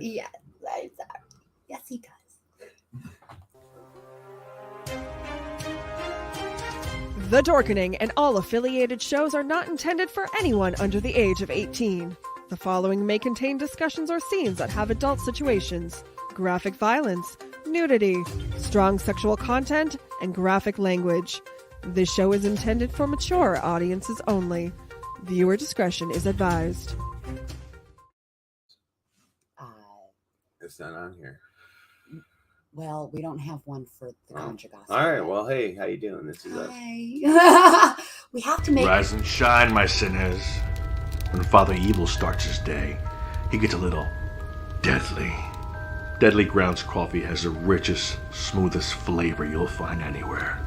Yes, I'm sorry. Yes, he does. The Dorkening and all affiliated shows are not intended for anyone under the age of 18. The following may contain discussions or scenes that have adult situations, graphic violence, nudity, strong sexual content, and graphic language. This show is intended for mature audiences only. Viewer discretion is advised. It's not on here. Well, we don't have one for the Ganja Gospel. All right. Well, hey, how you doing? This is us. We have to make... Rise and shine, my sinners. When Father Evil starts his day, he gets a little deadly. Deadly Grounds coffee has the richest, smoothest flavor you'll find anywhere.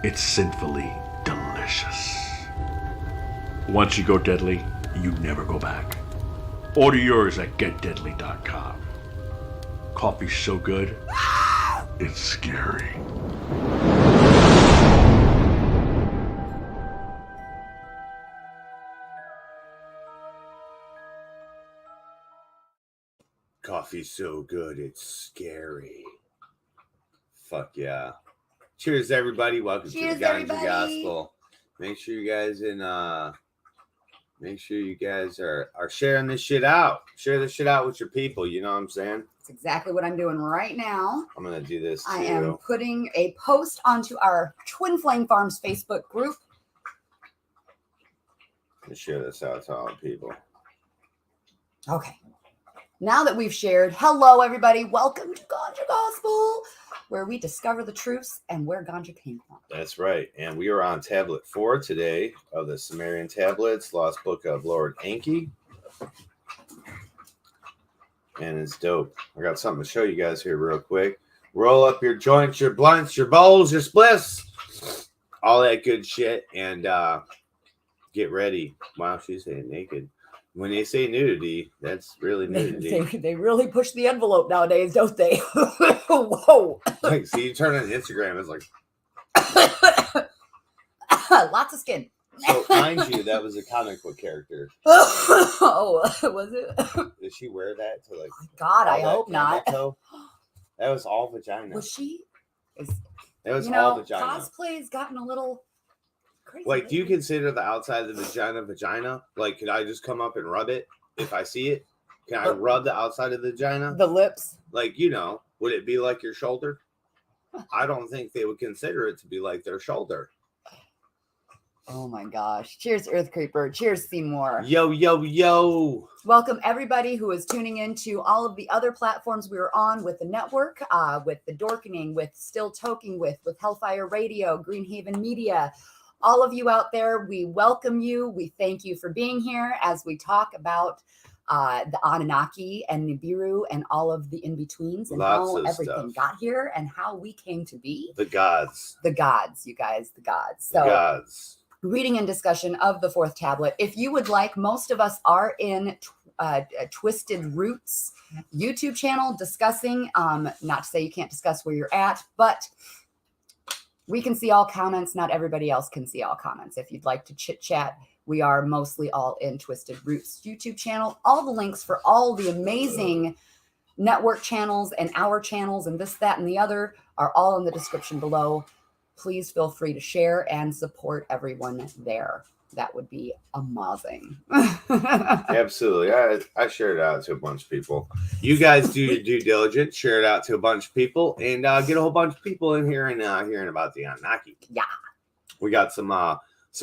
It's sinfully delicious. Once you go deadly, you never go back. Order yours at getdeadly.com. Coffee's so good, it's scary. Coffee's so good, it's scary. Fuck yeah. Cheers, everybody. Welcome to the Ganja Gospel. Make sure you guys are sharing this shit out. Share this shit out with your people. You know what I'm saying? That's exactly what I'm doing right now. I'm going to do this too. I am putting a post onto our Twin Flame Farms Facebook group. Let's share this out to all the people. Okay. Now that we've shared, hello, everybody. Welcome to Ganja Gospel, where we discover the truths and where ganja came from. That's right. And we are on tablet 4 today of the Sumerian tablets, Lost Book of Lord Enki. And it's dope. I got something to show you guys here real quick. Roll up your joints, your blunts, your bowls, your spliffs, all that good shit. And get ready. Wow, she's saying naked. When they say nudity, that's really nudity. They really push the envelope nowadays, don't they? Whoa. Like, see, you turn on Instagram, it's like... Lots of skin. So, mind you, that was a comic book character. Oh, was it? Did she wear that to, like... God, I hope not. Toe? That was all vagina. Was she? That was all vagina. Cosplay's gotten a little... crazy. Like, do you consider the outside of the vagina? Like, could I just come up and rub it if I see it? Can I rub the outside of the vagina? The lips? Like, would it be like your shoulder? I don't think they would consider it to be like their shoulder. Oh my gosh. Cheers, Earth Creeper. Cheers, Seymour. Yo, yo, yo. Welcome everybody who is tuning in to all of the other platforms we were on with the network, with the Dorkening, with Still Toking, with Hellfire Radio, Greenhaven Media. All of you out there, we welcome you. We thank you for being here as we talk about the Anunnaki and Nibiru and all of the in-betweens and how everything got here and how we came to be. The gods. The gods, you guys, the gods. So, the gods. Reading and discussion of the 4th tablet. If you would like, most of us are in TwizTD RootZ YouTube channel discussing, not to say you can't discuss where you're at, but we can see all comments. Not everybody else can see all comments. If you'd like to chit chat, we are mostly all in TwizTD RootZ YouTube channel. All the links for all the amazing network channels and our channels and this, that, and the other are all in the description below. Please feel free to share and support everyone there. That would be amazing. Absolutely. I shared it out to a bunch of people. You guys do your due diligence, share it out to a bunch of people, and get a whole bunch of people in here and hearing about the Anunnaki. Yeah. We got some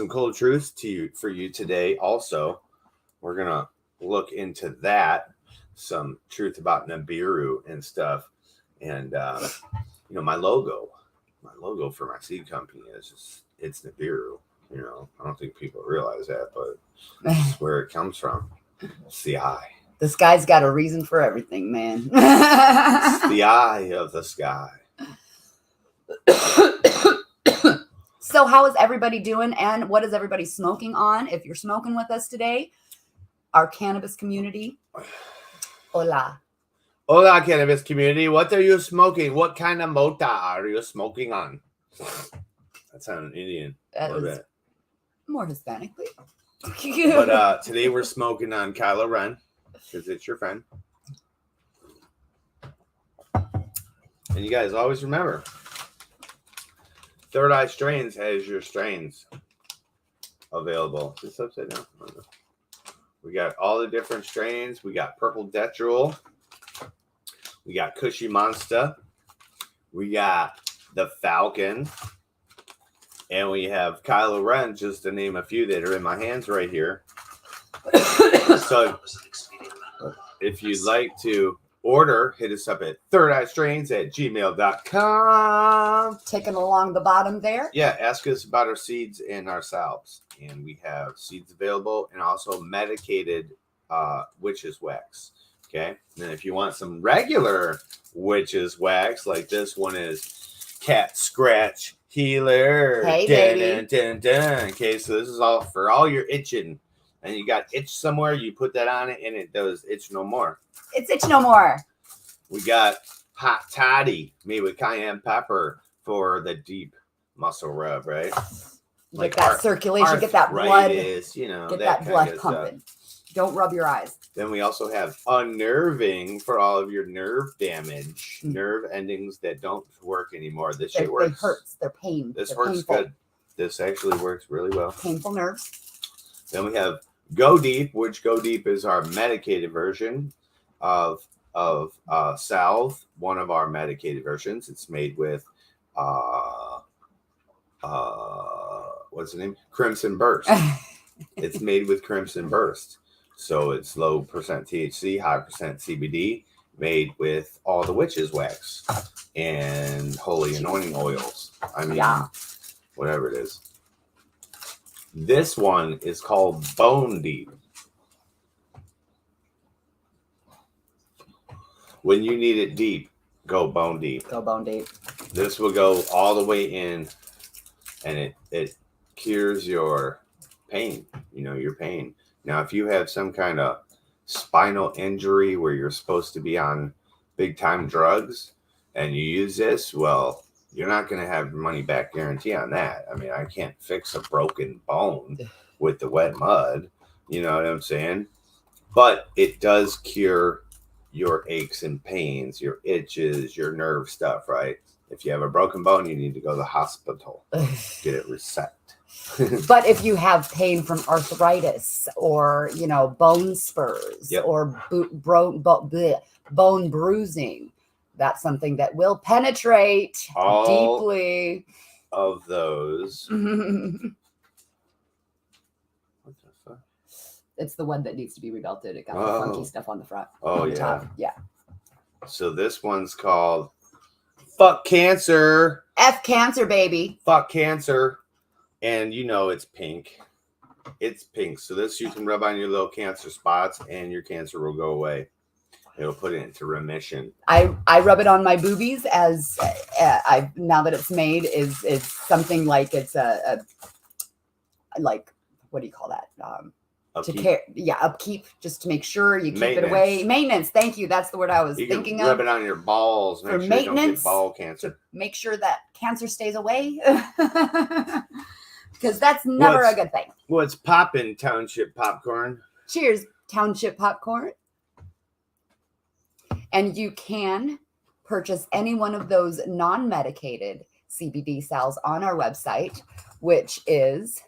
cool truths for you today. Also, we're gonna look into that, some truth about Nibiru and stuff, and my logo for my seed company it's Nibiru. I don't think people realize that, but that's where it comes from. It's the eye. The sky's got a reason for everything, man. It's the eye of the sky. So how is everybody doing, and what is everybody smoking on? If you're smoking with us today, our cannabis community, hola. Hola, cannabis community. What are you smoking? What kind of mota are you smoking on? That sounded Indian. That was more Hispanically. But today we're smoking on Kylo Ren, because it's your friend. And you guys always remember, Third Eye Strains has your strains available. Is this upside down? Oh, no. We got all the different strains. We got Purple Death Jewel. We got Cushy Monster. We got the Falcon. And we have Kylo Ren, just to name a few that are in my hands right here. So if you'd like to order, hit us up at thirdeyestrains@gmail.com. Ticking along the bottom there. Yeah, ask us about our seeds and our salves. And we have seeds available and also medicated witch's wax. Okay. And then if you want some regular witch's wax, like this one is Cat Scratch Healer. Hey, dun, baby. dun, dun, dun. Okay, so this is all for all your itching. And you got itch somewhere, you put that on it and it does itch no more. It's itch no more. We got Hot Toddy made with cayenne pepper for the deep muscle rub, right? Get that circulation, get that blood, arthritis, you know, get that blood kind of pumping. stuff. Don't rub your eyes. Then we also have unnerving for all of your nerve damage, nerve endings that don't work anymore. This shit works. It hurts. They're pain. This They're works painful. good. This actually works really well. Painful nerves. Then we have Go Deep, which Go Deep is our medicated version of salve, one of our medicated versions. It's made with what's the name? Crimson Burst. It's made with Crimson Burst. So it's low percent THC, high percent CBD, made with all the witch's wax and holy anointing oils. I mean, whatever it is. This one is called Bone Deep. When you need it deep, go Bone Deep. Go Bone Deep. This will go all the way in, and it cures your pain, your pain. Now, if you have some kind of spinal injury where you're supposed to be on big time drugs and you use this, well, you're not going to have your money back guarantee on that. I mean, I can't fix a broken bone with the wet mud. You know what I'm saying? But it does cure your aches and pains, your itches, your nerve stuff, right? If you have a broken bone, you need to go to the hospital, get it reset. But if you have pain from arthritis or, bone spurs or bone bruising, that's something that will penetrate all deeply. Of those. What the fuck? It's the one that needs to be rebelted. It got the funky stuff on the front. Oh, on the top. Yeah. So this one's called Fuck Cancer. F cancer, baby. Fuck Cancer. And it's pink. It's pink. So this you can rub on your little cancer spots and your cancer will go away. It'll put it into remission. I rub it on my boobies as now that it's made is something like it's a like, what do you call that? Upkeep, just to make sure you keep it away. Maintenance. Thank you. That's the word I was thinking of. Rub it on your balls. For maintenance, you don't get ball cancer. To make sure that cancer stays away. Because that's never a good thing. What's poppin', Township Popcorn? Cheers, Township Popcorn. And you can purchase any one of those non-medicated CBD salves on our website, which is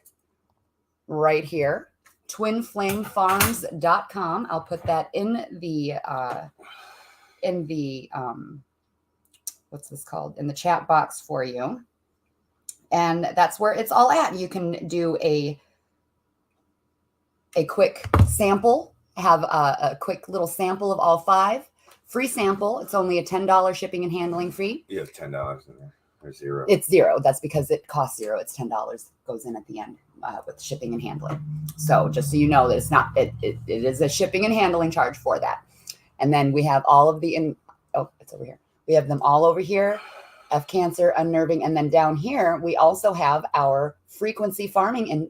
right here, twinflamefarms.com. I'll put that in the what's this called? In the chat box for you. And that's where it's all at. You can do a quick sample, have a quick little sample of all 5. Free sample. It's only a $10 shipping and handling fee. You have $10 in there. Or $0. It's $0. That's because it costs $0. It's $10. Goes in at the end with shipping and handling. So just so you know that it's not, it is a shipping and handling charge for that. And then we have all of it's over here. We have them all over here. F cancer, unnerving, and then down here we also have our frequency farming and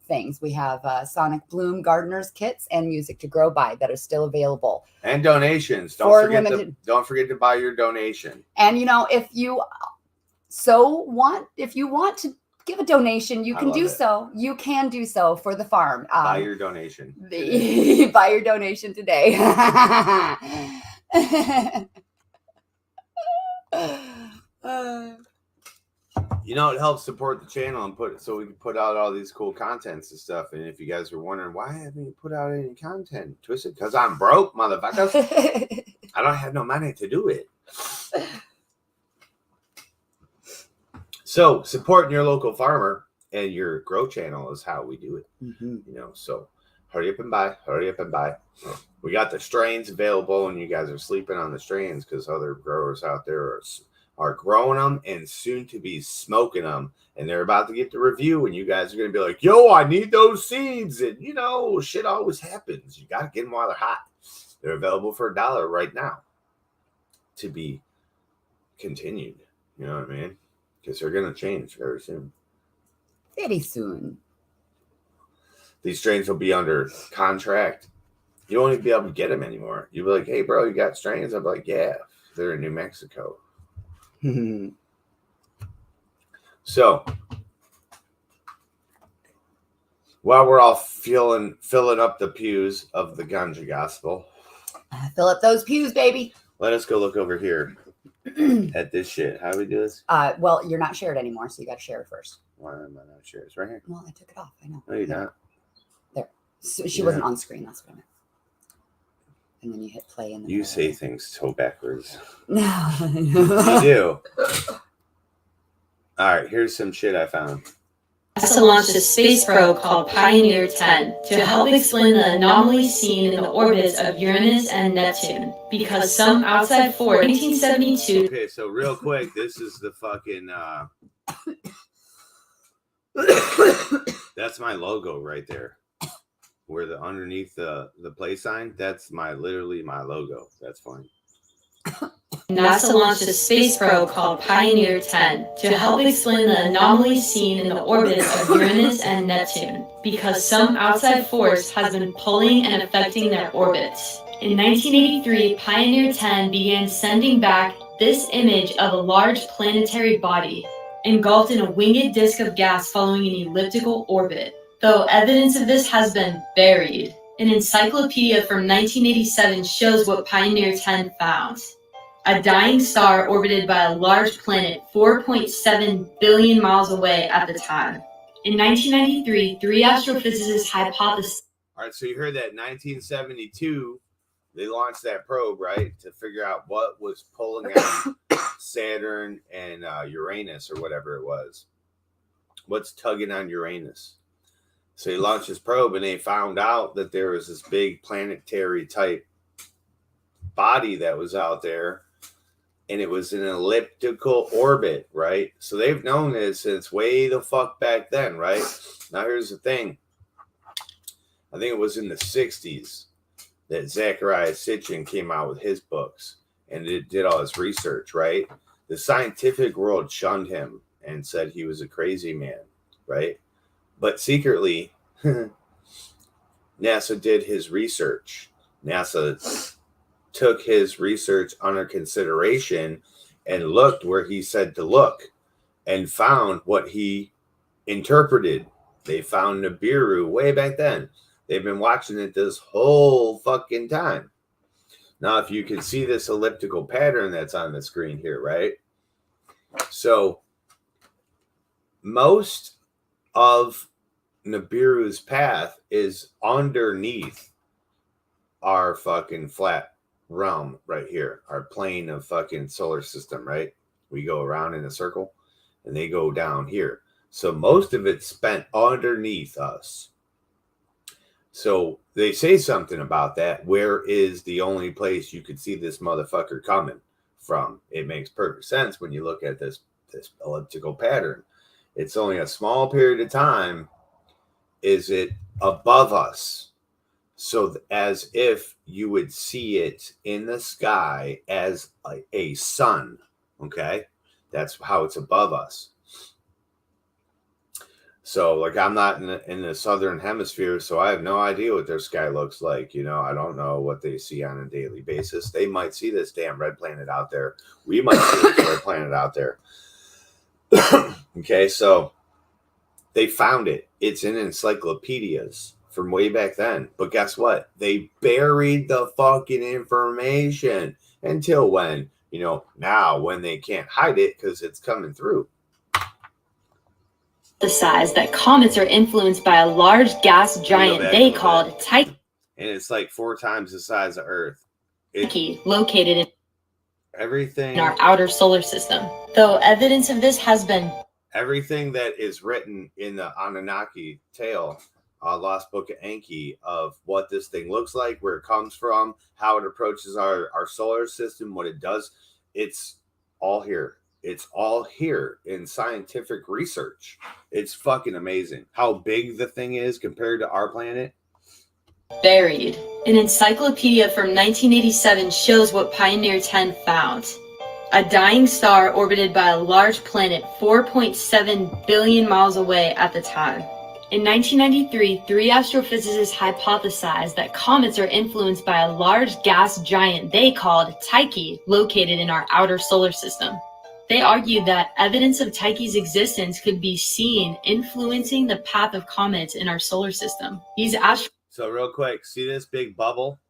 things. We have Sonic Bloom gardeners kits and music to grow by that are still available. And donations. Don't forget to buy your donation. And if you want to give a donation, you can do so. You can do so for the farm. Buy your donation. Buy your donation today. You know, it helps support the channel and so we can put out all these cool contents and stuff. And if you guys were wondering why haven't you put out any content, Twisted, because I'm broke, motherfuckers. I don't have no money to do it. So supporting your local farmer and your grow channel is how we do it. You know, so hurry up and buy. We got the strains available, and you guys are sleeping on the strains because other growers out there are growing them and soon to be smoking them, and they're about to get the review, and you guys are going to be like, yo, I need those seeds. And you know, shit always happens. You got to get them while they're hot. They're available for $1 right now to be continued. You know what I mean? Because they're going to change very soon. Very soon. These strains will be under contract. You won't even be able to get them anymore. You'll be like, hey, bro, you got strains? I'll be like, yeah, they're in New Mexico. So, while we're all filling up the pews of the Ganja Gospel, fill up those pews, baby. let us go look over here at this shit. How do we do this? Well, you're not shared anymore, so you got to share it first. Why am I not shared? It's right here. Well, I took it off. I know. No, you're not. There. So she wasn't on screen. That's what I meant. And then you hit play. And you say things so backwards. No. You do. All right, here's some shit I found. NASA launched a space probe called Pioneer 10 to help explain the anomalies seen in the orbits of Uranus and Neptune, because some outside force 1972. Okay, so real quick, this is the fucking that's my logo right there. Where the underneath the play sign, that's literally my logo. That's fine. NASA launched a space probe called Pioneer 10 to help explain the anomalies seen in the orbits of Uranus and Neptune, because some outside force has been pulling and affecting their orbits. In 1983, Pioneer 10 began sending back this image of a large planetary body engulfed in a winged disk of gas following an elliptical orbit. Though evidence of this has been buried, an encyclopedia from 1987 shows what Pioneer 10 found. A dying star orbited by a large planet 4.7 billion miles away at the time. In 1993, 3 astrophysicists hypothesized. All right, so you heard that in 1972, they launched that probe, right, to figure out what was pulling on Saturn and Uranus or whatever it was. What's tugging on Uranus? So he launched his probe, and they found out that there was this big planetary type body that was out there, and it was in an elliptical orbit, right? So they've known this since way the fuck back then, right? Now here's the thing. I think it was in the 60s that Zecharia Sitchin came out with his books, and it did all his research, right? The scientific world shunned him and said he was a crazy man, right? But secretly, NASA did his research. NASA took his research under consideration and looked where he said to look and found what he interpreted. They found Nibiru way back then. They've been watching it this whole fucking time. Now, if you can see this elliptical pattern that's on the screen here, right? So most of Nibiru's path is underneath our fucking flat realm right here, our plane of fucking solar system, right? We go around in a circle and they go down here. So most of it's spent underneath us. So they say something about that. Where is the only place you could see this motherfucker coming from? It makes perfect sense when you look at this elliptical pattern. It's only a small period of time. Is it above us? So as if you would see it in the sky as a sun, okay? That's how it's above us. So, like, I'm not in the southern hemisphere, so I have no idea what their sky looks like. You know, I don't know what they see on a daily basis. They might see this damn red planet out there. We might see this red planet out there. Okay, so they found it. It's in encyclopedias from way back then. But guess what? They buried the fucking information until when? You know, now when they can't hide it because it's coming through. The size that comets are influenced by a large gas giant they called Tyche. And it's like 4 times the size of Earth. Located in everything in our outer solar system. Though evidence of this has been everything that is written in the Anunnaki tale, Lost Book of Enki, of what this thing looks like, where it comes from, how it approaches our solar system, what it does, it's all here. It's all here in scientific research. It's fucking amazing how big the thing is compared to our planet. Buried. An encyclopedia from 1987 shows what Pioneer 10 found. A dying star orbited by a large planet 4.7 billion miles away at the time. In 1993, 3 astrophysicists hypothesized that comets are influenced by a large gas giant they called Tyche, located in our outer solar system. They argued that evidence of Tyche's existence could be seen influencing the path of comets in our solar system. These So real quick, see this big bubble?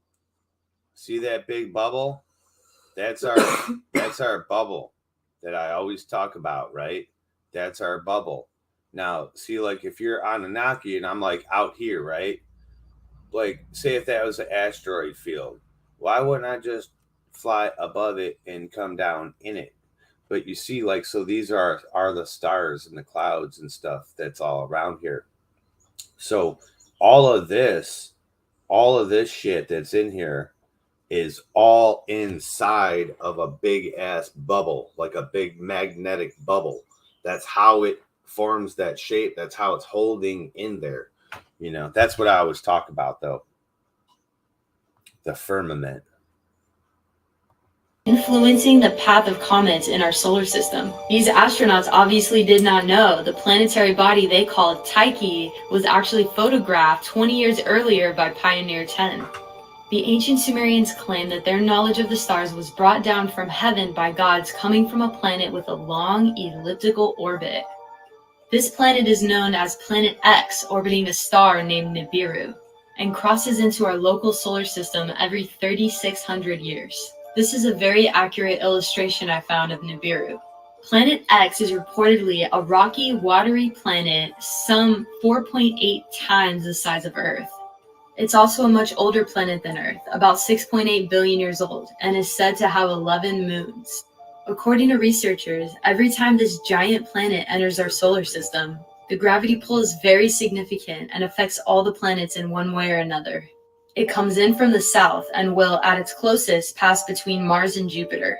See that big bubble? That's our bubble that I always talk about, right? That's our bubble. Now, see, like if you're on Anunnaki and I'm like out here, right? Like, say if that was an asteroid field, why wouldn't I just fly above it and come down in it? But you see, like, so these are the stars and the clouds and stuff that's all around here. So all of this shit that's in here is all inside of a big ass bubble, like a big magnetic bubble. That's how it forms that shape. That's how it's holding in there. You know, that's what I always talk about, though. The firmament. Influencing the path of comets in our solar system. These astronauts obviously did not know the planetary body they called Tyche was actually photographed 20 years earlier by Pioneer 10. The ancient Sumerians claimed that their knowledge of the stars was brought down from heaven by gods coming from a planet with a long elliptical orbit. This planet is known as Planet X, orbiting a star named Nibiru, and crosses into our local solar system every 3,600 years. This is a very accurate illustration I found of Nibiru. Planet X is reportedly a rocky, watery planet some 4.8 times the size of Earth. It's also a much older planet than Earth, about 6.8 billion years old, and is said to have 11 moons. According to researchers, every time this giant planet enters our solar system, the gravity pull is very significant and affects all the planets in one way or another. It comes in from the south and will, at its closest, pass between Mars and Jupiter.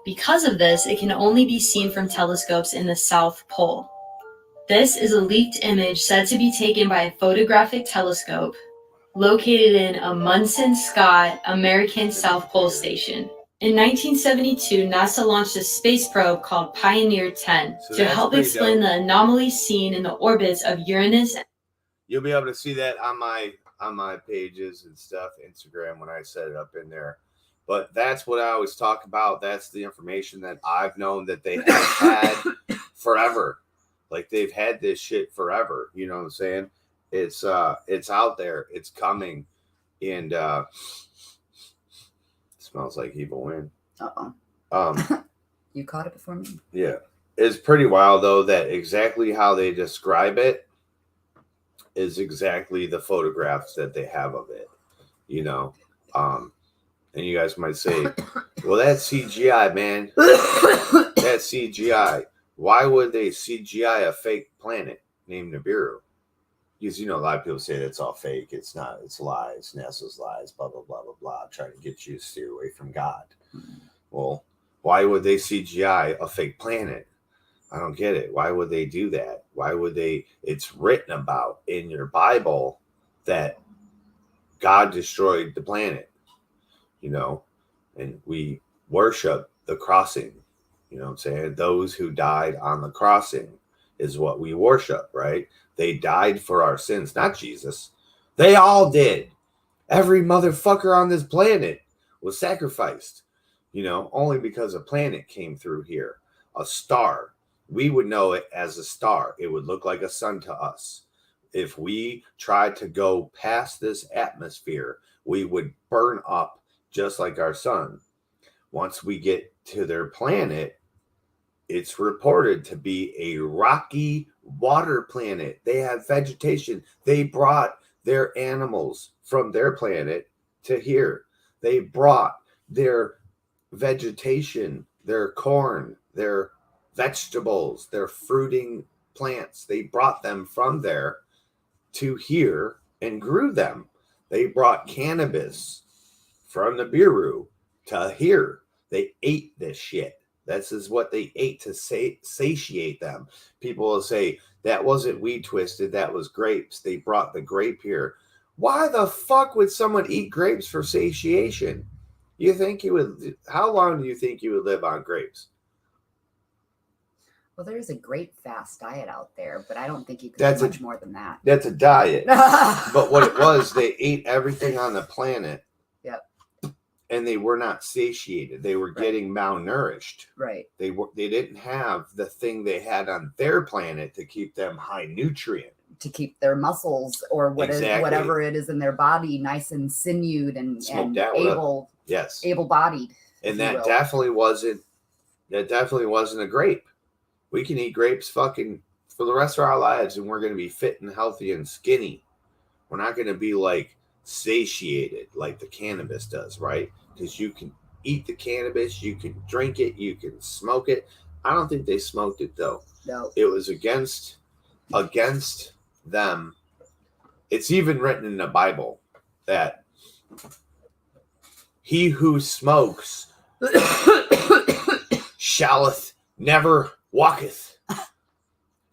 Because of this, it can only be seen from telescopes in the South Pole. This is a leaked image said to be taken by a photographic telescope located in Amundsen Scott American South Pole Station. In 1972, NASA launched a space probe called Pioneer 10 to help explain the anomalies seen in the orbits of Uranus. You'll be able to see that on my pages and stuff, Instagram, when I set it up in there. But that's what I always talk about. That's the information that I've known that they have had forever. Like they've had this shit forever. You know what I'm saying? It's out there. It's coming. And smells like evil wind. You caught it before me. Yeah. It's pretty wild though that exactly how they describe it is exactly the photographs that they have of it. You know. And you guys might say, well, that's CGI, man. That's CGI. Why would they CGI a fake planet named Nibiru? Because, you know, a lot of people say that's all fake. It's not. It's lies. NASA's lies, blah, blah, blah, blah, blah, trying to get you to steer away from God. Well, why would they CGI a fake planet? I don't get it. Why would they do that? Why would they? It's written about in your Bible that God destroyed the planet. You know, and we worship the crossing. You know what I'm saying? Those who died on the crossing is what we worship, right? They died for our sins, not Jesus. They all did. Every motherfucker on this planet was sacrificed, you know, only because a planet came through here, a star. We would know it as a star. It would look like a sun to us. If we tried to go past this atmosphere, we would burn up just like our sun. Once we get to their planet, it's reported to be a rocky water planet. They have vegetation. They brought their animals from their planet to here. They brought their vegetation, their corn, their vegetables, their fruiting plants. They brought them from there to here and grew them. They brought cannabis from the Biru to here. They ate this shit. This is what they ate to satiate them. People will say, that wasn't weed twisted, that was grapes. They brought the grape here. Why the fuck would someone eat grapes for satiation? You think you would, how long do you think you would live on grapes? Well, there's a grape fast diet out there, but I don't think you could do much more than that. That's a diet. But what it was, they ate everything on the planet. Yep. And they were not satiated. They were getting malnourished. Right. They didn't have the thing they had on their planet to keep them high nutrient. To keep their muscles or whatever it is in their body nice and sinewed and able-bodied. And that definitely wasn't a grape. We can eat grapes fucking for the rest of our lives and we're going to be fit and healthy and skinny. We're not going to be like satiated like the cannabis does, right? Because you can eat the cannabis, you can drink it, you can smoke it. I don't think they smoked it though. No. It was against them. It's even written in the Bible that he who smokes shalleth never walketh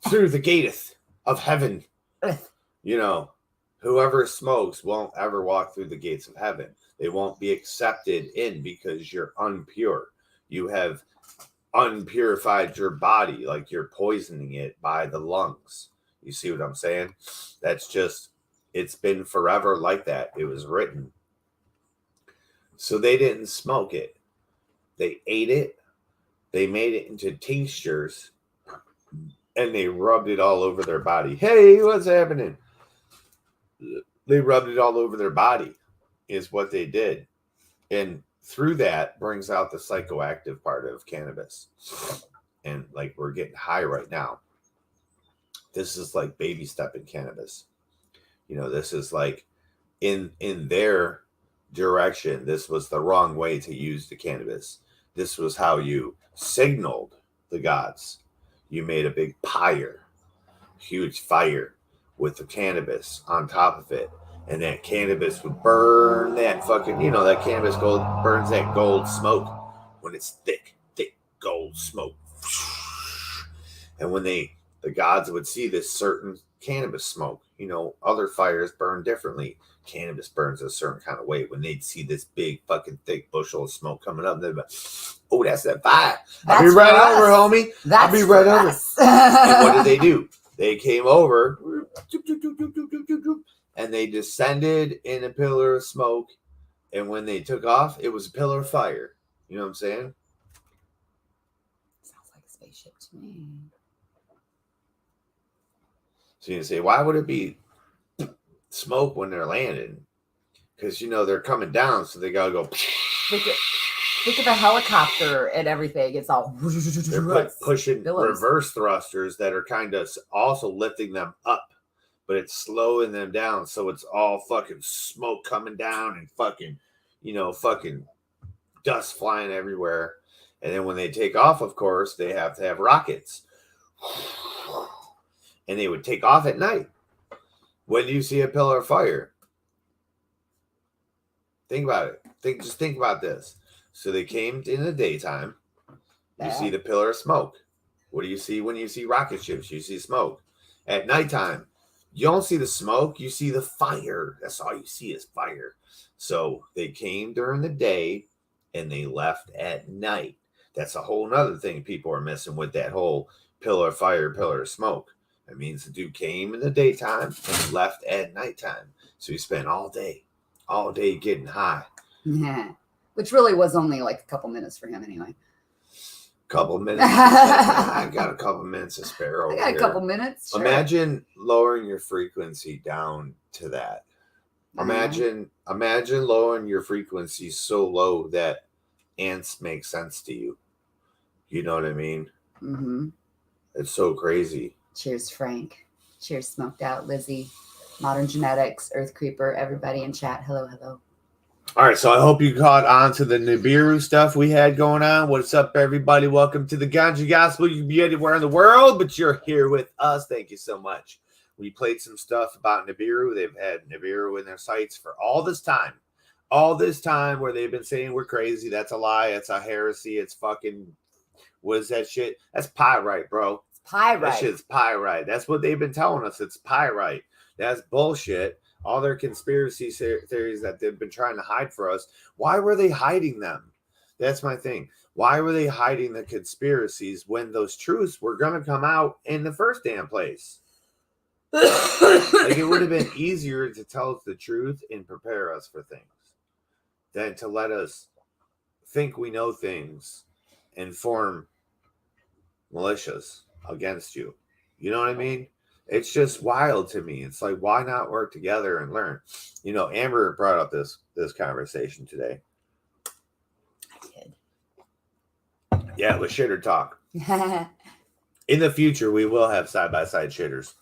through the gateth of heaven. You know, whoever smokes won't ever walk through the gates of heaven. They won't be accepted in because you're impure. You have unpurified your body, like you're poisoning it by the lungs. You see what I'm saying? That's just, it's been forever like that. It was written. So they didn't smoke it. They ate it. They made it into tinctures and they rubbed it all over their body. Hey, what's happening? They rubbed it all over their body is what they did. And through that brings out the psychoactive part of cannabis. And like we're getting high right now. This is like baby step in cannabis. You know, this is like in their direction. This was the wrong way to use the cannabis. This was how you signaled the gods. You made a big pyre, huge fire with the cannabis on top of it. And that cannabis would burn that fucking, you know, that cannabis gold burns that gold smoke when it's thick gold smoke. And when the gods would see this certain cannabis smoke, you know, other fires burn differently. Cannabis burns a certain kind of way. When they'd see this big fucking thick bushel of smoke coming up, they'd be like, oh, that's that fire. I'll be right over, homie. I'll be right over. And what did they do? They came over and they descended in a pillar of smoke. And when they took off, it was a pillar of fire. You know what I'm saying? Sounds like a spaceship to me. So you say, why would it be smoke when they're landing? Because, you know, they're coming down, so they got to go. Think of a helicopter and everything. It's all. They're pushing reverse thrusters that are kind of also lifting them up, but it's slowing them down. So it's all fucking smoke coming down and fucking, you know, fucking dust flying everywhere. And then when they take off, of course, they have to have rockets. And they would take off at night. When do you see a pillar of fire? Think about it. Just think about this. So they came in the daytime. You see the pillar of smoke. What do you see when you see rocket ships? You see smoke. At nighttime, you don't see the smoke. You see the fire. That's all you see is fire. So they came during the day and they left at night. That's a whole nother thing people are missing with that whole pillar of fire, pillar of smoke. That means the dude came in the daytime and left at nighttime. So he spent all day getting high. Yeah. Which really was only like a couple minutes for him anyway. Couple minutes. I got a couple minutes to spare over I got a couple minutes. Sure. Imagine lowering your frequency down to that. Imagine lowering your frequency so low that ants make sense to you. You know what I mean? Mm-hmm. It's so crazy. Cheers, Frank. Cheers, Smoked Out, Lizzie, Modern Genetics, Earth Creeper, everybody in chat. Hello, hello. All right, so I hope you caught on to the Nibiru stuff we had going on. What's up, everybody? Welcome to the Ganja Gospel. You can be anywhere in the world, but you're here with us. Thank you so much. We played some stuff about Nibiru. They've had Nibiru in their sights for all this time. All this time where they've been saying we're crazy. That's a lie. It's a heresy. It's fucking, what is that shit? That's pyrite, bro. Pyrite. That shit's pyrite. That's what they've been telling us. It's pyrite. That's bullshit. All their conspiracy theories that they've been trying to hide for us. Why were they hiding them? That's my thing. Why were they hiding the conspiracies when those truths were going to come out in the first damn place? Like, it would have been easier to tell us the truth and prepare us for things than to let us think we know things and form militias against you. You know what I mean? It's just wild to me. It's like, why not work together and learn? You know, Amber brought up this conversation today. I did. Yeah, it was shitter talk. In the future, we will have side-by-side shitters.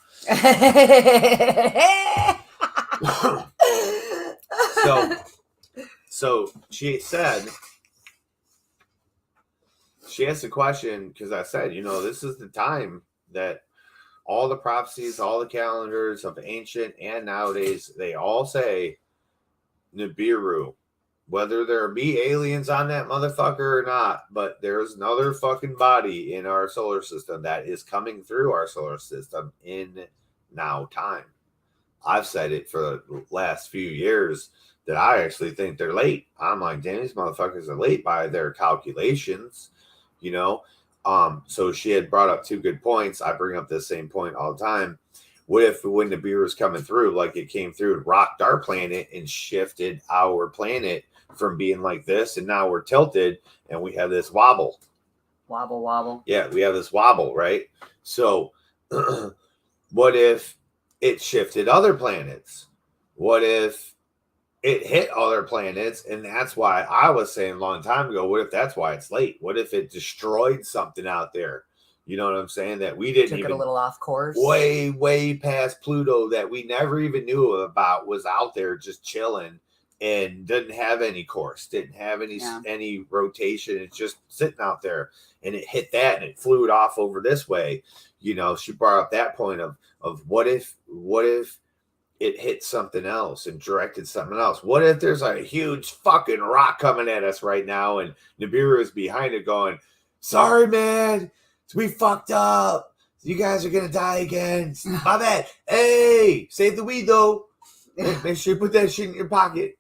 So she said, she asked a question because I said, you know, this is the time that all the prophecies, all the calendars of ancient and nowadays, they all say Nibiru. Whether there be aliens on that motherfucker or not, but there's another fucking body in our solar system that is coming through our solar system in now time. I've said it for the last few years that I actually think they're late. I'm like, damn, these motherfuckers are late by their calculations, you know? So she had brought up two good points. I bring up the same point all the time. What if when the beer was coming through, like it came through and rocked our planet and shifted our planet from being like this, and now we're tilted and we have this wobble. Wobble. Yeah, we have this wobble, right? So what if it shifted other planets? What if it hit other planets? And that's why I was saying a long time ago, what if that's why it's late? What if it destroyed something out there? You know what I'm saying? That we didn't Took even it a little off course. Way past Pluto that we never even knew about was out there just chilling and didn't have any course, didn't have any rotation. It's just sitting out there, and it hit that and it flew it off over this way. You know, she brought up that point of what if it hit something else and directed something else? What if there's a huge fucking rock coming at us right now and Nibiru is behind it going, sorry, man, we fucked up. You guys are going to die again. My bad. Hey, save the weed, though. Make sure you put that shit in your pocket.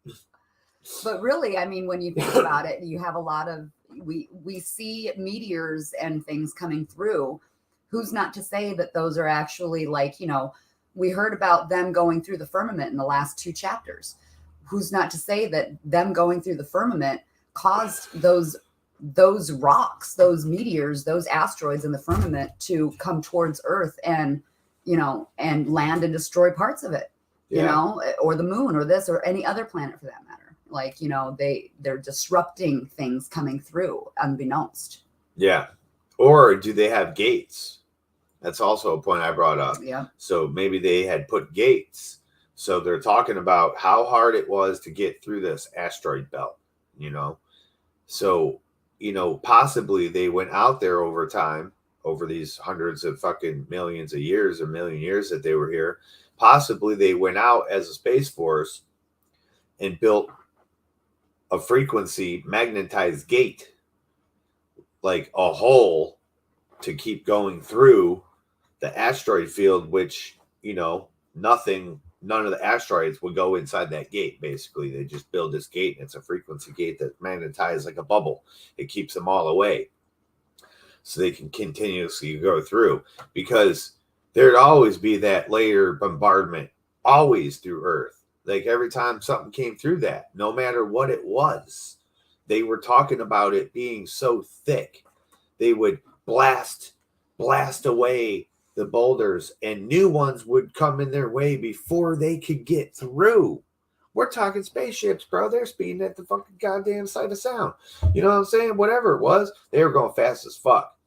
But really, I mean, when you think about it, you have a lot of, we see meteors and things coming through. Who's not to say that those are actually, like, you know, we heard about them going through the firmament in the last 2 chapters. Who's not to say that them going through the firmament caused those rocks, those meteors, those asteroids in the firmament to come towards Earth and, you know, and land and destroy parts of it, you know, or the moon or this or any other planet for that matter. Like, you know, they're disrupting things coming through unbeknownst. Yeah. Or do they have gates? That's also a point I brought up. Yeah. So maybe they had put gates. So they're talking about how hard it was to get through this asteroid belt, you know? So, you know, possibly they went out there over time, over these hundreds of fucking millions of years or million years that they were here. Possibly they went out as a space force and built a frequency magnetized gate, like a hole to keep going through the asteroid field, which, you know, none of the asteroids would go inside that gate. Basically, they just build this gate, and it's a frequency gate that magnetized like a bubble. It keeps them all away so they can continuously go through, because there'd always be that layer bombardment always through Earth. Like every time something came through that, no matter what it was, they were talking about it being so thick. They would blast away the boulders, and new ones would come in their way before they could get through. We're talking spaceships, bro. They're speeding at the fucking goddamn sight of sound. You know what I'm saying? Whatever it was, they were going fast as fuck.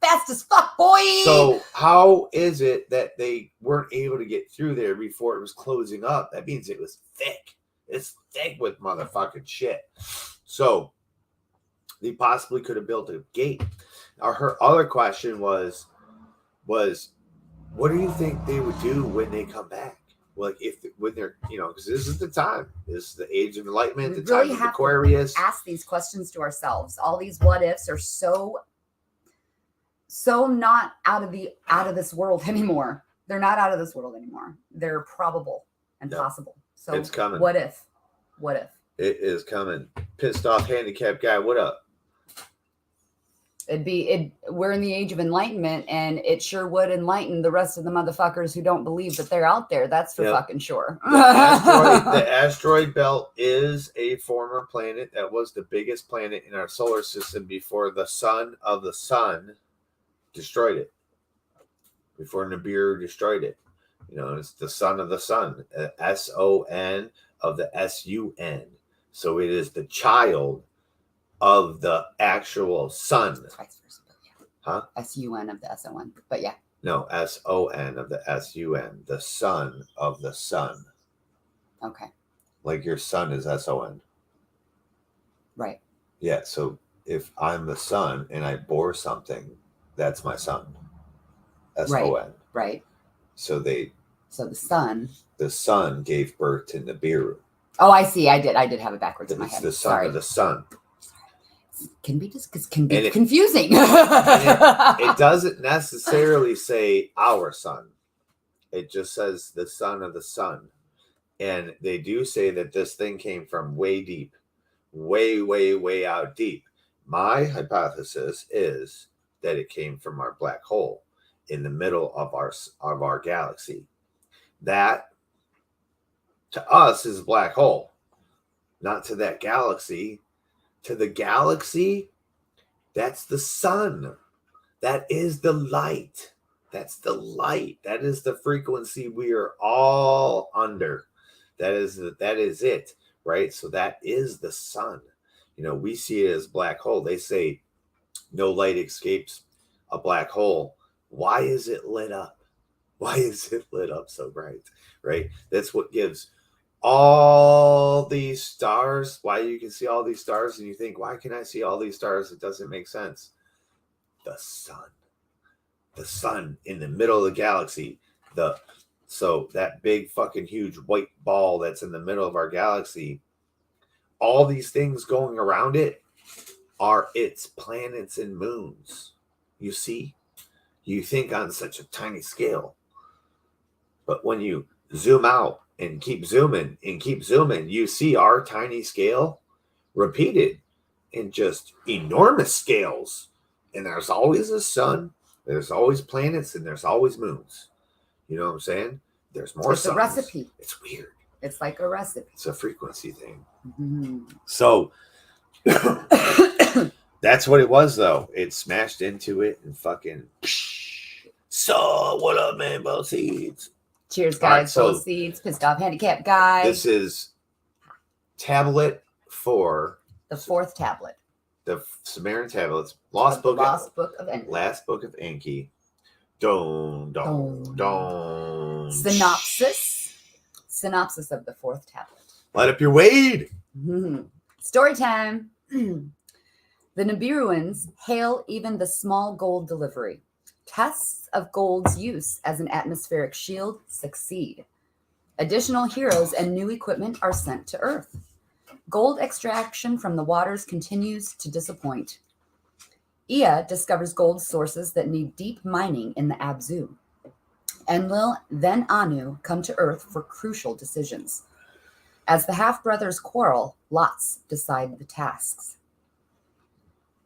Fast as fuck, boy. So how is it that they weren't able to get through there before it was closing up? That means it was thick. It's thick with motherfucking shit. So they possibly could have built a gate. Now, her other question was, what do you think they would do when they come back? Like when they're, because this is the time. This is the age of enlightenment, the time of Aquarius. Ask these questions to ourselves. All these what ifs are so not out of this world anymore. They're not out of this world anymore. They're probable and possible. So it's coming. What if? It is coming. Pissed off handicapped guy. What up? We're in the age of enlightenment, and it sure would enlighten the rest of the motherfuckers who don't believe that they're out there. That's for fucking sure. The asteroid belt is a former planet that was the biggest planet in our solar system before the son of the sun destroyed it. Before Nibiru destroyed it. It's the son of the sun. S-O-N of the S-U-N. So it is the child of the actual sun. Huh? S-U-N of the S-O-N. But yeah. No, S-O-N of the S-U-N. The son of the sun. Okay. Like your son is S-O-N. Right. Yeah, so if I'm the sun and I bore something, that's my son. S-O-N. Right. So the sun gave birth to Nibiru. Oh, I see. I did have it backwards in my head. It's the son of the sun. Can be confusing. It doesn't necessarily say our son. It just says the son of the sun. And they do say that this thing came from way deep, way out deep. My hypothesis is that it came from our black hole in the middle of our galaxy. That to us is a black hole, not to that galaxy. To the galaxy, that's the sun. That is the light. That's the light. That is the frequency we are all under. That is it, right? So that is the sun. We see it as black hole. They say no light escapes a black hole. Why is it lit up? Why is it lit up so bright, right? That's what gives all these stars, why you can see all these stars and you think, why can I see all these stars? It doesn't make sense. The sun in the middle of the galaxy, so that big fucking huge white ball that's in the middle of our galaxy, all these things going around it are its planets and moons. You see, you think on such a tiny scale, but when you zoom out and keep zooming, you see our tiny scale repeated in just enormous scales. And there's always a sun, there's always planets, and there's always moons. You know what I'm saying? There's more suns. It's a recipe. It's weird. It's like a recipe. It's a frequency thing. Mm-hmm. So that's what it was, though. It smashed into it and fucking. So what up, man? Both seeds. Cheers, guys. Right, both seeds. Pissed off handicapped guy. This is tablet 4. The 4th tablet. The Sumerian tablets. Last book of Enki. Last book of Enki. Don. Synopsis of the 4th tablet. Light up your weed. Mm-hmm. Story time. The Nibiruans hail even the small gold delivery. Tests of gold's use as an atmospheric shield succeed. Additional heroes and new equipment are sent to Earth. Gold extraction from the waters continues to disappoint. Ea discovers gold sources that need deep mining in the Abzu. Enlil, then Anu, come to Earth for crucial decisions. As the half-brothers quarrel, lots decide the tasks.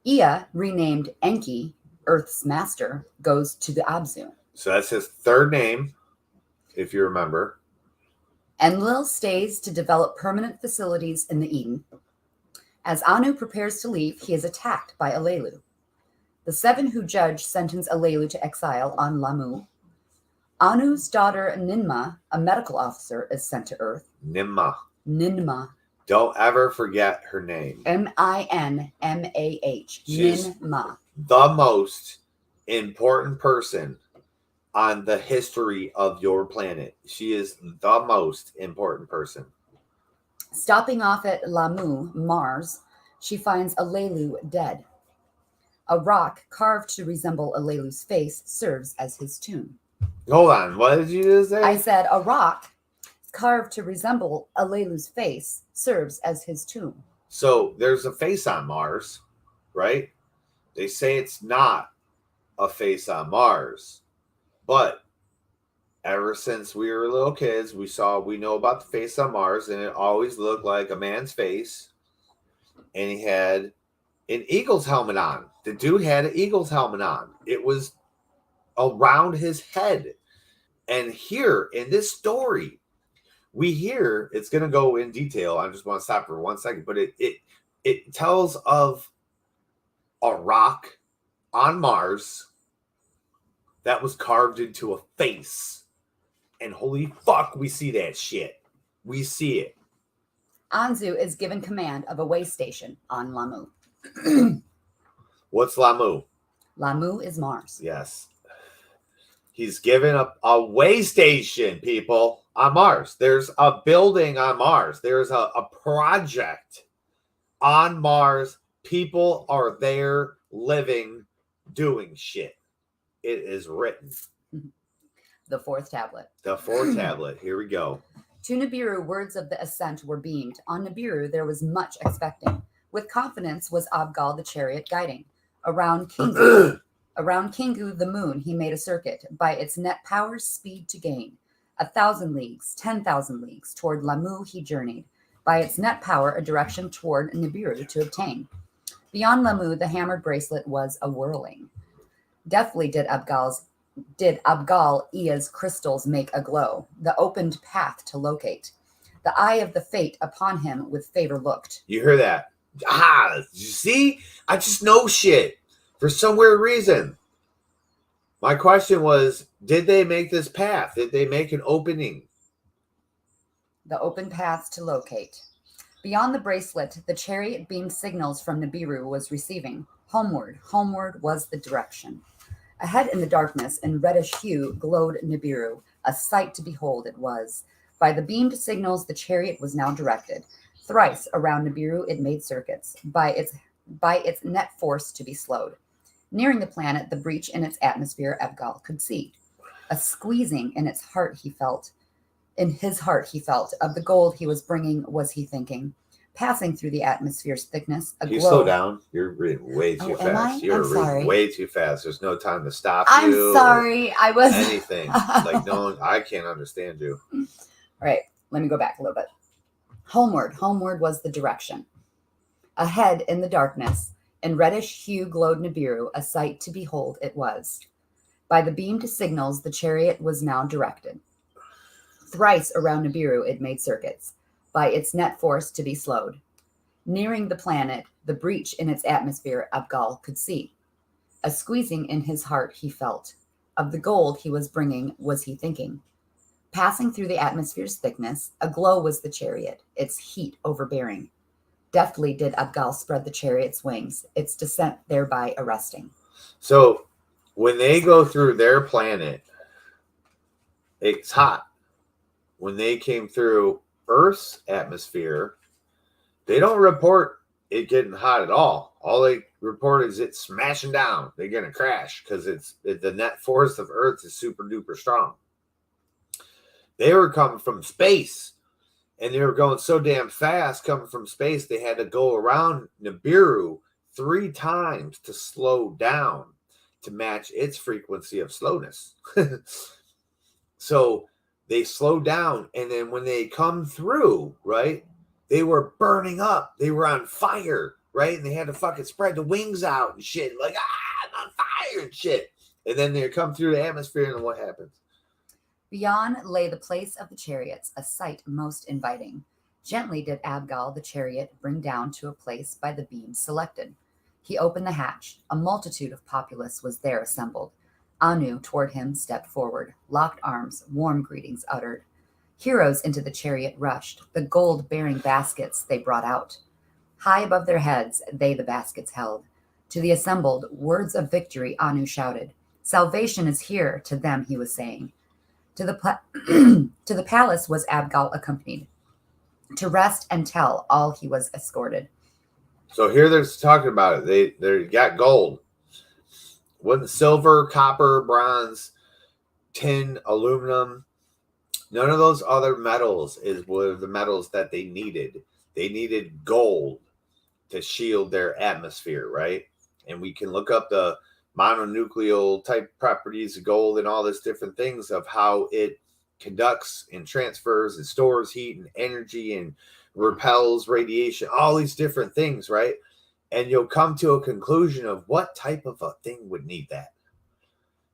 Ea, renamed Enki, Earth's master, goes to the Abzu. So that's his third name, if you remember. Enlil stays to develop permanent facilities in the Eden. As Anu prepares to leave, he is attacked by Alelu. The 7 who judge sentence Alelu to exile on Lamu. Anu's daughter Ninma, a medical officer, is sent to Earth. Ninma. Ninmah. Don't ever forget her name. Minmah. She's Ninmah. the most important person on the history of your planet. She is the most important person. Stopping off at Lamu, Mars, she finds Alelu dead. A rock carved to resemble Alelu's face serves as his tomb. Hold on. What did you just say? I said a rock carved to resemble Alelu's face serves as his tomb. So there's a face on Mars, right? They say it's not a face on Mars. But ever since we were little kids, we know about the face on Mars, and it always looked like a man's face. And he had an Eagles helmet on. The dude had an Eagles helmet on. It was around his head. And here in this story, we hear, it's going to go in detail. I just want to stop for 1 second, but it tells of a rock on Mars that was carved into a face. And holy fuck, we see that shit. We see it. Anzu is given command of a way station on Lamu. What's Lamu? Lamu is Mars. Yes. He's given a way station, people, on Mars. There's a building on Mars. There's a project on Mars. People are there living, doing shit. It is written. The fourth tablet. The fourth tablet. Here we go. To Nibiru, words of the ascent were beamed. On Nibiru, there was much expecting. With confidence was Abgal the chariot guiding. Around Kingu, the moon, he made a circuit. By its net power, speed to gain. 1,000 leagues, 10,000 leagues. Toward Lamu he journeyed. By its net power, a direction toward Nibiru to obtain. Beyond Lamu, the hammered bracelet was a whirling. Deftly did Abgal Ia's crystals make a glow, the opened path to locate. The eye of the fate upon him with favor looked. You hear that? Ah, you see? I just know shit for some weird reason. My question was, did they make this path? Did they make an opening? The open path to locate. Beyond the bracelet, the chariot beamed signals from Nibiru was receiving. Homeward, homeward was the direction. Ahead in the darkness, in reddish hue, glowed Nibiru. A sight to behold it was. By the beamed signals, the chariot was now directed. Thrice around Nibiru it made circuits, by its net force to be slowed. Nearing the planet, the breach in its atmosphere Abgal could see. A squeezing in its heart he felt. In his heart he felt. Of the gold he was bringing was he thinking. Passing through the atmosphere's thickness, a Can you glow. slow down? You're reading way too am I? fast. You're I'm sorry. reading way too fast. There's no time to stop I'm you. sorry. I was Anything. Like, no, I can't understand you. All right, let me go back a little bit. Homeward, homeward was the direction. Ahead in the darkness, in reddish hue glowed Nibiru, a sight to behold it was. By the beamed signals, the chariot was now directed. Thrice around Nibiru it made circuits, by its net force to be slowed. Nearing the planet, the breach in its atmosphere Abgal could see. A squeezing in his heart he felt. Of the gold he was bringing was he thinking. Passing through the atmosphere's thickness, aglow was the chariot, its heat overbearing. Deftly did Abgal spread the chariot's wings, its descent thereby arresting. So when they go through their planet, it's hot. When they came through Earth's atmosphere, they don't report it getting hot at all. All they report is it smashing down. They're going to crash because the net force of Earth is super duper strong. They were coming from space, and they were going so damn fast coming from space, they had to go around Nibiru 3 times to slow down to match its frequency of slowness. So they slowed down, and then when they come through, right, they were burning up. They were on fire, right? And they had to fucking spread the wings out and shit. Like, I'm on fire and shit. And then they come through the atmosphere, and then what happens? Beyond lay the place of the chariots, a sight most inviting. Gently did Abgal the chariot bring down to a place by the beam selected. He opened the hatch. A multitude of populace was there assembled. Anu toward him stepped forward, locked arms, warm greetings uttered. Heroes into the chariot rushed, the gold-bearing baskets they brought out. High above their heads, they the baskets held. To the assembled, words of victory Anu shouted. Salvation is here, to them he was saying. To the palace was Abgal accompanied. To rest and tell all he was escorted. So here they're talking about it. They got gold. Wasn't silver, copper, bronze, tin, aluminum. None of those other metals were the metals that they needed. They needed gold to shield their atmosphere, right? And we can look up the mononuclear type properties of gold and all this different things of how it conducts and transfers and stores heat and energy and repels radiation, all these different things, right? And you'll come to a conclusion of what type of a thing would need that.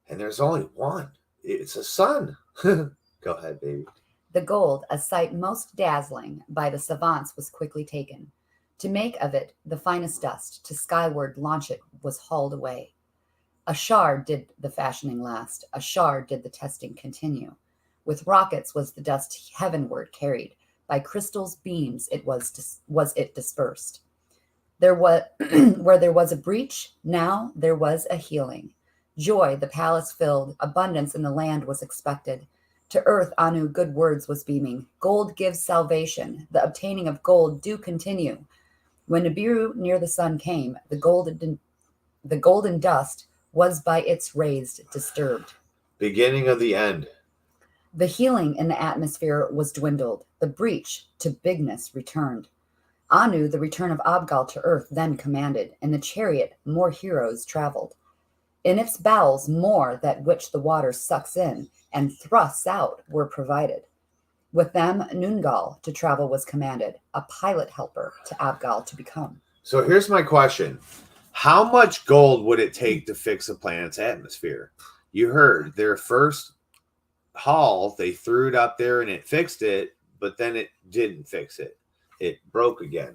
And there's only one. It's a sun. Go ahead, baby. The gold, a sight most dazzling by the savants, was quickly taken. To make of it the finest dust, to skyward launch it was hauled away. A shard did the fashioning last, a shard did the testing continue. With rockets was the dust heavenward carried, by crystal's beams it was it dispersed. There was where there was a breach, now there was a healing. Joy the palace filled, abundance in the land was expected. To earth Anu good words was beaming. Gold gives salvation, the obtaining of gold do continue. When Nibiru near the sun came, the golden dust was by its rays disturbed. Beginning of the end. The healing in the atmosphere was dwindled. The breach to bigness returned. Anu, the return of Abgal to earth, then commanded. In the chariot, more heroes traveled. In its bowels, more that which the water sucks in and thrusts out were provided. With them, Nungal to travel was commanded, a pilot helper to Abgal to become. So here's my question. How much gold would it take to fix a planet's atmosphere? You heard their first haul, they threw it up there and it fixed it, but then it didn't fix it. It broke again.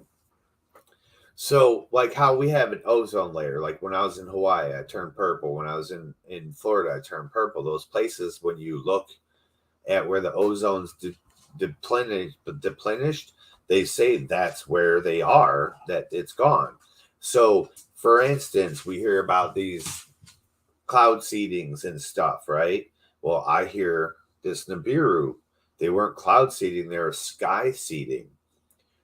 So like how we have an ozone layer, like when I was in Hawaii, I turned purple. When I was in Florida, I turned purple. Those places, when you look at where the ozone's deplenished, they say that's where they are, that it's gone. So for instance, we hear about these cloud seedings and stuff, right? Well, I hear this Nibiru, they weren't cloud seeding, they were sky seeding.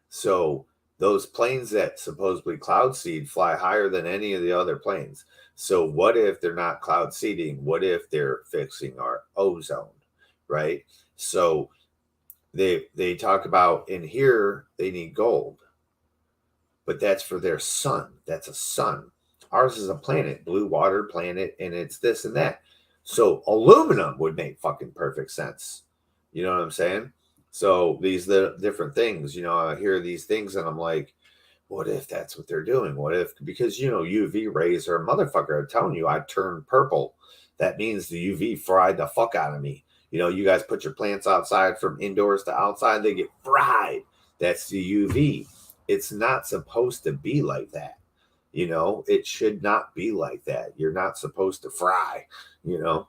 So those planes that supposedly cloud seed fly higher than any of the other planes. So what if they're not cloud seeding? What if they're fixing our ozone, right? So they talk about in here, they need gold, but that's for their sun. That's a sun. Ours is a planet, blue water planet, and it's this and that. So aluminum would make fucking perfect sense. You know what I'm saying? So these the different things, you know, I hear these things and I'm like, what if that's what they're doing? What if, because, you know, UV rays are a motherfucker. I'm telling you, I turned purple. That means the UV fried the fuck out of me. You know, you guys put your plants outside from indoors to outside, they get fried. That's the UV. It's not supposed to be like that. You know, it should not be like that. You're not supposed to fry, you know.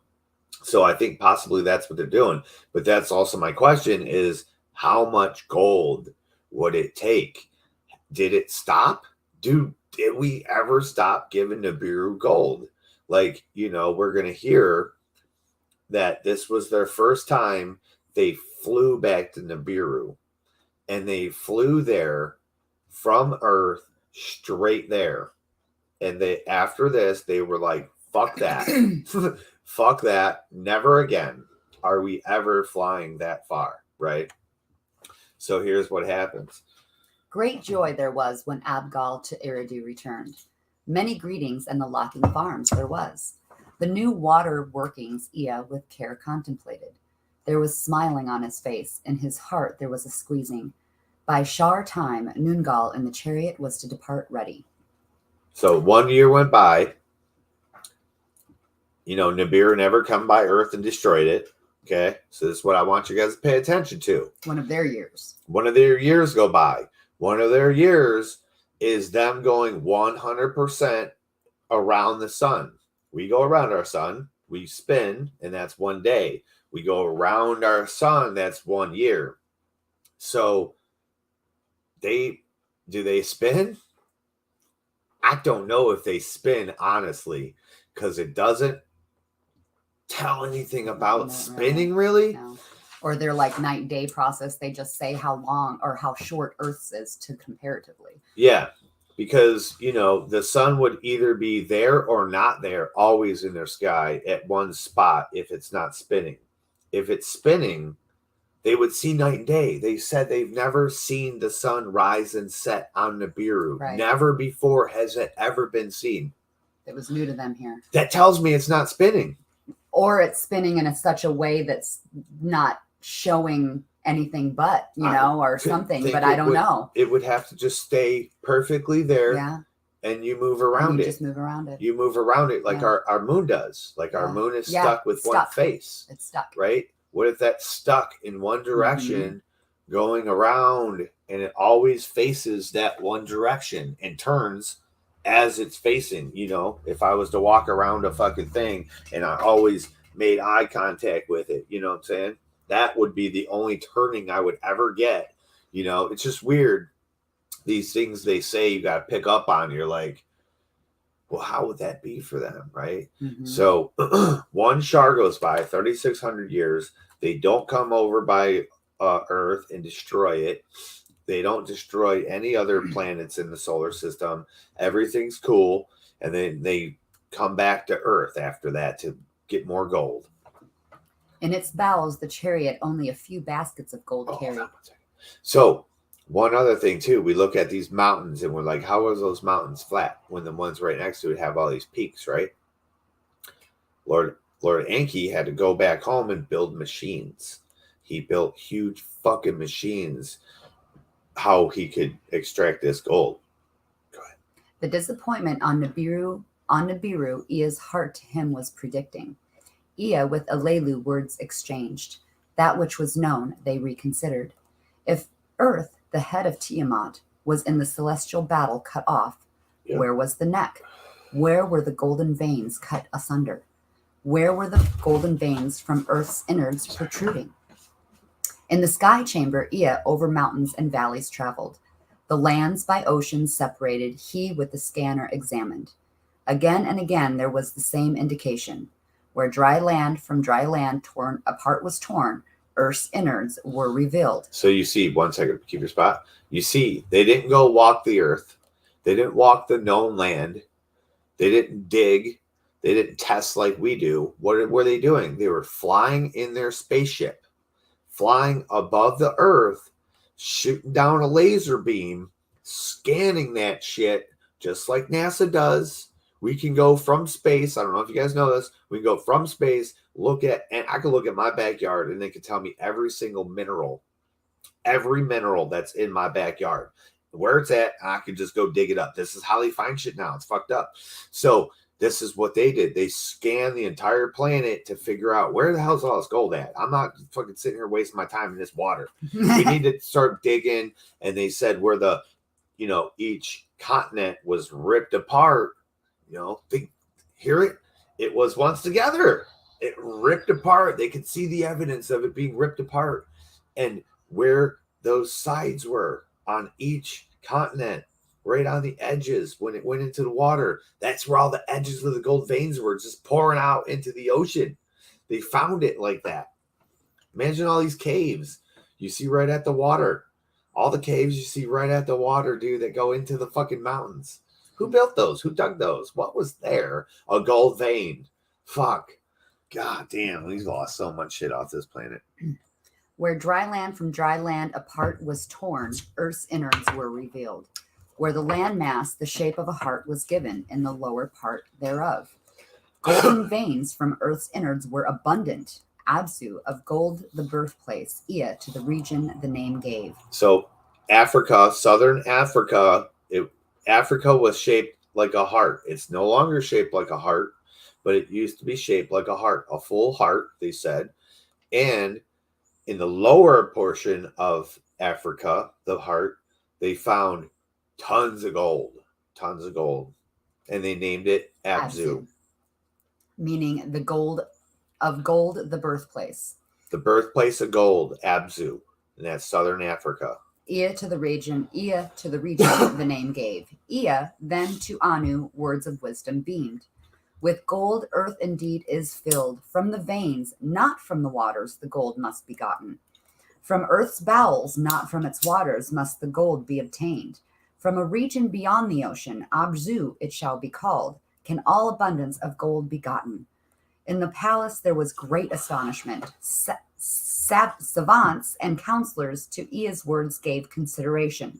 So I think possibly that's what they're doing. But that's also my question is, how much gold would it take? Did it stop? Did we ever stop giving Nibiru gold? Like, you know, we're going to hear that this was their first time they flew back to Nibiru. And they flew there from Earth straight there. And they, after this, they were like, fuck that. Fuck that. Never again are we ever flying that far, right? So here's what happens. Great joy there was when Abgal to Eridu returned. Many greetings and the locking of arms there was. The new water workings Ea with care contemplated. There was smiling on his face. In his heart there was a squeezing. By Shar time, Nungal in the chariot was to depart ready. So 1 year went by. You know, Nibiru never come by Earth and destroyed it. Okay, so this is what I want you guys to pay attention to. One of their years. One of their years go by. One of their years is them going 100% around the sun. We go around our sun, we spin, and that's 1 day. We go around our sun, that's 1 year. So do they spin? I don't know if they spin, honestly, because it doesn't tell anything about spinning, really. No. Or they're like night and day process. They just say how long or how short Earth's is to comparatively. Yeah, because, you know, the sun would either be there or not there, always in their sky at one spot if it's not spinning. If it's spinning, they would see night and day. They said they've never seen the sun rise and set on Nibiru. Right. Never before has it ever been seen. It was new to them here. That tells me it's not spinning. Or it's spinning in such a way that's not showing anything but, you know, or something, but I don't know. It would have to just stay perfectly there. Yeah. And you move around it. Just move around it. You move around it like our moon does. Like our moon is stuck with one face. It's stuck. Right? What if that's stuck in one direction, going around, and it always faces that one direction and turns as it's facing? You know, if I was to walk around a fucking thing and I always made eye contact with it, you know what I'm saying? That would be the only turning I would ever get. You know, it's just weird. These things they say you got to pick up on. You're like, well, how would that be for them? Right. So one star goes by, 3,600 years. They don't come over by Earth and destroy it. They don't destroy any other planets in the solar system. Everything's cool. And then they come back to Earth after that to get more gold. In its bowels, the chariot only a few baskets of gold carried. So one other thing too, we look at these mountains and we're like, how are those mountains flat when the ones right next to it have all these peaks, right? Lord Enki had to go back home and build machines. He built huge fucking machines how he could extract this gold. Go ahead. The disappointment on Nibiru, Ea's heart to him was predicting. Ea with Alelu words exchanged. That which was known, they reconsidered. If Earth, the head of Tiamat, was in the celestial battle cut off, where was the neck? Where were the golden veins cut asunder? Where were the golden veins from Earth's innards protruding? In the sky chamber, Ea over mountains and valleys traveled. The lands by oceans separated, he with the scanner examined. Again and again there was the same indication. Where dry land from dry land torn apart was torn, Earth's innards were revealed. So you see, 1 second, keep your spot. You see, they didn't go walk the earth. They didn't walk the known land. They didn't dig. They didn't test like we do. What were they doing? They were flying in their spaceship, flying above the earth, shooting down a laser beam, scanning that shit, just like NASA does. We can go from space. I don't know if you guys know this. We can go from space, look at, and I can look at my backyard and they can tell me every single mineral, every mineral that's in my backyard, where it's at. I can just go dig it up. This is how they find shit now. It's fucked up. So this is what they did. They scanned the entire planet to figure out where the hell's all this gold at. I'm not fucking sitting here wasting my time in this water. We need to start digging. And they said where the, you know, each continent was ripped apart. You know, they hear it. It was once together. It ripped apart. They could see the evidence of it being ripped apart, and where those sides were on each continent, right on the edges when it went into the water. That's where all the edges of the gold veins were, just pouring out into the ocean. They found it like that. Imagine all these caves you see right at the water. All the caves you see right at the water, dude, that go into the fucking mountains. Who built those? Who dug those? What was there? A gold vein. Fuck. God damn, we've lost so much shit off this planet. Where dry land from dry land apart was torn, Earth's innards were revealed. Where the land mass, the shape of a heart, was given in the lower part thereof. Golden veins from Earth's innards were abundant. Absu, of gold the birthplace, Ea to the region the name gave. So Africa, southern Africa, Africa was shaped like a heart. It's no longer shaped like a heart, but it used to be shaped like a heart, a full heart, they said. And in the lower portion of Africa, the heart, they found tons of gold. And they named it Abzu. Meaning the gold of gold the birthplace. The birthplace of gold, Abzu, and that's southern Africa. Ea to the region, the name gave. Ea then to Anu words of wisdom beamed. With gold earth indeed is filled. From the veins, not from the waters, the gold must be gotten. From earth's bowels, not from its waters, must the gold be obtained. From a region beyond the ocean, Abzu it shall be called, can all abundance of gold be gotten. In the palace there was great astonishment. Savants and counselors to Ea's words gave consideration.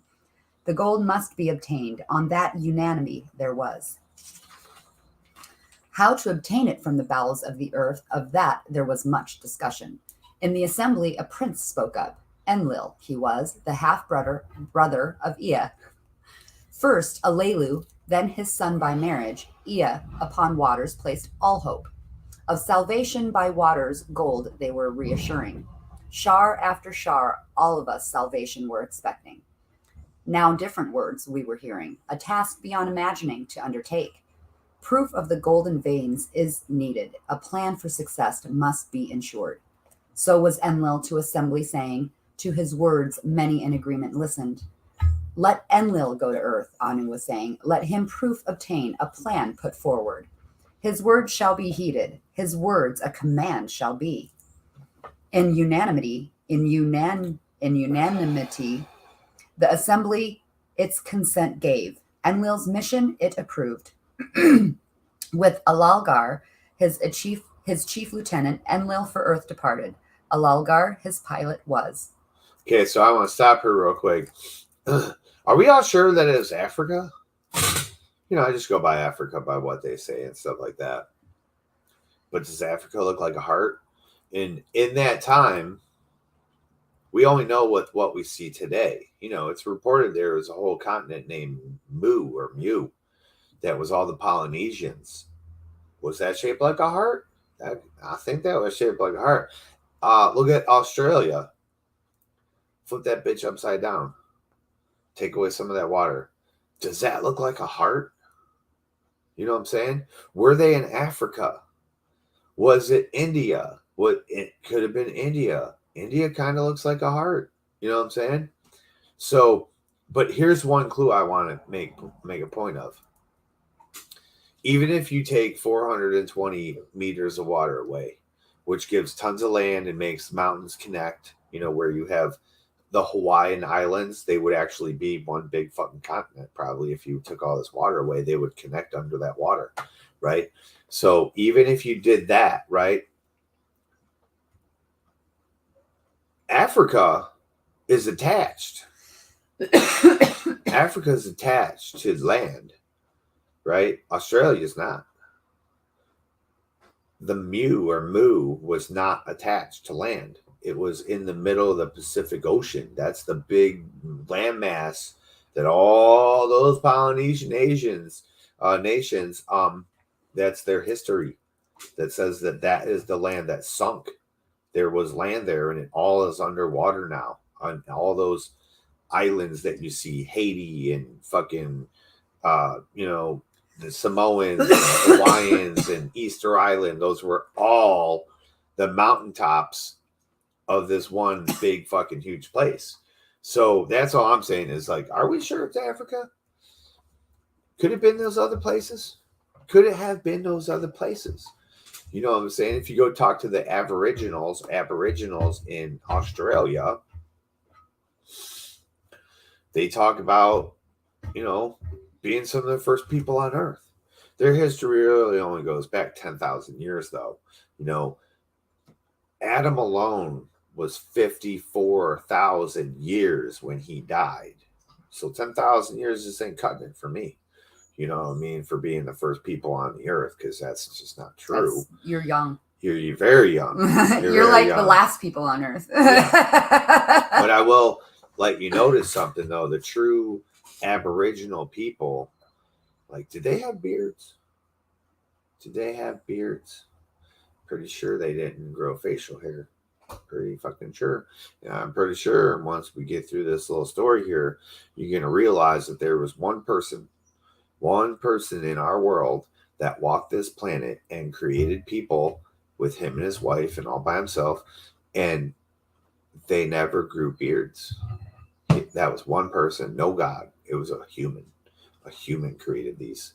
The gold must be obtained. On that unanimity there was. How to obtain it from the bowels of the earth, of that there was much discussion. In the assembly a prince spoke up. Enlil he was, the half-brother of Ea. First Alelu, then his son by marriage, Ea upon waters placed all hope. Of salvation by waters, gold they were reassuring. Shar after shar, all of us salvation were expecting. Now different words we were hearing, a task beyond imagining to undertake. Proof of the golden veins is needed. A plan for success must be ensured. So was Enlil to assembly saying, to his words many in agreement listened. Let Enlil go to earth, Anu was saying. Let him proof obtain, a plan put forward. His words shall be heeded. His words a command shall be. In unanimity, the assembly its consent gave. Enlil's mission it approved. With Alalgar, his chief lieutenant, Enlil for earth departed. Alalgar his pilot was. Okay, so I want to stop here real quick. Are we all sure that it is Africa? You know, I just go by Africa by what they say and stuff like that. But does Africa look like a heart? And in that time, we only know what we see today. You know, it's reported there was a whole continent named Mu that was all the Polynesians. Was that shaped like a heart? I think that was shaped like a heart. Look at Australia. Flip that bitch upside down. Take away some of that water. Does that look like a heart? You know what I'm saying? Were they in Africa? Was it India? It could have been India. India kind of looks like a heart. You know what I'm saying? So, but here's one clue I want to make a point of. Even if you take 420 meters of water away, which gives tons of land and makes mountains connect, you know, where you have the Hawaiian Islands, they would actually be one big fucking continent. Probably if you took all this water away, they would connect under that water, right? So even if you did that, right, Africa is attached. Africa is attached to land, right? Australia is not. The Mu was not attached to land. It was in the middle of the Pacific Ocean. That's the big landmass that all those Polynesian nations, that's their history. That says that is the land that sunk. There was land there, and it all is underwater now. On all those islands that you see, Haiti and fucking, you know, the Samoans, and the Hawaiians, and Easter Island. Those were all the mountaintops of this one big fucking huge place. So that's all I'm saying is, like, are we sure it's Africa? Could it have been those other places? Could it have been those other places? You know what I'm saying? If you go talk to the Aboriginals in Australia, they talk about, you know, being some of the first people on Earth. Their history really only goes back 10,000 years, though. You know, Adam alone was 54,000 years when he died. So 10,000 years just ain't cutting it for me. You know what I mean? For being the first people on the earth, because that's just not true. You're young. You're very young. You're like young. The last people on earth. Yeah. But I will let you notice something, though. The true Aboriginal people, like, did they have beards? Did they have beards? Pretty sure they didn't grow facial hair. Pretty fucking sure. Yeah, I'm pretty sure once we get through this little story here, you're going to realize that there was one person in our world that walked this planet and created people with him and his wife and all by himself, and they never grew beards. That was one person, no God. It was a human. A human created these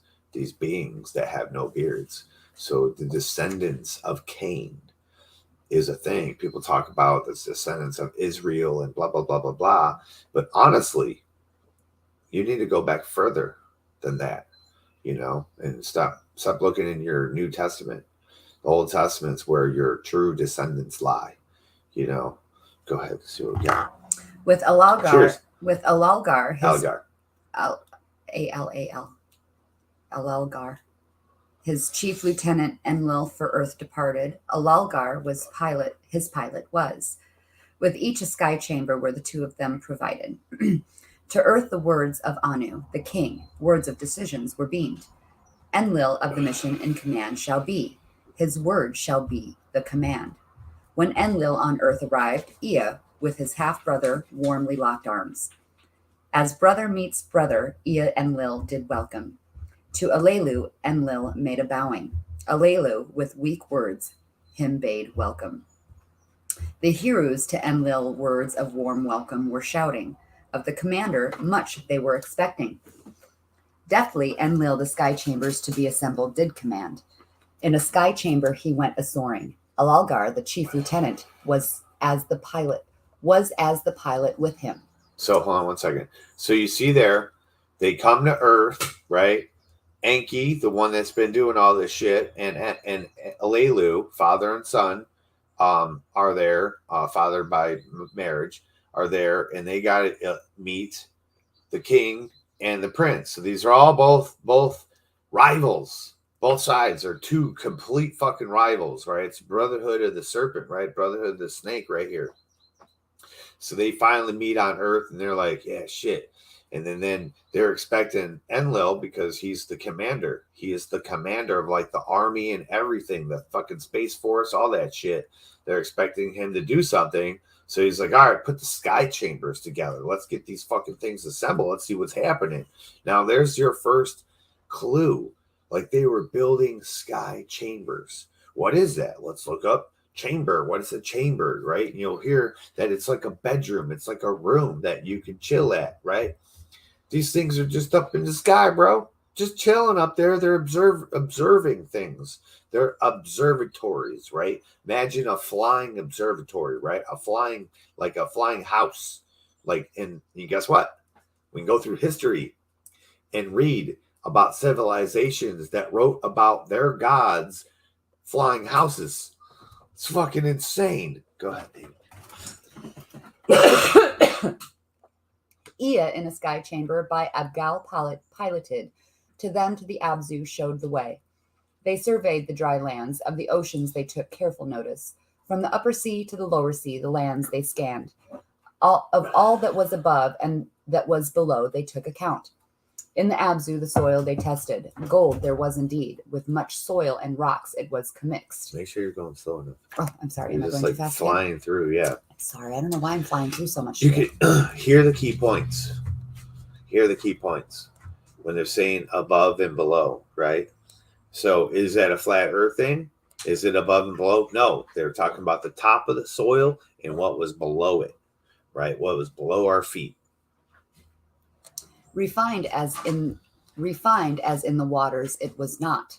beings that have no beards. So the descendants of Cain is a thing. People talk about the descendants of Israel and blah, blah, blah, blah, blah. But honestly, you need to go back further than that, you know, and stop looking in your New Testament. The Old Testament's where your true descendants lie, you know. Go ahead, see what we got. With Alalgar, Cheers. with Alalgar, Algar. Alalgar, his chief lieutenant Enlil for Earth departed. Alalgar was pilot. His pilot was, with each a sky chamber where the two of them provided. To Earth the words of Anu, the king, words of decisions were beamed. Enlil of the mission in command shall be. His word shall be the command. When Enlil on Earth arrived, Ea, with his half-brother, warmly locked arms. As brother meets brother, Ea Enlil did welcome. To Alelu, Enlil made a bowing. Alelu, with weak words, him bade welcome. The heroes to Enlil words of warm welcome were shouting. Of the commander, much they were expecting. Deftly, Enlil the sky chambers to be assembled did command. In a sky chamber he went a-soaring. Alalgar, the chief lieutenant, was as the pilot with him. So hold on one second. So you see there, they come to Earth, right? Enki, the one that's been doing all this shit, and Alelu, father and son, are there, father by marriage, are there, and they got to meet the king and the prince. So these are all both rivals. Both sides are two complete fucking rivals, right? It's Brotherhood of the Serpent, right? Brotherhood of the Snake right here. So they finally meet on Earth, and they're like, yeah, shit. And then they're expecting Enlil, because he's the commander. He is the commander of like the army and everything, the fucking Space Force, all that shit. They're expecting him to do something. So he's like, all right, put the sky chambers together. Let's get these fucking things assembled. Let's see what's happening. Now there's your first clue. Like they were building sky chambers. What is that? Let's look up chamber. What is a chamber, right? And you'll hear that it's like a bedroom. It's like a room that you can chill at, right? These things are just up in the sky, bro. Just chilling up there. They're observing things. They're observatories, right? Imagine a flying observatory, right? A flying house. And guess what? We can go through history and read about civilizations that wrote about their gods flying houses. It's fucking insane. Go ahead, David. Ea in a sky chamber by Abgal piloted. To them to the Abzu showed the way. They surveyed the dry lands. Of the oceans they took careful notice. From the upper sea to the lower sea, the lands they scanned. Of all that was above and that was below they took account. In the Abzu, the soil they tested. Gold there was indeed. With much soil and rocks it was commixed. Make sure you're going slow enough. Oh, I'm sorry. You're Am I just going too like fast flying again? through, yeah. Sorry, I don't know why I'm flying through so much. You shit. can hear the key points. Hear the key points when they're saying above and below, right? So is that a flat earth thing? Is it above and below? No, they're talking about the top of the soil and what was below it, right? What was below our feet. Refined as in the waters it was not.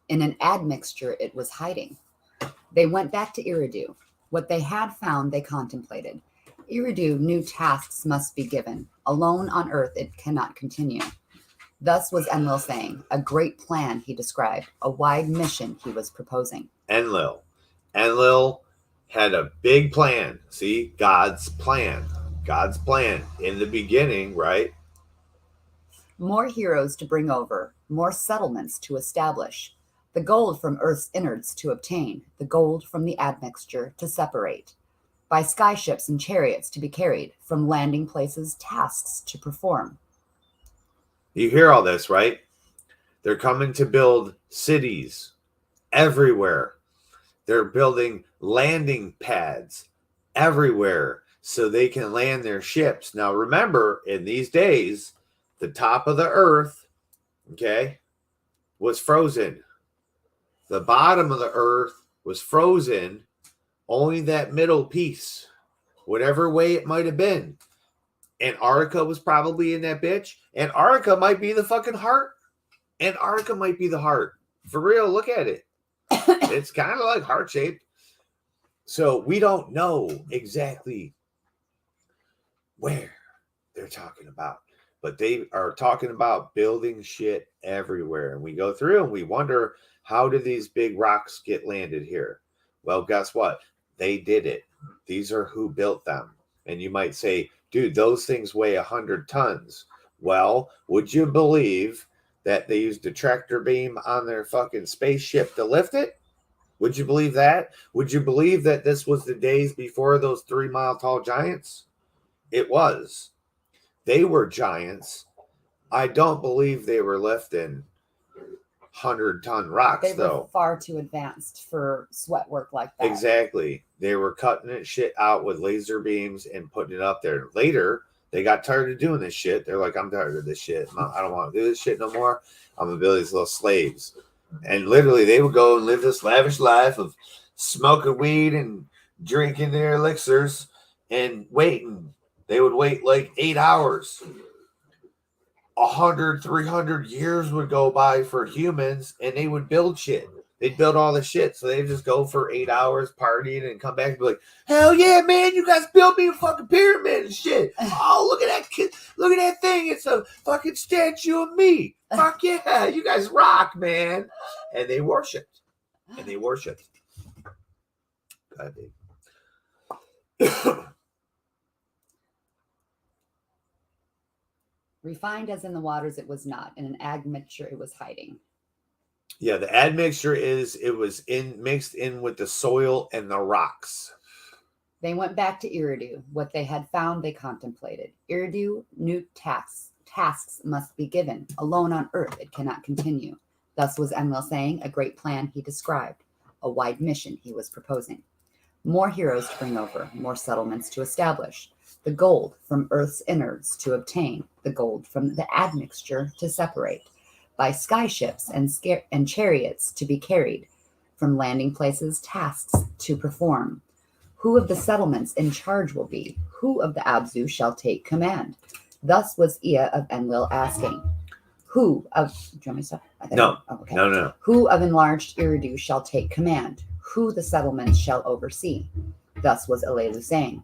In an admixture it was hiding. They went back to Eridu. What they had found they contemplated. Eridu knew tasks must be given. Alone on earth it cannot continue. Thus was Enlil saying, a great plan he described, a wide mission he was proposing. Enlil had a big plan. See, God's plan in the beginning, right? More heroes to bring over, more settlements to establish, the gold from earth's innards to obtain, the gold from the admixture to separate, by skyships and chariots to be carried, from landing places tasks to perform. You hear all this, right? They're coming to build cities everywhere. They're building landing pads everywhere so they can land their ships. Now, remember, in these days, the top of the earth, okay, was frozen. The bottom of the earth was frozen, only that middle piece, whatever way it might have been. Antarctica was probably in that bitch. Antarctica might be the fucking heart. Antarctica might be the heart. For real, look at it. It's kind of like heart-shaped. So we don't know exactly where they're talking about. But they are talking about building shit everywhere. And we go through and we wonder, how did these big rocks get landed here? Well, guess what? They did it. These are who built them. And you might say, dude, those things weigh 100 tons. Well, would you believe that they used a tractor beam on their fucking spaceship to lift it? Would you believe that? Would you believe that this was the days before those 3 mile tall giants? It was. They were giants. I don't believe they were lifting 100-ton rocks, They were though. far too advanced for sweat work like that. Exactly. They were cutting it shit out with laser beams and putting it up there. Later, they got tired of doing this shit. They're like, I'm tired of this shit. I don't want to do this shit no more. I'm going to build these little slaves. And literally, they would go and live this lavish life of smoking weed and drinking their elixirs and waiting. They would wait like 8 hours. 100, 300 years would go by for humans, and they would build shit. They'd build all the shit, so they'd just go for 8 hours partying and come back and be like, hell yeah, man, you guys built me a fucking pyramid and shit. Oh, look at that kid. Look at that thing. It's a fucking statue of me. Fuck yeah, you guys rock, man. And they worshipped. And they worshipped. God, Refined as in the waters, it was not. In an admixture, it was hiding. Yeah, the admixture was mixed in with the soil and the rocks. They went back to Eridu. What they had found, they contemplated. Eridu knew tasks must be given. Alone on earth, it cannot continue. Thus was Enlil saying, a great plan he described, a wide mission he was proposing. More heroes to bring over, more settlements to establish, the gold from earth's innards to obtain, the gold from the admixture to separate, by skyships and chariots to be carried, from landing places tasks to perform. Who of the settlements in charge will be? Who of the Abzu shall take command? Thus was Ea of Enlil asking. Who of... Do you want me to stop? No. Oh, okay. No. Who of enlarged Eridu shall take command? Who the settlements shall oversee? Thus was Elelu saying.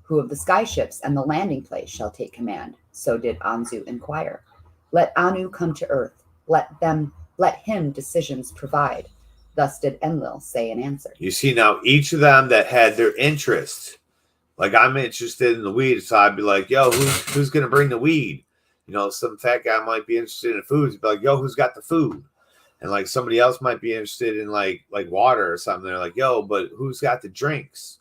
Who of the skyships and the landing place shall take command? So did Anzu inquire. Let Anu come to earth. Let him decisions provide. Thus did Enlil say in answer. You see now, each of them that had their interest, like I'm interested in the weed, so I'd be like, yo, who's gonna bring the weed? You know, some fat guy might be interested in food. He'd be like, yo, who's got the food? And like somebody else might be interested in like water or something. They're like, yo, but who's got the drinks?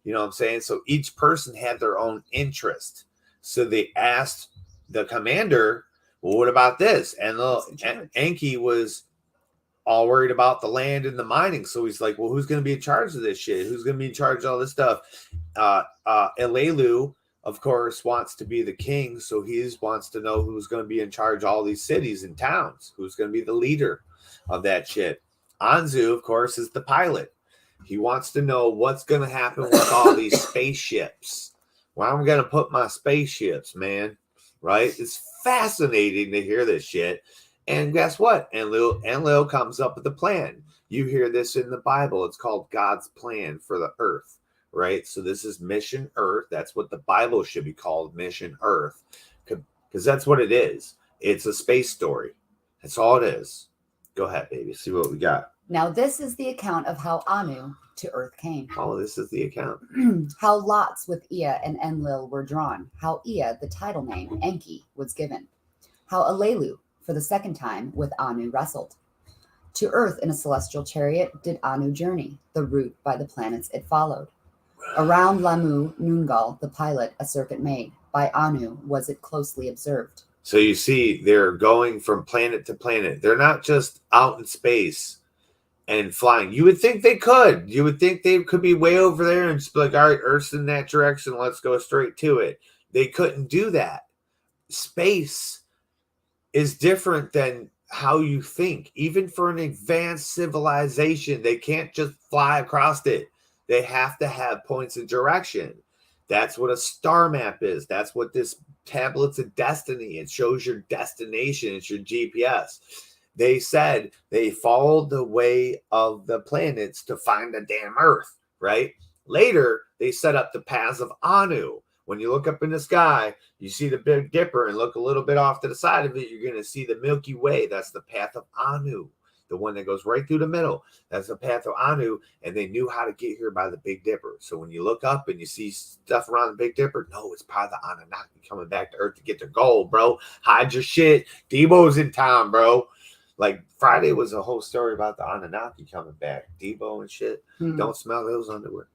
You know what I'm saying? So each person had their own interest. So they asked the commander, well, what about this? And Enki was all worried about the land and the mining. So he's like, well, who's going to be in charge of this shit? Who's going to be in charge of all this stuff? Elelu, of course, wants to be the king. So he wants to know who's going to be in charge of all these cities and towns. Who's going to be the leader of that shit? Anzu, of course, is the pilot. He wants to know what's going to happen with all these spaceships. Where I'm going to put my spaceships, man. Right? It's fascinating to hear this shit. And guess what? Enlil comes up with a plan. You hear this in the Bible. It's called God's plan for the earth. Right? So this is Mission Earth. That's what the Bible should be called, Mission Earth. Because that's what it is. It's a space story. That's all it is. Go ahead, baby. See what we got. Now this is the account of how Anu to earth came. Oh, this is the account. How lots with Ea and Enlil were drawn. How Ea, the title name, Enki, was given. How Elelu, for the second time, with Anu wrestled. To earth in a celestial chariot did Anu journey, the route by the planets it followed. Around Lamu Nungal, the pilot, a circuit made. By Anu was it closely observed. So you see, they're going from planet to planet. They're not just out in space and flying. You would think they could. You would think they could be way over there and just be like, all right, Earth's in that direction. Let's go straight to it. They couldn't do that. Space is different than how you think. Even for an advanced civilization, they can't just fly across it. They have to have points of direction. That's what a star map is. That's what this tablet's of destiny. It shows your destination. It's your GPS. They said they followed the way of the planets to find the damn Earth, right? Later, they set up the paths of Anu. When you look up in the sky, you see the Big Dipper and look a little bit off to the side of it, you're going to see the Milky Way. That's the path of Anu, the one that goes right through the middle. That's the path of Anu, and they knew how to get here by the Big Dipper. So when you look up and you see stuff around the Big Dipper, no, it's probably the Anunnaki coming back to Earth to get their gold, bro. Hide your shit. Debo's in town, bro. Like Friday was a whole story about the Anunnaki coming back. Debo and shit. Don't smell those underwear.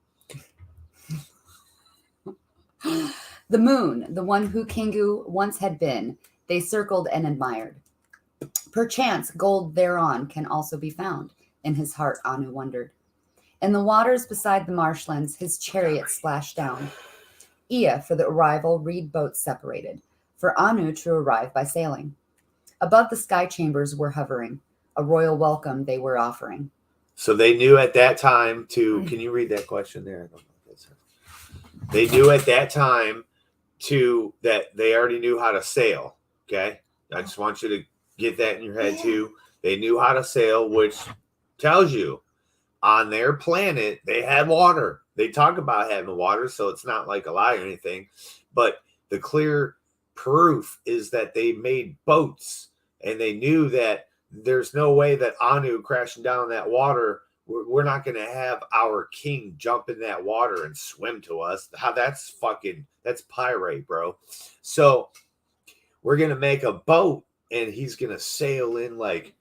The moon, the one who Kingu once had been, they circled and admired. Perchance gold thereon can also be found. In his heart, Anu wondered. In the waters beside the marshlands, his chariot splashed down. Ea for the arrival, reed boats separated, for Anu to arrive by sailing. Above the sky chambers were hovering. A royal welcome they were offering. So they knew at that time to, can you read that question there? I don't know if that's it. They knew at that time that they already knew how to sail. Okay. I just want you to get that in your head too. They knew how to sail, which tells you on their planet, they had water. They talk about having water, so it's not like a lie or anything. But the clear proof is that they made boats, and they knew that there's no way that Anu crashing down that water, we're not going to have our king jump in that water and swim to us. How that's pyrite, bro. So we're going to make a boat, and he's going to sail in like,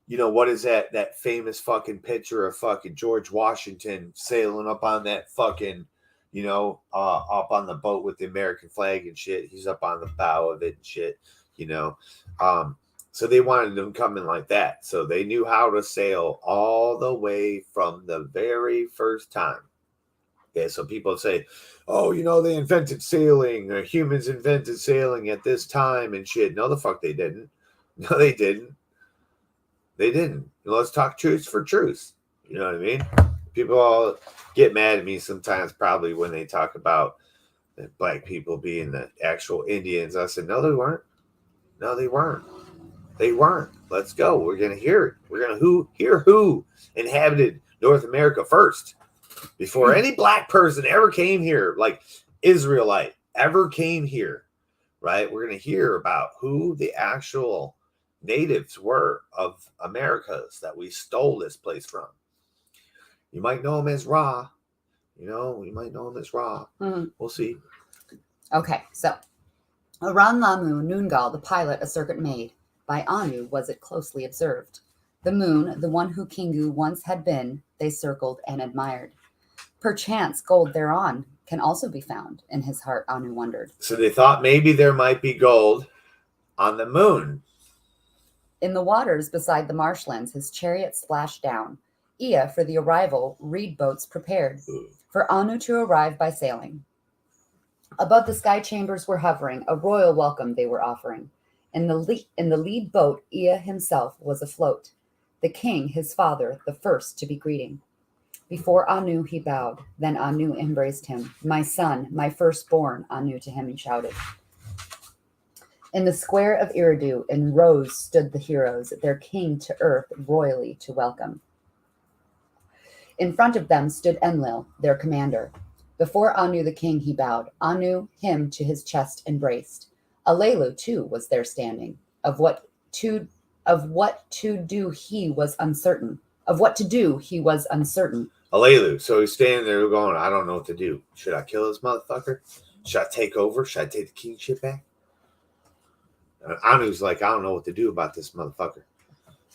what is that famous fucking picture of fucking George Washington sailing up on that fucking, up on the boat with the American flag and shit. He's up on the bow of it and shit, So they wanted them coming like that. So they knew how to sail all the way from the very first time. Okay, so people say, oh, they invented sailing, or humans invented sailing at this time and shit. No, the fuck they didn't. No, they didn't. They didn't. Let's talk truth for truth. You know what I mean? People all get mad at me sometimes, probably when they talk about black people being the actual Indians. I said, no, they weren't. No, they weren't. They weren't. Let's go. We're going to hear it. We're going to hear who inhabited North America first. Before any black person ever came here, like Israelite ever came here, right? We're going to hear about who the actual natives were of Americas that we stole this place from. You might know them as Ra. You might know them as Ra. Mm-hmm. We'll see. Okay, so around Lamu, Noongal, the pilot, a circuit made. By Anu was it closely observed. The moon, the one who Kingu once had been, they circled and admired. Perchance gold thereon can also be found. In his heart, Anu wondered. So they thought maybe there might be gold on the moon. In the waters beside the marshlands, his chariot splashed down. Ea for the arrival, reed boats prepared. For Anu to arrive by sailing. Above the sky chambers were hovering. A royal welcome they were offering. In the lead boat, Ea himself was afloat. The king, his father, the first to be greeting. Before Anu he bowed. Then Anu embraced him. My son, my firstborn, Anu to him he shouted. In the square of Eridu, in rows stood the heroes, their king to earth royally to welcome. In front of them stood Enlil, their commander. Before Anu the king he bowed. Anu him to his chest embraced. Alelu too was there standing. Of what to do he was uncertain. Alelu, so he's standing there going, I don't know what to do. Should I kill this motherfucker? Should I take over? Should I take the kingship back? And Anu's like, I don't know what to do about this motherfucker.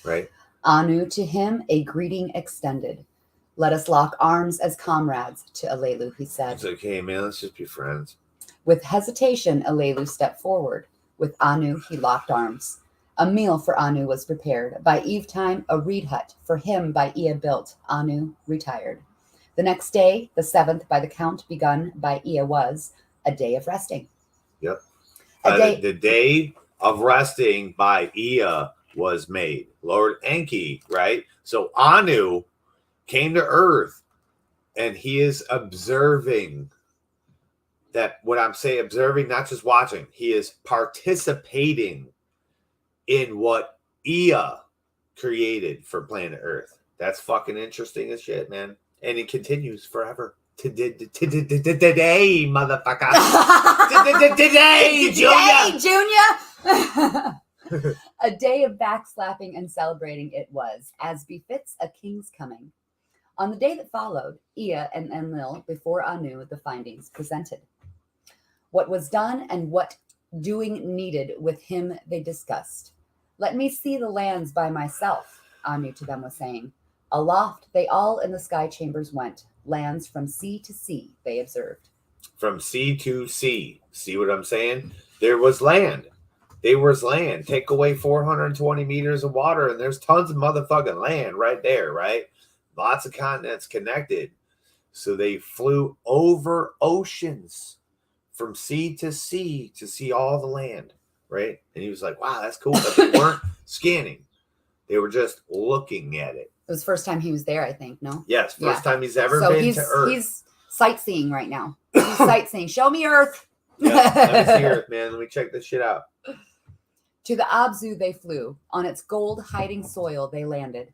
Right? Anu to him a greeting extended. Let us lock arms as comrades, to Alelu he said. It's okay, man, let's just be friends. With hesitation, Alelu stepped forward. With Anu, he locked arms. A meal for Anu was prepared. By evetime, a reed hut for him by Ea built. Anu retired. The next day, the 7th by the count begun by Ea was a day of resting. Yep. The day of resting by Ea was made. Lord Enki, right? So Anu came to Earth, and he is observing that. What I'm saying, observing, not just watching. He is participating in what Ea created for planet Earth. That's fucking interesting as shit, man. And it continues forever. Today, motherfucker. Today, Junior. A day of backslapping and celebrating it was, as befits a king's coming. On the day that followed, Ea and Enlil before Anu the findings presented. What was done and what doing needed with him they discussed. Let me see the lands by myself, Anu to them was saying. Aloft they all in the sky chambers went. Lands from sea to sea they observed. From sea to sea. See what I'm saying? There was land. There was land. Take away 420 meters of water, and there's tons of motherfucking land right there, right? Lots of continents connected. So they flew over oceans from sea to see all the land, right? And he was like, wow, that's cool. But they weren't scanning. They were just looking at it. It was the first time he was there, I think, no? Yes, first time he's ever been to Earth. He's sightseeing right now. He's sightseeing. Show me Earth. Yeah, let me see Earth, man. Let me check this shit out. To the Abzu they flew. On its gold-hiding soil they landed.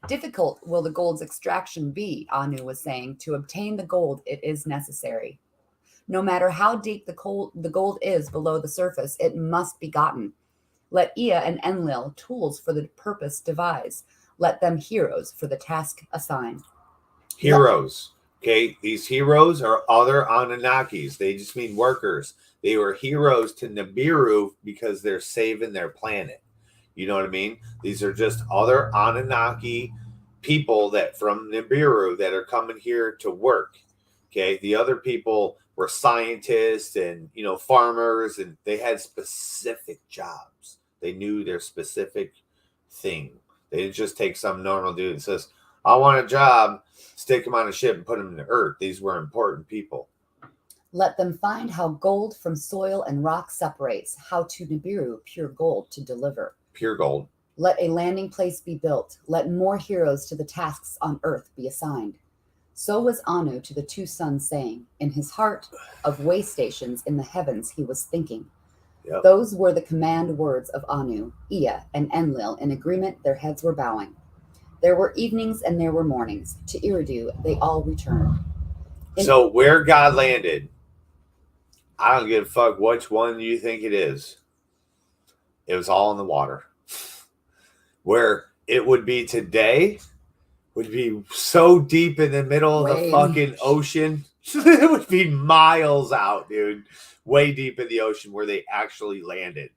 Difficult will the gold's extraction be, Anu was saying. To obtain the gold, it is necessary. No matter how deep the gold is below the surface, it must be gotten. Let Ea and Enlil tools for the purpose devise. Let them heroes for the task assign. Heroes. Okay, these heroes are other Anunnakis. They just mean workers. They were heroes to Nibiru because they're saving their planet. You know what I mean? These are just other Anunnaki people that from Nibiru that are coming here to work. Okay, the other people were scientists and, you know, farmers, and they had specific jobs. They knew their specific thing. They didn't just take some normal dude that says, I want a job, stick him on a ship and put him in the earth. These were important people. Let them find how gold from soil and rock separates, how to Nibiru pure gold to deliver. Pure gold. Let a landing place be built. Let more heroes to the tasks on earth be assigned. So was Anu to the two sons saying, in his heart of way stations in the heavens he was thinking. Yep. Those were the command words of Anu, Ea, and Enlil. In agreement, their heads were bowing. There were evenings and there were mornings. To Eridu, they all returned. So where God landed, I don't give a fuck which one you think it is. It was all in the water. Where it would be today would be so deep in the middle of the fucking ocean. It would be miles out, dude. Way deep in the ocean where they actually landed.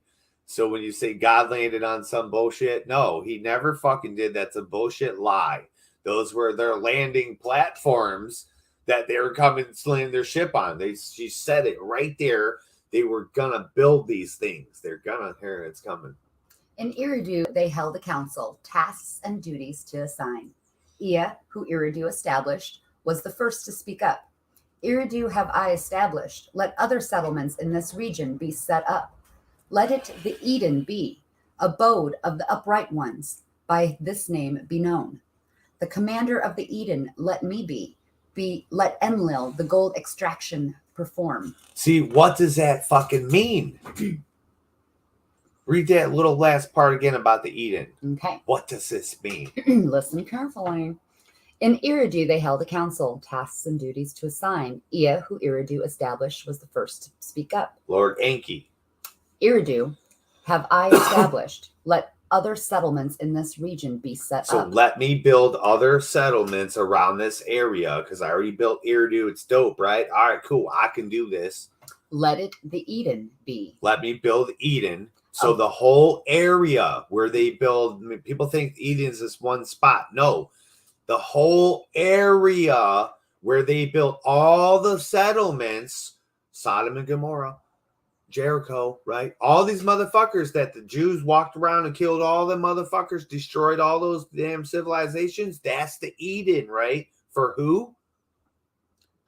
So when you say God landed on some bullshit, no, he never fucking did. That's a bullshit lie. Those were their landing platforms that they were coming to land their ship on. She said it right there. They were gonna build these things. They're gonna hear it's coming. In Eridu, they held a council, tasks and duties to assign. Ea, who Eridu established, was the first to speak up. Eridu have I established. Let other settlements in this region be set up. Let it the Eden be, abode of the upright ones, by this name be known. The commander of the Eden let me be let Enlil the gold extraction perform. See, what does that fucking mean? Read that little last part again about the Eden. Okay. What does this mean? Listen carefully. In Eridu, they held a council, tasks and duties to assign. Ea, who Eridu established, was the first to speak up. Lord Enki. Eridu have I established. Let other settlements in this region be set up. So let me build other settlements around this area because I already built Eridu. It's dope, right? All right, cool. I can do this. Let it the Eden be. Let me build Eden. So the whole area where they build, people think Eden's this one spot. No, the whole area where they built all the settlements, Sodom and Gomorrah, Jericho, right? All these motherfuckers that the Jews walked around and killed all the motherfuckers, destroyed all those damn civilizations. That's the Eden, right? For who?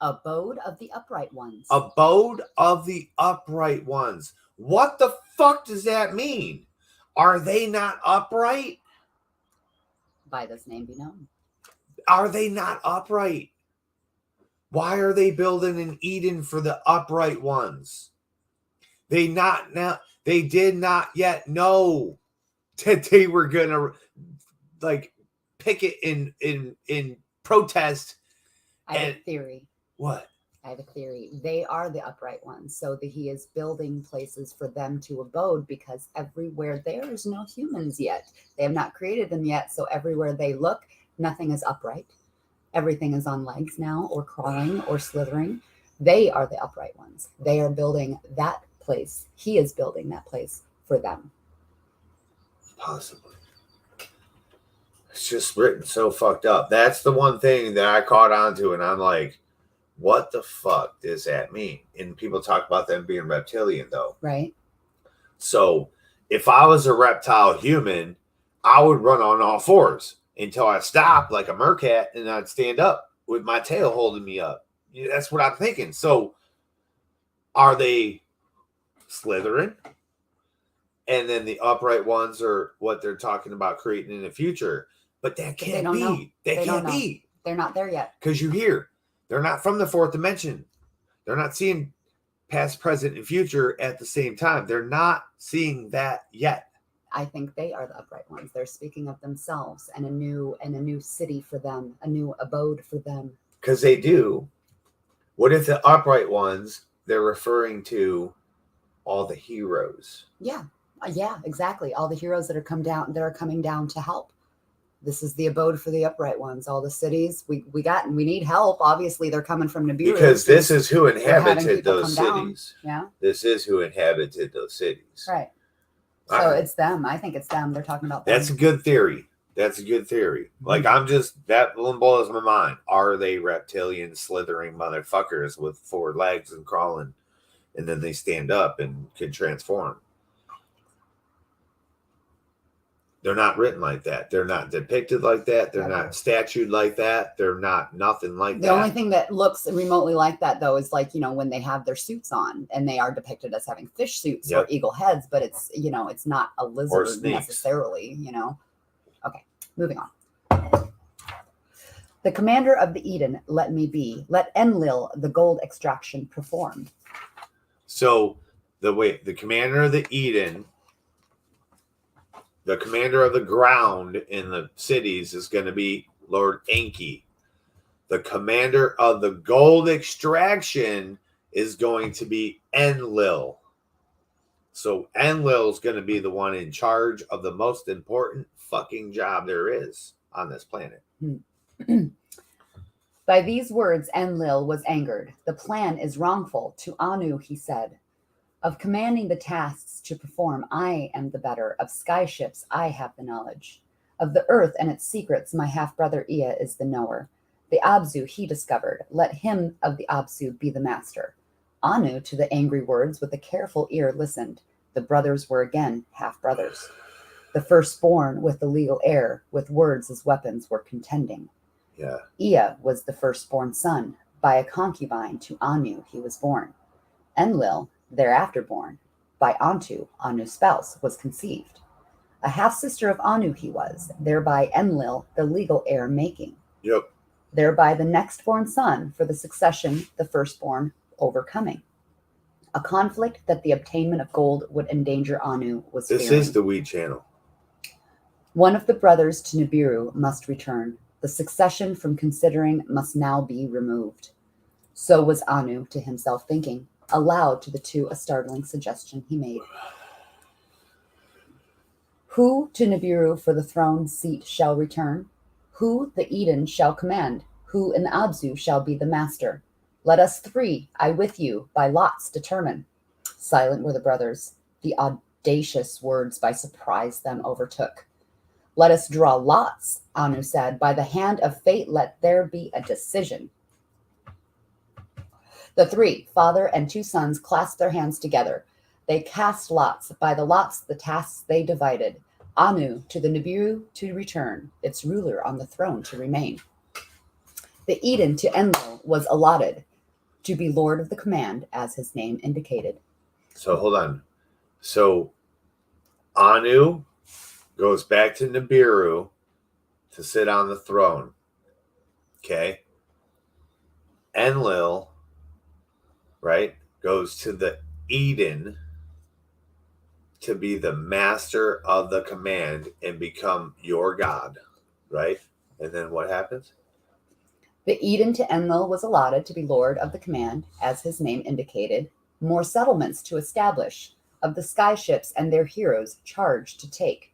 Abode of the upright ones. Abode of the upright ones. What the fuck does that mean? Are they not upright? By this name be known. Are they not upright? Why are they building an Eden for the upright ones? They did not yet know that they were gonna like picket in protest. I have a theory. What? I have a theory. They are the upright ones, so that he is building places for them to abode, because everywhere there is no humans yet. They have not created them yet, so everywhere they look, nothing is upright. Everything is on legs now, or crawling, or slithering. They are the upright ones. They are building that place. He is building that place for them. Possibly. It's just written so fucked up. That's the one thing that I caught on to, and I'm like, what the fuck does that mean? And people talk about them being reptilian, though. Right. So if I was a reptile human, I would run on all fours until I stopped like a mercat, and I'd stand up with my tail holding me up. That's what I'm thinking. So are they slithering? And then the upright ones are what they're talking about creating in the future. But that can't be. They can't be. They're not there yet. Because you hear, they're not from the fourth dimension. They're not seeing past, present, and future at the same time. They're not seeing that yet. I think they are the upright ones. They're speaking of themselves and a new city for them, a new abode for them. Because they do. What if the upright ones, they're referring to all the heroes? Yeah. Yeah, exactly. All the heroes that are coming down to help. This is the abode for the upright ones. All the cities we need help. Obviously, they're coming from Nibiru. Because this is who inhabited those cities. Yeah. This is who inhabited those cities. Right. So it's them. I think it's them. They're talking about them. That's a good theory. Like, I'm just, that one blows my mind. Are they reptilian slithering motherfuckers with 4 legs and crawling, and then they stand up and can transform? They're not written like that. They're not depicted like that. They're not statued like that. They're not nothing like that. The only thing that looks remotely like that, though, is like, when they have their suits on, and they are depicted as having fish suits or eagle heads, but it's, it's not a lizard necessarily, Okay, moving on. The commander of the Eden, let me be. Let Enlil the gold extraction perform. So the commander of the Eden, the commander of the ground in the cities is going to be Lord Enki. The commander of the gold extraction is going to be Enlil. So Enlil is going to be the one in charge of the most important fucking job there is on this planet. By these words, Enlil was angered. The plan is wrongful. To Anu, he said, of commanding the tasks to perform, I am the better. Of sky ships, I have the knowledge. Of the earth and its secrets, my half-brother Ea is the knower. The Abzu he discovered. Let him of the Abzu be the master. Anu, to the angry words, with a careful ear listened. The brothers were again half-brothers. The firstborn with the legal heir, with words as weapons, were contending. Yeah. Ea was the firstborn son. By a concubine to Anu he was born. Enlil, thereafter born, by Antu, Anu's spouse, was conceived. A half-sister of Anu he was, thereby Enlil the legal heir making. Yep. Thereby the next-born son, for the succession, the firstborn overcoming. A conflict that the obtainment of gold would endanger Anu was This fearing. is the Weed Channel. One of the brothers to Nibiru must return. The succession from considering must now be removed. So was Anu to himself thinking. Aloud to the two a startling suggestion he made. Who to Nibiru for the throne seat shall return? Who the Eden shall command? Who in the Abzu shall be the master? Let us 3, I with you, by lots determine. Silent were the brothers. The audacious words by surprise them overtook. Let us draw lots, Anu said. By the hand of fate let there be a decision. The 3, father and 2 sons, clasped their hands together. They cast lots. By the lots, the tasks they divided. Anu to the Nibiru to return, its ruler on the throne to remain. The Eden to Enlil was allotted to be lord of the command, as his name indicated. So hold on. So Anu goes back to Nibiru to sit on the throne. Okay. Enlil, right, goes to the Eden to be the master of the command and become your god, right? And then what happens? The Eden to Enlil was allotted to be lord of the command, as his name indicated, more settlements to establish, of the sky ships and their heroes charged to take,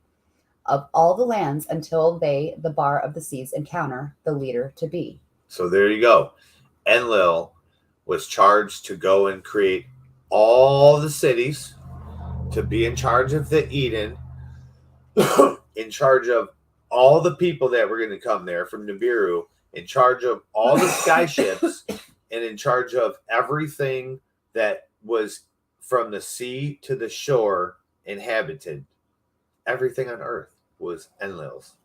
of all the lands until they, the bar of the seas, encounter the leader to be. So there you go. Enlil was charged to go and create all the cities, to be in charge of the Eden, in charge of all the people that were going to come there from Nibiru, in charge of all the sky ships, and in charge of everything that was from the sea to the shore inhabited. Everything on earth was Enlil's.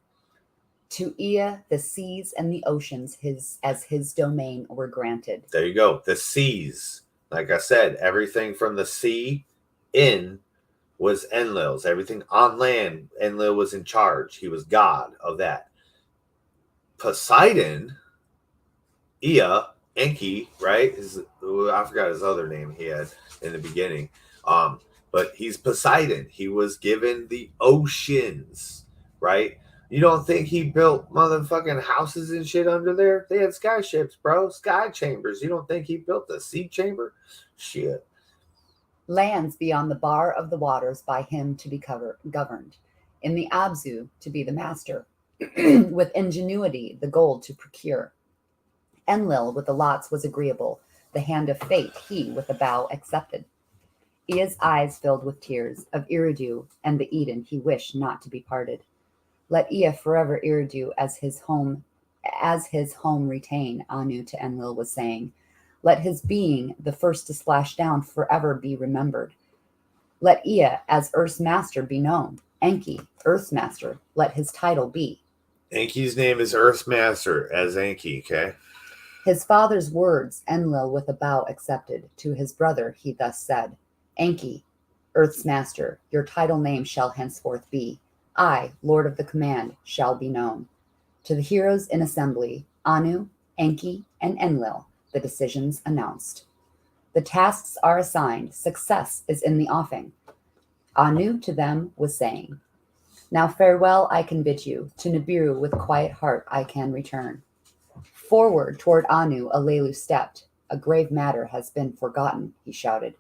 To Ea, the seas and the oceans as his domain were granted. There you go. The seas. Like I said, everything from the sea in was Enlil's. Everything on land, Enlil was in charge. He was God of that. Poseidon, Ea, Enki, right? I forgot his other name he had in the beginning. But he's Poseidon. He was given the oceans, right? You don't think he built motherfucking houses and shit under there? They had sky ships, bro. Sky chambers. You don't think he built a sea chamber? Shit. Lands beyond the bar of the waters by him to be governed. In the Abzu to be the master. With ingenuity the gold to procure. Enlil with the lots was agreeable. The hand of fate he with a bow accepted. Ea's eyes filled with tears of Eridu and the Eden he wished not to be parted. Let Ea forever Eridu as his home retain, Anu to Enlil was saying. Let his being, the first to splash down, forever be remembered. Let Ea as Earth's master be known. Enki, Earth's master, let his title be. Enki's name is Earth's master as Enki, okay? His father's words Enlil with a bow accepted. To his brother he thus said, Enki, Earth's master, your title name shall henceforth be. I, Lord of the command, shall be known. To the heroes in assembly, Anu, Enki, and Enlil, the decisions announced. The tasks are assigned, success is in the offing. Anu to them was saying, now farewell I can bid you, to Nibiru with quiet heart I can return. Forward toward Anu Alelu stepped, a grave matter has been forgotten, he shouted.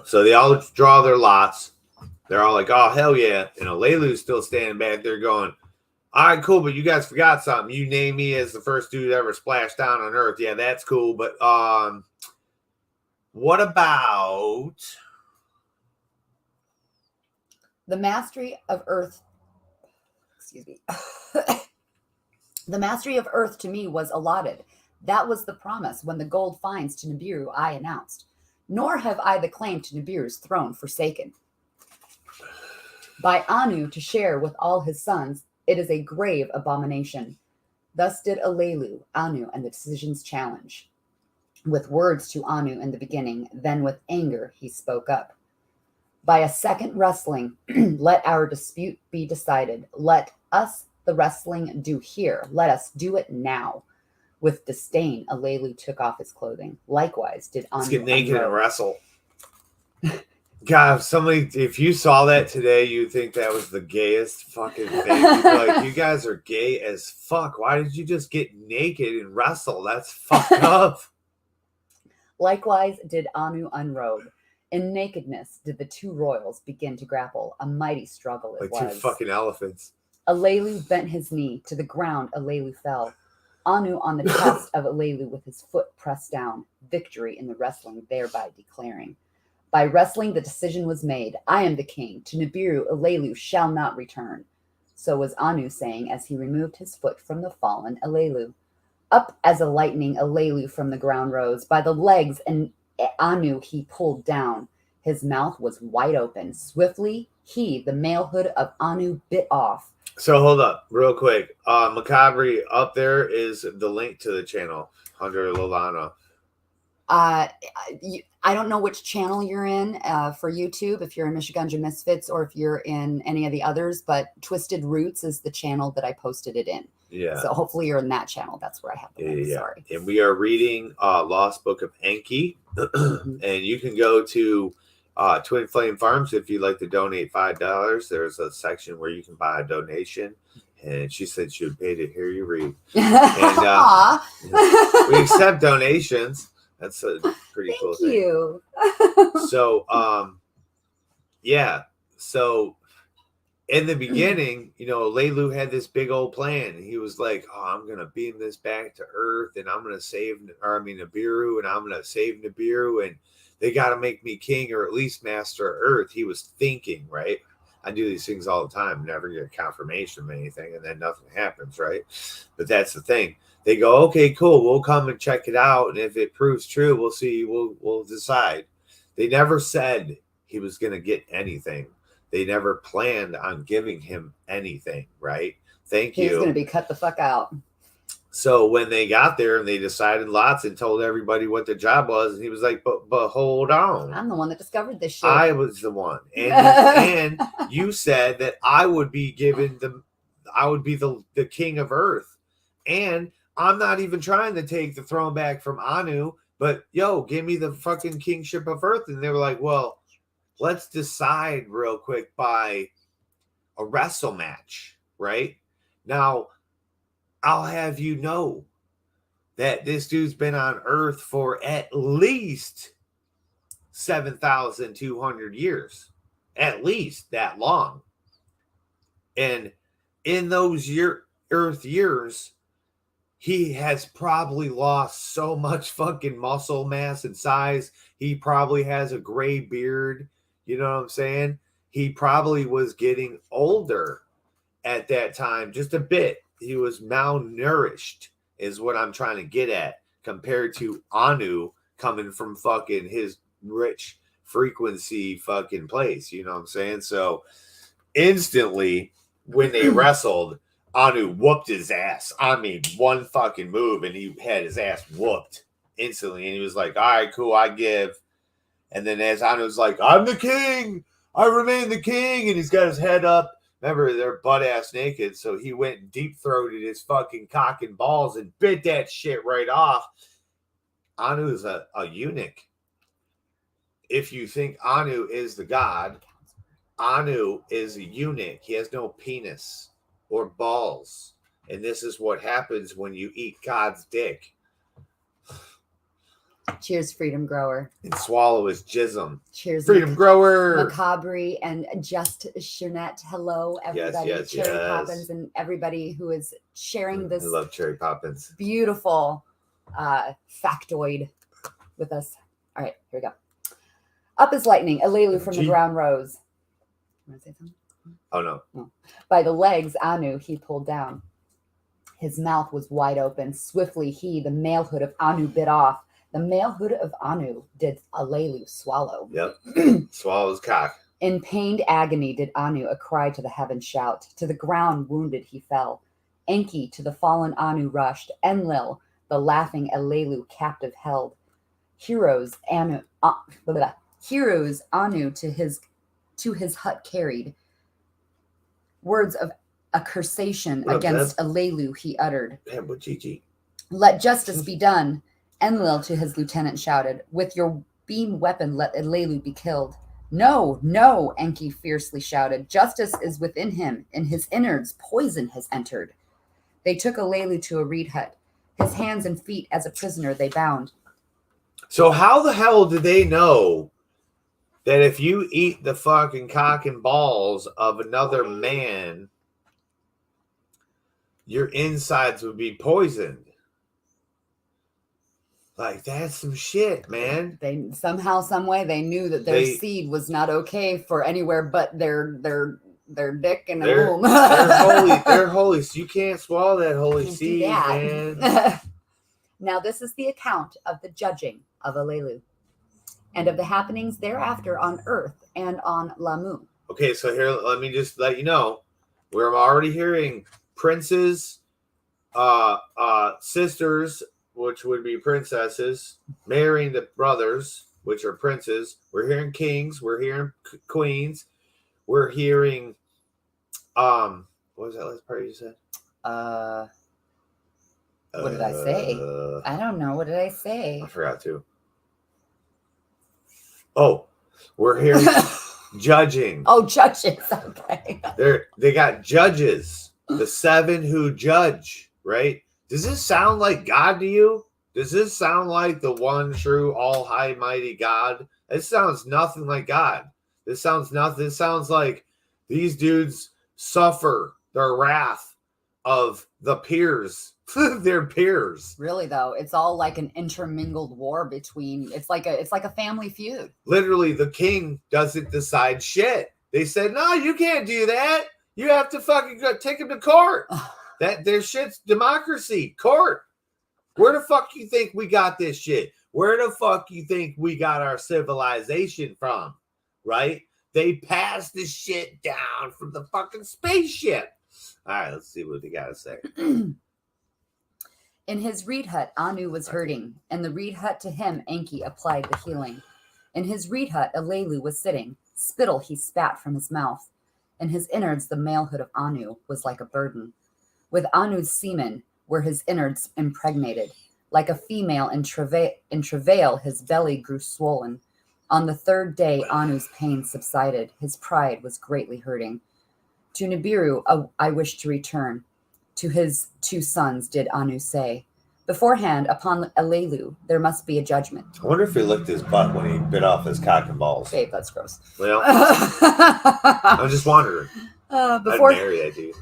So they all draw their lots. They're all like, oh, hell yeah. And Alelu's still standing back there going, all right, cool, but you guys forgot something. You named me as the first dude ever splashed down on Earth. Yeah, that's cool. But what about the mastery of Earth? Excuse me. The mastery of Earth to me was allotted. That was the promise when the gold finds to Nibiru I announced. Nor have I the claim to Nibiru's throne forsaken. By Anu to share with all his sons, it is a grave abomination. Thus did Alelu, Anu, and the decisions challenge. With words to Anu in the beginning, then with anger he spoke up. By a second wrestling, let our dispute be decided. Let us the wrestling do here. Let us do it now. With disdain, Alelu took off his clothing. Likewise did Anu. Let's get naked and wrestle. God, if you saw that today, you'd think that was the gayest fucking thing. You'd be like, you guys are gay as fuck. Why did you just get naked and wrestle? That's fucked up. Likewise did Anu unrobe. In nakedness did the two royals begin to grapple. A mighty struggle it was. Like two fucking elephants. Alelu bent his knee. To the ground Alelu fell. Anu on the chest of Alelu with his foot pressed down. Victory in the wrestling thereby declaring. By wrestling, the decision was made. I am the king. To Nibiru, Alelu shall not return. So was Anu saying as he removed his foot from the fallen Alelu. Up as a lightning, Alelu from the ground rose. By the legs and Anu he pulled down. His mouth was wide open. Swiftly, he, the malehood of Anu, bit off. So hold up real quick. Macabre, up there is the link to the channel under Lolana. I don't know which channel you're in for YouTube, if you're in MichiganjA MisfiTZ or if you're in any of the others, but TwizTD RootZ is the channel that I posted it in. Yeah. So hopefully you're in that channel. That's where I have the link. Yeah. Sorry. And we are reading Lost Book of Enki. And you can go to Twin Flame Farmz if you'd like to donate $5. There's a section where you can buy a donation. And she said she would pay to hear you read. And we accept donations. That's a pretty cool thing. Thank you. So, yeah. So, in the beginning, you know, Lelu had this big old plan. He was like, "Oh, I'm gonna beam this back to Earth, and I'm gonna save, Nibiru, and I'm gonna save Nibiru, and they got to make me king or at least master of Earth." He was thinking, right? I do these things all the time, never get confirmation of anything, and then nothing happens, right? But that's the thing. They go, "Okay, cool. We'll come and check it out, and if it proves true, we'll see. We'll decide." They never said he was gonna get anything. They never planned on giving him anything, right? Thank you. He's going to be cut the fuck out. So when they got there and they decided lots and told everybody what the job was, and he was like, but hold on. I'm the one that discovered this shit. I was the one. And you said that I would be the king of Earth. And I'm not even trying to take the throne back from Anu, but yo, give me the fucking kingship of Earth. And they were like, well, let's decide real quick by a wrestle match, right? Now, I'll have you know that this dude's been on Earth for at least 7,200 years. At least that long. And in those Earth years, he has probably lost so much fucking muscle mass and size. He probably has a gray beard. You know what I'm saying? He probably was getting older at that time, just a bit. He was malnourished, is what I'm trying to get at, compared to Anu coming from fucking his rich frequency fucking place. You know what I'm saying? So instantly, when they wrestled, Anu whooped his ass. I mean, one fucking move, and he had his ass whooped instantly. And he was like, all right, cool, I give. And then as Anu's like, I'm the king. I remain the king. And he's got his head up. Remember, they're butt-ass naked. So he went and deep-throated his fucking cock and balls and bit that shit right off. Anu is a eunuch. If you think Anu is the god, Anu is a eunuch. He has no penis or balls. And this is what happens when you eat God's dick. Cheers, Freedom Grower. And swallow his jism. Cheers, Freedom Grower. Macabre and Just Shernette. Hello, everybody. Yes, Cherry yes. Poppins and everybody who is sharing this I love Cherry Poppins. beautiful factoid with us. All right, here we go. Up is lightning. Alelu from the ground rose. You want to say something? Oh, no. Oh. By the legs, Anu, he pulled down. His mouth was wide open. Swiftly he, the male hood of Anu, bit off. The male hood of Anu did Alelu swallow. Yep. Swallow his cock. In pained agony did Anu a cry to the heaven shout. To the ground wounded he fell. Enki to the fallen Anu rushed. Enlil, the laughing Alelu captive held. Heroes Anu to his hut carried. Words of accusation against Alelu he uttered. Let justice be done. Enlil to his lieutenant shouted, with your beam weapon let Alelu be killed. No, no, Enki fiercely shouted. Justice is within him. In his innards, poison has entered. They took Alelu to a reed hut. His hands and feet as a prisoner they bound. So how the hell do they know that if you eat the fucking cock and balls of another man, your insides would be poisoned? Like, that's some shit, man. They somehow, some way, they knew that their seed was not okay for anywhere but their dick and their womb. They're holy. So you can't swallow that holy seed, man. Now, this is the account of the judging of Alelu and of the happenings thereafter on Earth and on Lamu. Okay, so here, let me just let you know, we're already hearing princes, sisters, which would be princesses, marrying the brothers, which are princes. We're hearing kings. We're hearing queens. We're hearing, what was that last part you said? What did I say? I don't know. What did I say? I forgot to. Oh, we're hearing judging. Oh, judges. Okay. They got judges. The 7 who judge, right? Does this sound like God to you? Does this sound like the one true all high mighty God? It sounds nothing like God. This sounds nothing. This sounds like these dudes suffer their wrath of the peers. Their peers. Really though, it's all like an intermingled war between. It's like a family feud. Literally, the king doesn't decide shit. They said, "No, you can't do that. You have to fucking go take him to court." That their shit's democracy. Court. Where the fuck you think we got this shit? Where the fuck you think we got our civilization from? Right? They passed this shit down from the fucking spaceship. All right, let's see what they got to say. In his reed hut, Anu was hurting, and the reed hut to him Enki applied the healing. In his reed hut, Alelu was sitting. Spittle he spat from his mouth. In his innards, the malehood of Anu was like a burden. With Anu's semen were his innards impregnated. Like a female in travail, his belly grew swollen. On the 3rd day, Anu's pain subsided. His pride was greatly hurting. To Nibiru, I wish to return. To his 2 sons did Anu say, beforehand, upon Alelu, there must be a judgment. I wonder if he licked his butt when he bit off his cock and balls. Babe, that's gross. Well, I'm just wondering. I'd marry that dude.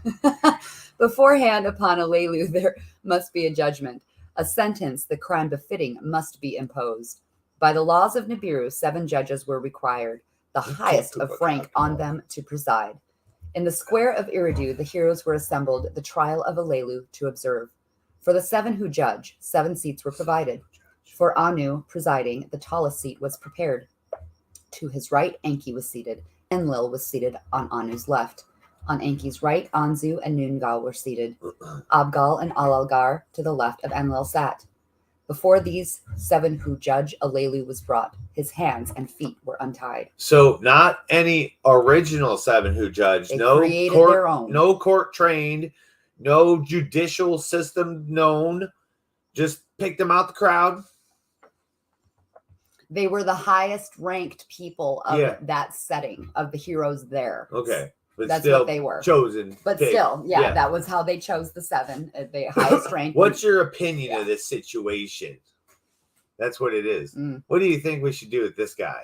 Beforehand, upon Alelu, there must be a judgment. A sentence, the crime befitting, must be imposed. By the laws of Nibiru, 7 judges were required, the highest of rank on them to preside. In the square of Eridu, the heroes were assembled, the trial of Alelu to observe. For the 7 who judge, 7 seats were provided. For Anu presiding, the tallest seat was prepared. To his right, Enki was seated. Enlil was seated on Anu's left. On Enki's right, Anzu and Nungal were seated. Abgal and Alalgar to the left of Enlil sat. Before these 7 who judge, Alelu was brought. His hands and feet were untied. So not any original 7 who judge. They No created court, their own. No court trained, no judicial system known. Just picked them out the crowd. They were the highest ranked people of that setting, of the heroes there. Okay. But that's still what they were. Chosen. But picked. still, that was how they chose the 7, the highest ranked. What's your opinion of this situation? That's what it is. What do you think we should do with this guy?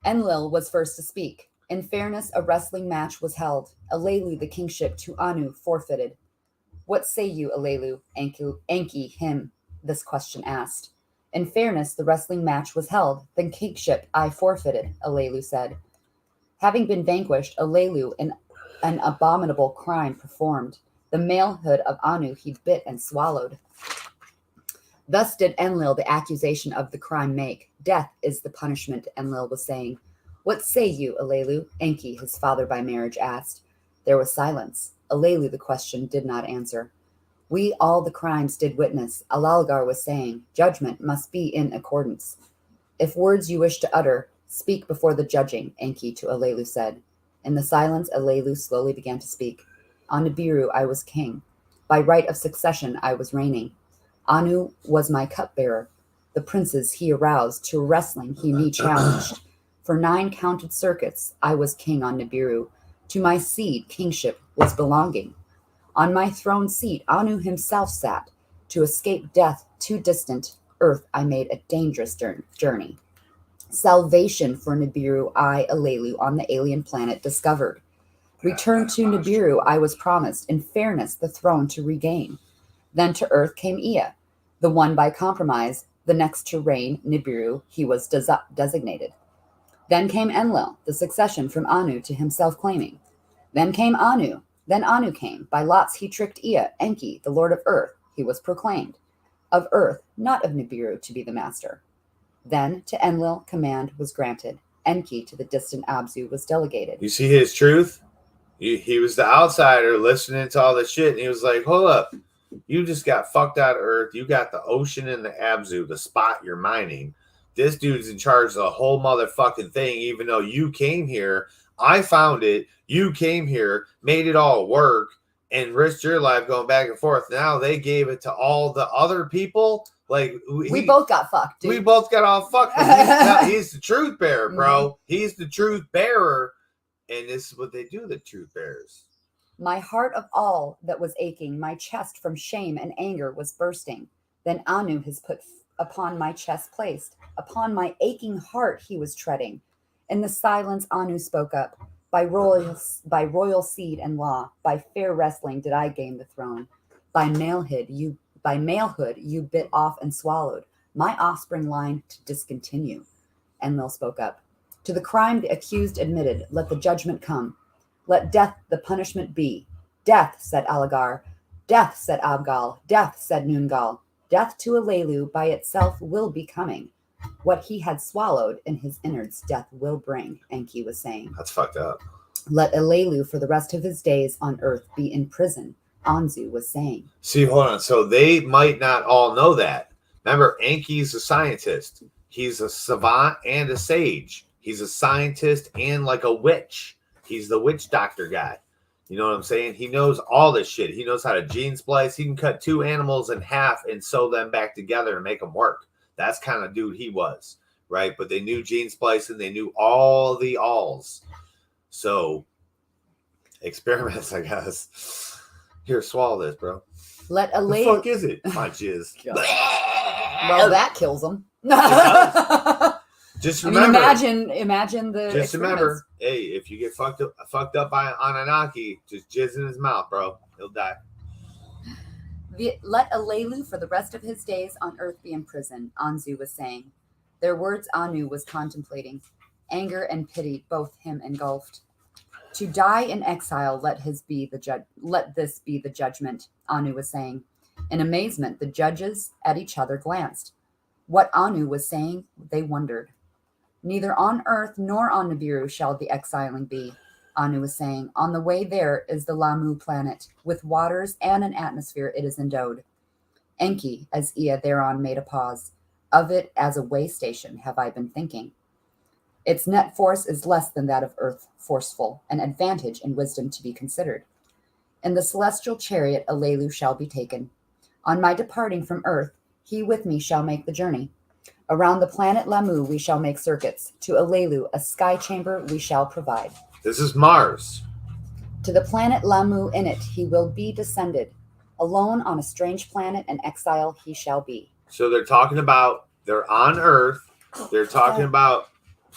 Enlil was first to speak. In fairness, a wrestling match was held. Alelu, the kingship, to Anu forfeited. What say you, Alelu? Enki him this question asked. In fairness, the wrestling match was held. Then kingship I forfeited, Alelu said. Having been vanquished, Alelu an abominable crime performed. The malehood of Anu he bit and swallowed. Thus did Enlil the accusation of the crime make. Death is the punishment, Enlil was saying. What say you, Alelu? Enki, his father by marriage, asked. There was silence. Alelu the question did not answer. We all the crimes did witness, Alalgar was saying. Judgment must be in accordance. If words you wish to utter, speak before the judging, Enki to Alelu said. In the silence, Alelu slowly began to speak. On Nibiru I was king. By right of succession I was reigning. Anu was my cupbearer. The princes he aroused, to wrestling he me challenged. For 9 counted circuits I was king on Nibiru. To my seed kingship was belonging. On my throne seat Anu himself sat. To escape death too distant, earth I made a dangerous journey. Salvation for Nibiru I, Alelu, on the alien planet discovered. Return to Nibiru I was promised, in fairness the throne to regain. Then to earth came Ea, the one by compromise, the next to reign, Nibiru, he was designated. Then came Enlil, the succession from Anu to himself claiming. Then came Anu, then Anu came, by lots he tricked Ea, Enki, the lord of earth, he was proclaimed. Of earth, not of Nibiru to be the master. Then to Enlil command was granted. Enki to the distant Abzu was delegated. You see his truth? He was the outsider listening to all this shit, and he was like, hold up. You just got fucked out of Earth. You got the ocean and the Abzu, the spot you're mining. This dude's in charge of the whole motherfucking thing, even though you came here. I found it. You came here, made it all work, and risked your life going back and forth. Now they gave it to all the other people. Like we both got fucked, dude. We both got all fucked. He's the truth bearer, bro. He's the truth bearer. And this is what they do, the truth bearers. My heart of all that was aching, my chest from shame and anger was bursting. Then Anu his foot upon my chest placed. Upon my aching heart he was treading. In the silence Anu spoke up. By royal seed and law, by fair wrestling did I gain the throne. By malehood you bit off and swallowed my offspring line to discontinue. Enlil spoke up. To the crime the accused admitted, let the judgment come. Let death the punishment be. Death, said Alagar. Death, said Abgal. Death, said Noongal. Death to Alelu by itself will be coming. What he had swallowed in his innards death will bring, Enki was saying. That's fucked up. Let Alelu for the rest of his days on earth be in prison, Anzu was saying. See, hold on. So they might not all know that. Remember, Enki's a scientist. He's a savant and a sage. He's a scientist and like a witch. He's the witch doctor guy. You know what I'm saying? He knows all this shit. He knows how to gene splice. He can cut two animals in half and sew them back together and make them work. That's kind of dude he was, right? But they knew gene splicing. They knew all the alls. So, experiments, I guess. Here, swallow this, bro. Let a The fuck is it? My jizz. Well, that kills him. Just remember. Imagine the. Just remember, hey, if you get fucked up by Anunnaki, just jizz in his mouth, bro. He'll die. Let Alelu for the rest of his days on earth be in prison, Anzu was saying. Their words Anu was contemplating. Anger and pity both him engulfed. To die in exile, let this be the judgment, Anu was saying. In amazement, the judges at each other glanced. What Anu was saying, they wondered. Neither on earth nor on Nibiru shall the exiling be, Anu was saying. On the way there is the Lamu planet. With waters and an atmosphere it is endowed. Enki, as Ea thereon made a pause. Of it as a way station have I been thinking. Its net force is less than that of earth, forceful, an advantage and wisdom to be considered. In the celestial chariot Alelu shall be taken. On my departing from earth, he with me shall make the journey. Around the planet Lamu we shall make circuits. To Alelu a sky chamber we shall provide. This is Mars. To the planet Lamu in it he will be descended. Alone on a strange planet and exile he shall be. So they're talking about they're on Earth. They're talking about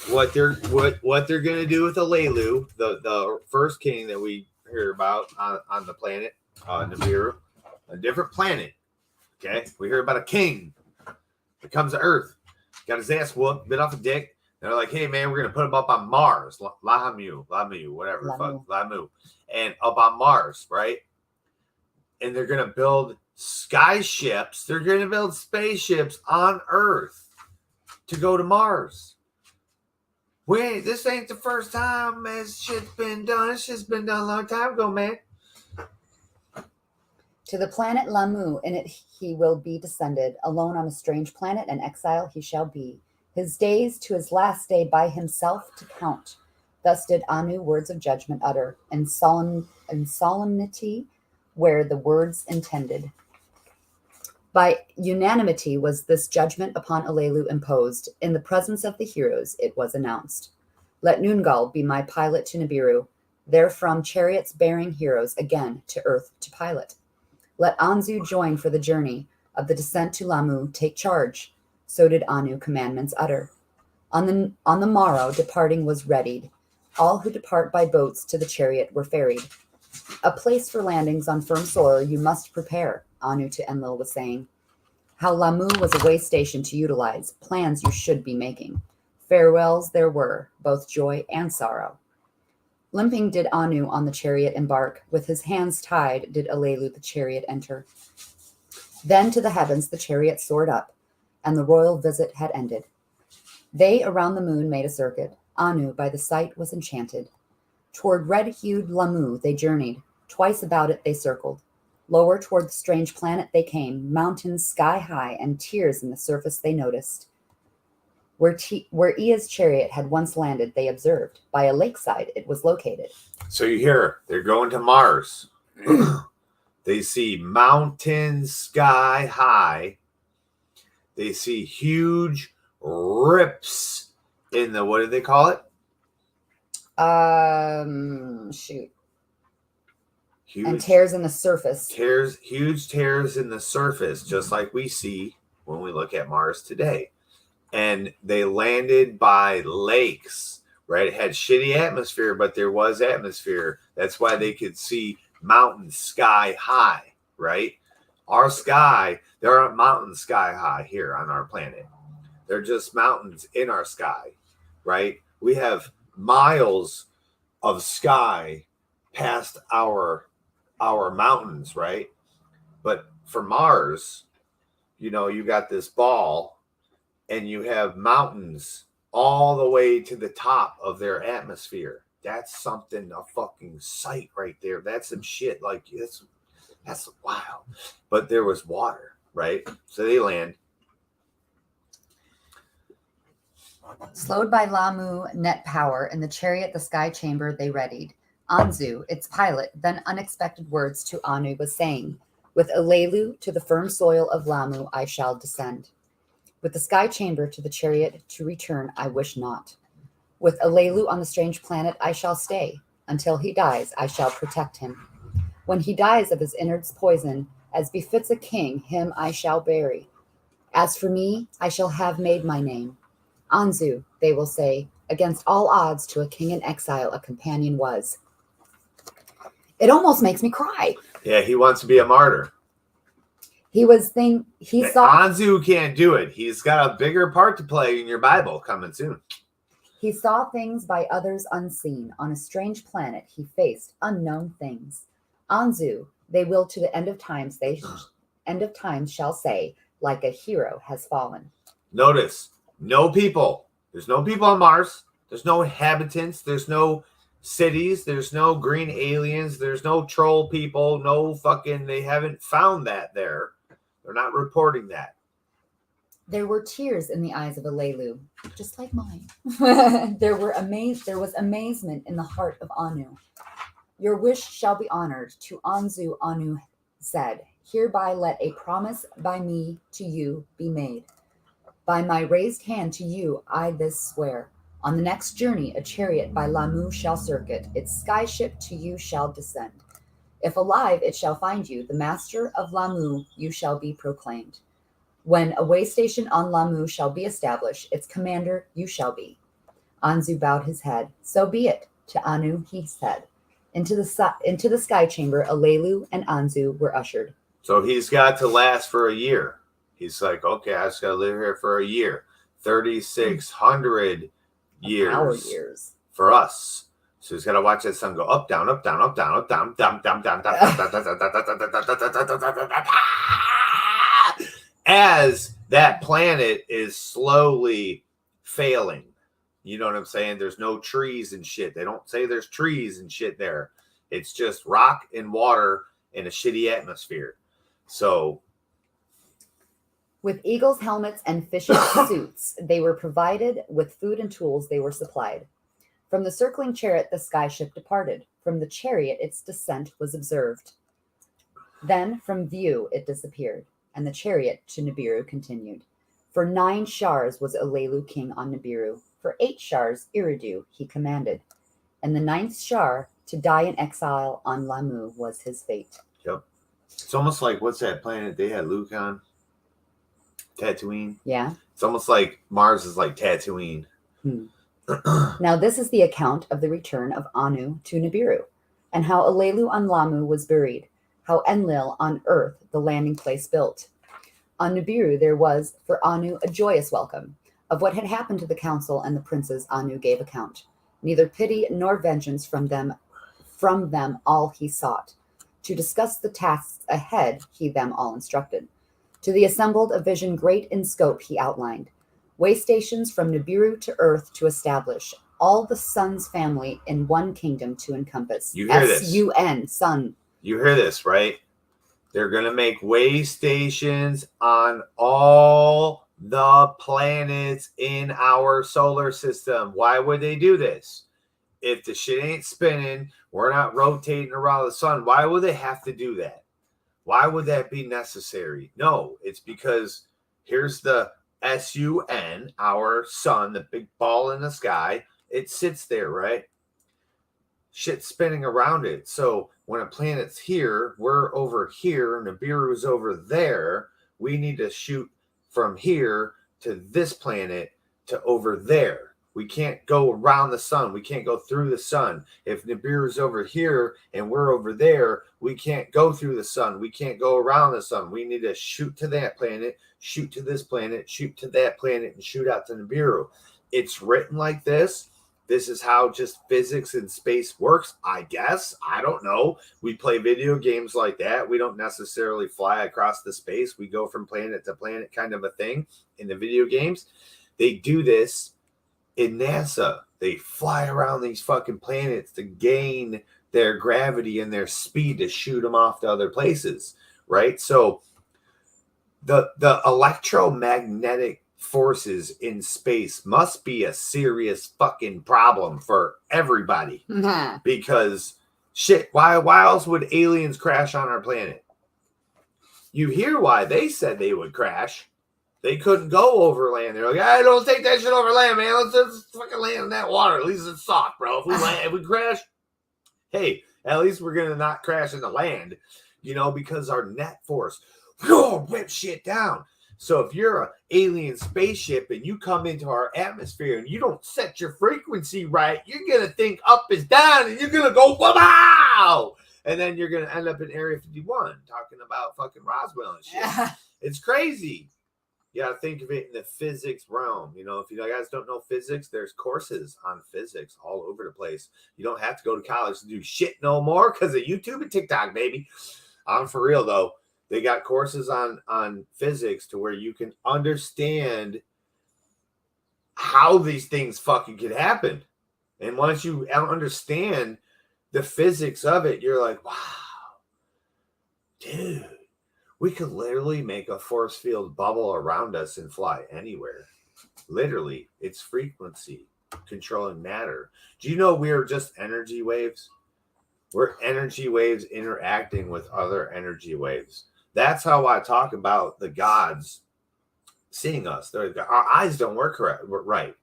what they're gonna do with Alelu, the first king that we hear about on the planet Nibiru, a different planet. Okay, we hear about a king that comes to Earth, got his ass whooped, bit off a dick. They're like, hey man, we're gonna put him up on Mars, Lamu, whatever, Lamu, and up on Mars, right? And they're gonna build sky ships. They're gonna build spaceships on Earth to go to Mars. Wait, this ain't the first time this shit's been done. This shit's been done a long time ago, man. To the planet Lamu, in it he will be descended. Alone on a strange planet and exile he shall be. His days to his last day by himself to count. Thus did Anu words of judgment utter, in solemnity where the words intended. By unanimity was this judgment upon Alelu imposed. In the presence of the heroes it was announced. Let Noongal be my pilot to Nibiru, therefrom chariots bearing heroes again to earth to pilot. Let Anzu join for the journey of the descent to Lamu take charge. So did Anu commandments utter. On the morrow departing was readied. All who depart by boats to the chariot were ferried. A place for landings on firm soil you must prepare, Anu to Enlil was saying. How Lamu was a way station to utilize, plans you should be making. Farewells there were, both joy and sorrow. Limping did Anu on the chariot embark. With his hands tied did Alelu the chariot enter. Then to the heavens the chariot soared up, and the royal visit had ended. They around the moon made a circuit. Anu by the sight was enchanted. Toward red-hued Lamu they journeyed. Twice about it they circled. Lower toward the strange planet they came, mountains sky high, and tears in the surface they noticed. Where Ea's chariot had once landed, they observed. By a lakeside it was located. So you hear, they're going to Mars. They see mountains sky high. They see huge rips in the, what do they call it? Shoot. Huge, and tears in the surface. Huge tears in the surface, just like we see when we look at Mars today. And they landed by lakes, right? It had shitty atmosphere, but there was atmosphere. That's why they could see mountains sky high, right? Our sky, there aren't mountains sky high here on our planet. They're just mountains in our sky, right? We have miles of sky past our mountains, right? But for Mars, you know, you got this ball and you have mountains all the way to the top of their atmosphere. That's something, a fucking sight right there. That's some shit. Like, that's wild. But there was water, right? So they land. Slowed by Lamu net power in the chariot, the sky chamber they readied. Anzu, its pilot, then unexpected words to Anu was saying, with Alelu to the firm soil of Lamu I shall descend. With the sky chamber to the chariot to return I wish not. With Alelu on the strange planet I shall stay. Until he dies I shall protect him. When he dies of his innards poison, as befits a king, him I shall bury. As for me, I shall have made my name. Anzu, they will say, against all odds to a king in exile a companion was. It almost makes me cry. Yeah, he wants to be a martyr. He saw Anzu can't do it. He's got a bigger part to play in your Bible coming soon. He saw things by others unseen. On a strange planet he faced unknown things. Anzu, they will to the end of times, end of times shall say, like a hero has fallen. Notice, no people. There's no people on Mars. There's no inhabitants. There's no cities. There's no green aliens. There's no troll people. No fucking, they haven't found that there. They're not reporting that. There were tears in the eyes of Alelu, just like mine. There was amazement in the heart of Anu. Your wish shall be honored. To Anzu, Anu said, hereby let a promise by me to you be made. By my raised hand to you I this swear. On the next journey a chariot by Lamu shall circuit. Its skyship to you shall descend. If alive it shall find you, the master of Lamu you shall be proclaimed. When a way station on Lamu shall be established, its commander you shall be. Anzu bowed his head. So be it. To Anu he said. Into the sky chamber, Alelu and Anzu were ushered. So he's got to last for a year. He's like, okay, I just got to live here for a year. 3,600 years. Our years. For us. So he's got to watch that sun go up, down, up, down, up, down, up, down, down, down, down, down. As that planet is slowly failing. You know what I'm saying? There's no trees and shit. They don't say there's trees and shit there. It's just rock and water and a shitty atmosphere. So, with eagles' helmets and fishing suits, they were provided with food and tools they were supplied. From the circling chariot, the skyship departed. From the chariot, its descent was observed. Then, from view, it disappeared, and the chariot to Nibiru continued. For 9 shars was Alelu king on Nibiru. For 8 shars, Iridu, he commanded. And the 9th shar, to die in exile on Lamu, was his fate. Yep. It's almost like, what's that planet they had Luke on? Tatooine? Yeah. It's almost like Mars is like Tatooine. Now this is the account of the return of Anu to Nibiru, and how Alelu on Lamu was buried, how Enlil on Earth the landing place built. On Nibiru there was for Anu a joyous welcome. Of what had happened to the council and the princes Anu gave account. Neither pity nor vengeance from them all he sought. To discuss the tasks ahead he them all instructed. To the assembled a vision great in scope he outlined. Way stations from Nibiru to Earth to establish. All the sun's family in one kingdom to encompass. You hear this? S-U-N, sun. You hear this, right? They're going to make way stations on all the planets in our solar system. Why would they do this? If the shit ain't spinning, we're not rotating around the sun, why would they have to do that? Why would that be necessary? No, it's because here's the sun, our sun, the big ball in the sky. It sits there, right? Shit's spinning around it. So when a planet's here, we're over here, and Nibiru's over there. We need to shoot from here to this planet to over there. We can't go around the sun. We can't go through the sun. If Nibiru's over here and we're over there, we can't go through the sun. We can't go around the sun. We need to shoot to that planet, shoot to this planet, shoot to that planet, and shoot out to Nibiru. It's written like this. This is how just physics and space works, I guess. I don't know. We play video games like that. We don't necessarily fly across the space. We go from planet to planet kind of a thing in the video games. They do this in NASA. They fly around these fucking planets to gain their gravity and their speed to shoot them off to other places, right? So the electromagnetic forces in space must be a serious fucking problem for everybody. Because shit, why else would aliens crash on our planet? You hear why they said they would crash. They couldn't go over land. They're like, I don't take that shit over land, man. Let's just fucking land in that water. At least it's soft, bro. If we crash, hey, at least we're gonna not crash into land, because our net force will whip shit down. So if you're an alien spaceship and you come into our atmosphere and you don't set your frequency right, you're gonna think up is down and you're gonna go wow, and then you're gonna end up in Area 51 talking about fucking Roswell and shit. It's crazy. You gotta think of it in the physics realm. If you guys don't know physics, there's courses on physics all over the place. You don't have to go to college to do shit no more because of YouTube and TikTok, baby. I'm for real though. They got courses on physics to where you can understand how these things fucking could happen. And once you understand the physics of it, you're like, wow, dude. We could literally make a force field bubble around us and fly anywhere. Literally, it's frequency controlling matter. Do you know we are just energy waves? We're energy waves interacting with other energy waves. That's how I talk about the gods seeing us. Our eyes don't work right.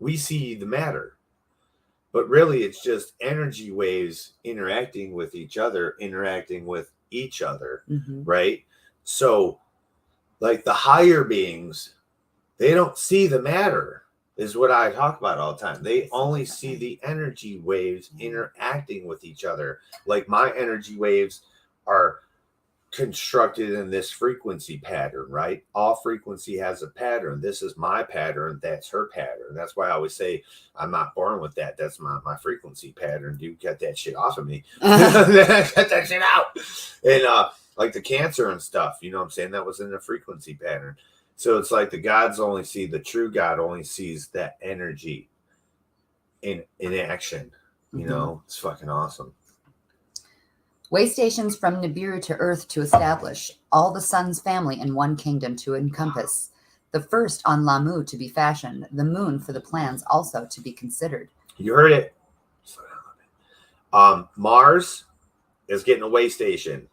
We see the matter. But really, it's just energy waves interacting with each other, right? So, like the higher beings, they don't see the matter, is what I talk about all the time. They only see the energy waves interacting with each other. Like my energy waves are constructed in this frequency pattern, right? All frequency has a pattern. This is my pattern. That's her pattern. That's why I always say I'm not born with that. That's my frequency pattern. Dude, get that shit off of me. Get that shit out. And, like the cancer and stuff, what I'm saying? That was in the frequency pattern. So it's like the true God only sees that energy in action. It's fucking awesome. Way stations from Nibiru to Earth to establish, all the sun's family in one kingdom to encompass. The first on Lamu to be fashioned, the moon for the plans also to be considered. You heard it. Mars is getting a way station.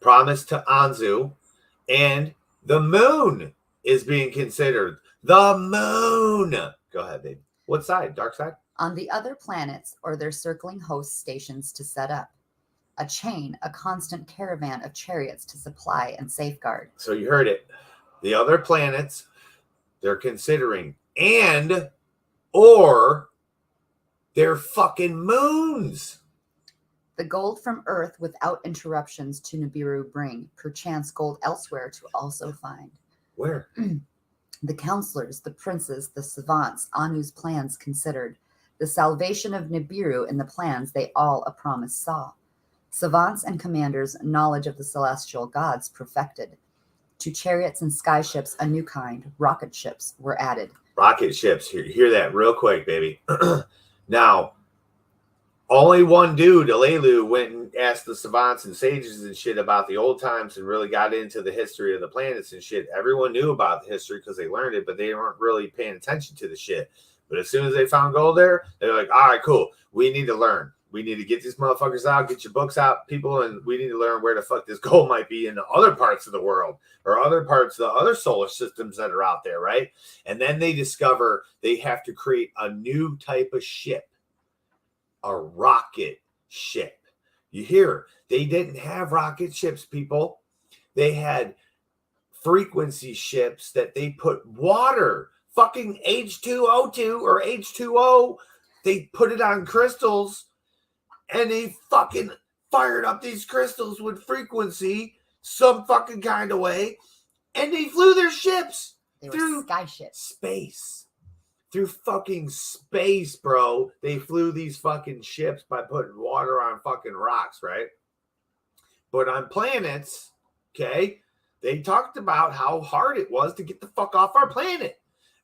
Promised to Anzu, and the moon is being considered. The moon. Go ahead, babe. What side? Dark side? On the other planets or their circling host stations to set up. A constant caravan of chariots to supply and safeguard. So you heard it. The other planets, they're considering, or their fucking moons. The gold from Earth without interruptions to Nibiru bring, perchance gold elsewhere to also find. Where? The counselors, the princes, the savants, Anu's plans considered. The salvation of Nibiru in the plans they all a promise saw. Savants and commanders, knowledge of the celestial gods perfected. To chariots and sky ships, a new kind, rocket ships, were added. Rocket ships. Hear that real quick, baby. Now, Only one dude, Alelu, went and asked the savants and sages and shit about the old times and really got into the history of the planets and shit. Everyone knew about the history because they learned it, but they weren't really paying attention to the shit. But as soon as they found gold there, they're like, all right, cool. We need to learn. We need to get these motherfuckers out, get your books out, people, and we need to learn where the fuck this gold might be in the other parts of the world or other parts of the other solar systems that are out there, right? And then they discover they have to create a new type of ship. A rocket ship. You hear? They didn't have rocket ships, people. They had frequency ships that they put water, fucking H2O2 or H2O. They put it on crystals and they fucking fired up these crystals with frequency some fucking kind of way. And they flew their ships through sky ships. Space. Through fucking space, bro. They flew these fucking ships by putting water on fucking rocks, right? But on planets, okay, they talked about how hard it was to get the fuck off our planet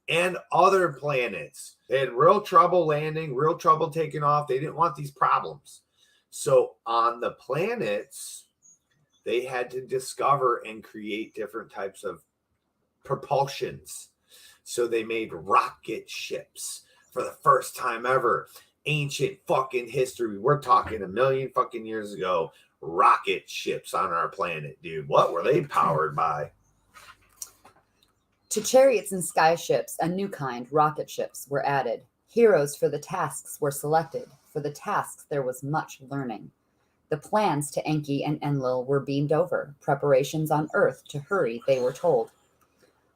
and other planets. They had real trouble landing, real trouble taking off. They didn't want these problems. So on the planets, they had to discover and create different types of propulsions. So they made rocket ships for the first time ever. Ancient fucking history. We're talking 1 million fucking years ago. Rocket ships on our planet, dude. What were they powered by? To chariots and sky ships, a new kind, rocket ships, were added. Heroes for the tasks were selected. For the tasks, there was much learning. The plans to Enki and Enlil were beamed over. Preparations on Earth to hurry, they were told.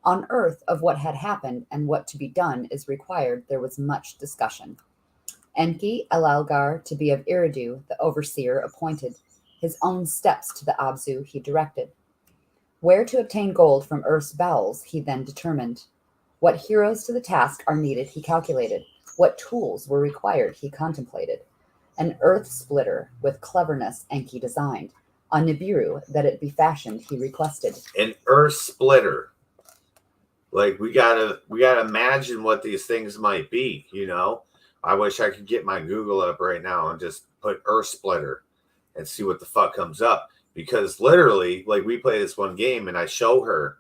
On Earth, of what had happened and what to be done is required, there was much discussion. Enki, Elalgar, to be of Eridu, the overseer, appointed. His own steps to the Abzu he directed. Where to obtain gold from Earth's bowels he then determined. What heroes to the task are needed he calculated. What tools were required he contemplated. An earth splitter with cleverness Enki designed. On Nibiru, that it be fashioned he requested. An earth splitter. Like we gotta imagine what these things might be, you know. I wish I could get my Google up right now and just put earth splitter and see what the fuck comes up. Because literally, like we play this one game and I show her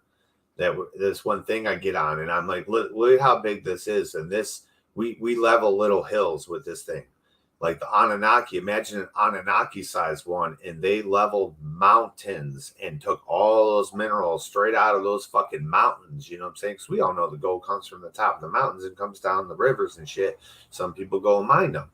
that this one thing I get on and I'm like, look at how big this is. And this, we level little hills with this thing. Like the Anunnaki, imagine an Anunnaki sized one, and they leveled mountains and took all those minerals straight out of those fucking mountains. You know what I'm saying? Because we all know the gold comes from the top of the mountains and comes down the rivers and shit. Some people go and mine them.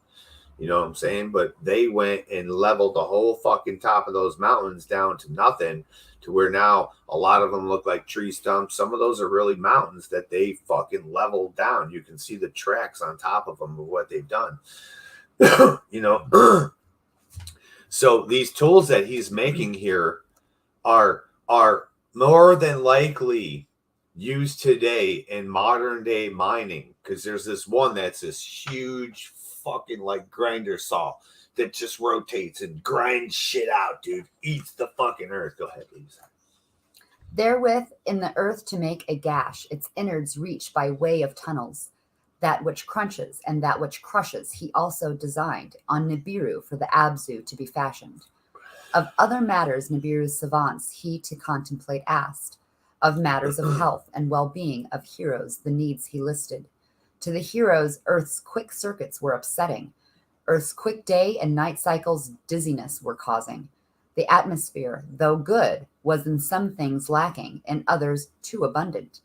You know what I'm saying? But they went and leveled the whole fucking top of those mountains down to nothing, to where now a lot of them look like tree stumps. Some of those are really mountains that they fucking leveled down. You can see the tracks on top of them of what they've done. You know, so these tools that he's making here are more than likely used today in modern day mining, because there's this one that's this huge fucking like grinder saw that just rotates and grinds shit out, dude. Eats the fucking earth. Go ahead, please. Therewith in the earth to make a gash, its innards reach by way of tunnels. That which crunches and that which crushes he also designed on Nibiru for the Abzu to be fashioned. Of other matters Nibiru's savants he to contemplate asked. Of matters of health and well-being of heroes the needs he listed. To the heroes Earth's quick circuits were upsetting. Earth's quick day and night cycles dizziness were causing. The atmosphere, though good, was in some things lacking, in others too abundant.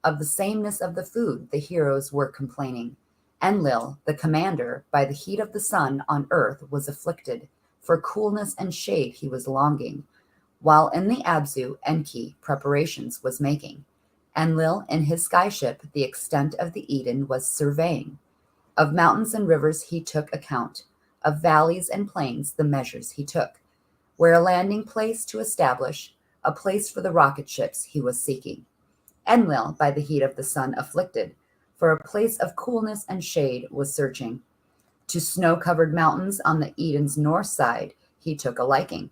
Of the sameness of the food, the heroes were complaining. Enlil, the commander, by the heat of the sun on earth was afflicted. For coolness and shade he was longing. While in the Abzu, Enki preparations was making. Enlil in his skyship the extent of the Eden was surveying. Of mountains and rivers he took account. Of valleys and plains the measures he took. Where a landing place to establish, a place for the rocket ships he was seeking. Enlil, by the heat of the sun afflicted, for a place of coolness and shade was searching. To snow-covered mountains on the Eden's north side he took a liking.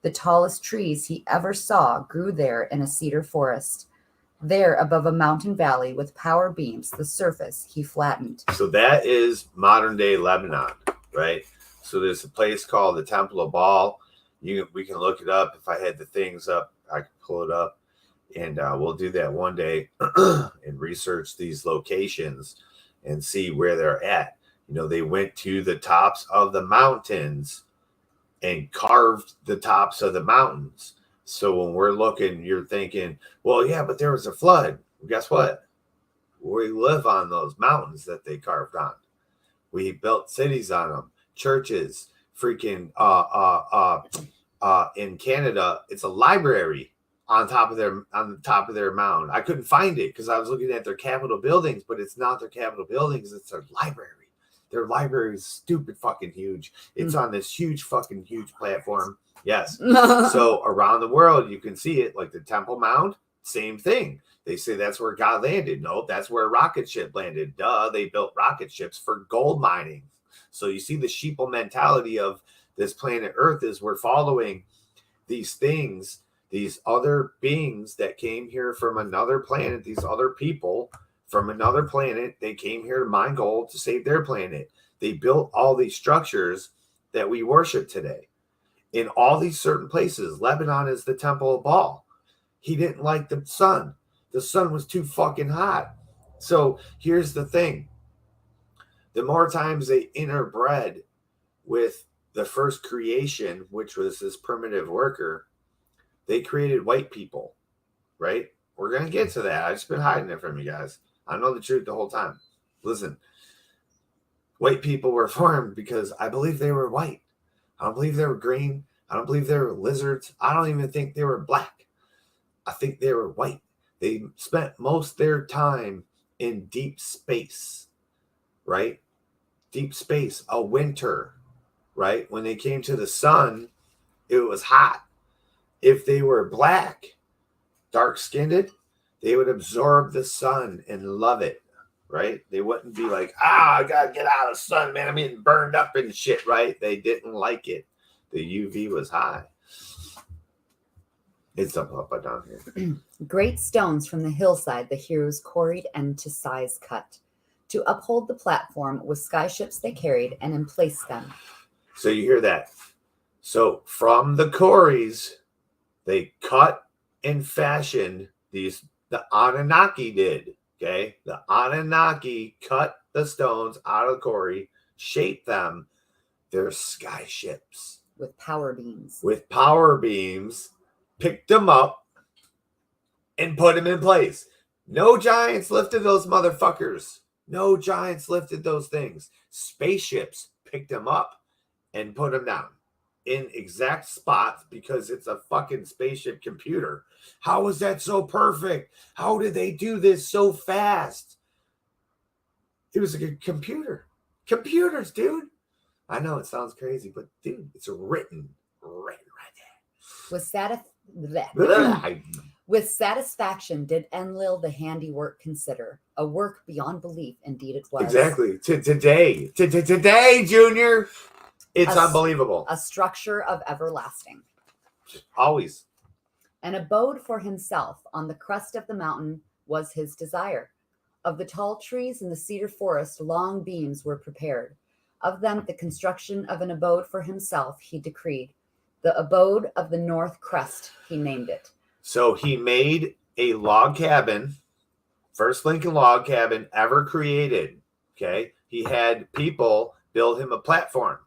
The tallest trees he ever saw grew there in a cedar forest. There, above a mountain valley with power beams, the surface he flattened. So that is modern-day Lebanon, right? So there's a place called the Temple of Baal. We can look it up. If I had the things up, I could pull it up, and we'll do that one day and research these locations and see where they're at. They went to the tops of the mountains and carved the tops of the mountains. So when we're looking, you're thinking, well, yeah, but there was a flood. Well, guess what? We live on those mountains that they carved on. We built cities on them, churches, freaking in Canada, it's a library on the top of their mound. I couldn't find it because I was looking at their Capitol buildings, but it's not their Capitol buildings, it's their library. Their library is stupid fucking huge. It's on this huge platform. Yes. So around the world, you can see it, like the Temple Mount, same thing. They say that's where God landed. No, that's where a rocket ship landed. Duh, they built rocket ships for gold mining. So you see the sheeple mentality of this planet Earth is we're following these things, these other beings that came here from another planet, these other people from another planet. They came here to mine gold to save their planet. They built all these structures that we worship today in all these certain places. Lebanon is the Temple of Baal. He didn't like the sun. The sun was too fucking hot. So here's the thing. The more times they interbred with the first creation, which was this primitive worker, they created white people, right? We're going to get to that. I've just been hiding it from you guys. I know the truth the whole time. Listen, white people were formed because I believe they were white. I don't believe they were green. I don't believe they were lizards. I don't even think they were black. I think they were white. They spent most of their time in deep space, right? Deep space, a winter, right? When they came to the sun, it was hot. If they were black, dark-skinned, they would absorb the sun and love it, right? They wouldn't be like, I gotta get out of the sun, man. I'm getting burned up and shit, right? They didn't like it. The UV was high. It's up and down here. Great stones from the hillside the heroes quarried and to size cut. To uphold the platform with sky-ships they carried and emplaced them. So you hear that. So from the quarries, they cut and fashioned these. The Anunnaki did, okay? The Anunnaki cut the stones out of the quarry, shaped them. They're sky ships. With power beams. With power beams, picked them up, and put them in place. No giants lifted those motherfuckers. No giants lifted those things. Spaceships picked them up and put them down in exact spots because it's a fucking spaceship computer. How is that so perfect? How did they do this so fast? It was a computer. Computers, dude. I know it sounds crazy, but dude, it's written right there. With satisfaction did Enlil the handiwork consider. A work beyond belief, indeed it was. Exactly. Today, Junior. It's unbelievable. A structure of everlasting. Always. An abode for himself on the crest of the mountain was his desire. Of the tall trees in the cedar forest, long beams were prepared. Of them, the construction of an abode for himself he decreed. The abode of the north crest, he named it. So he made a log cabin, first Lincoln log cabin ever created. Okay. He had people build him a platform.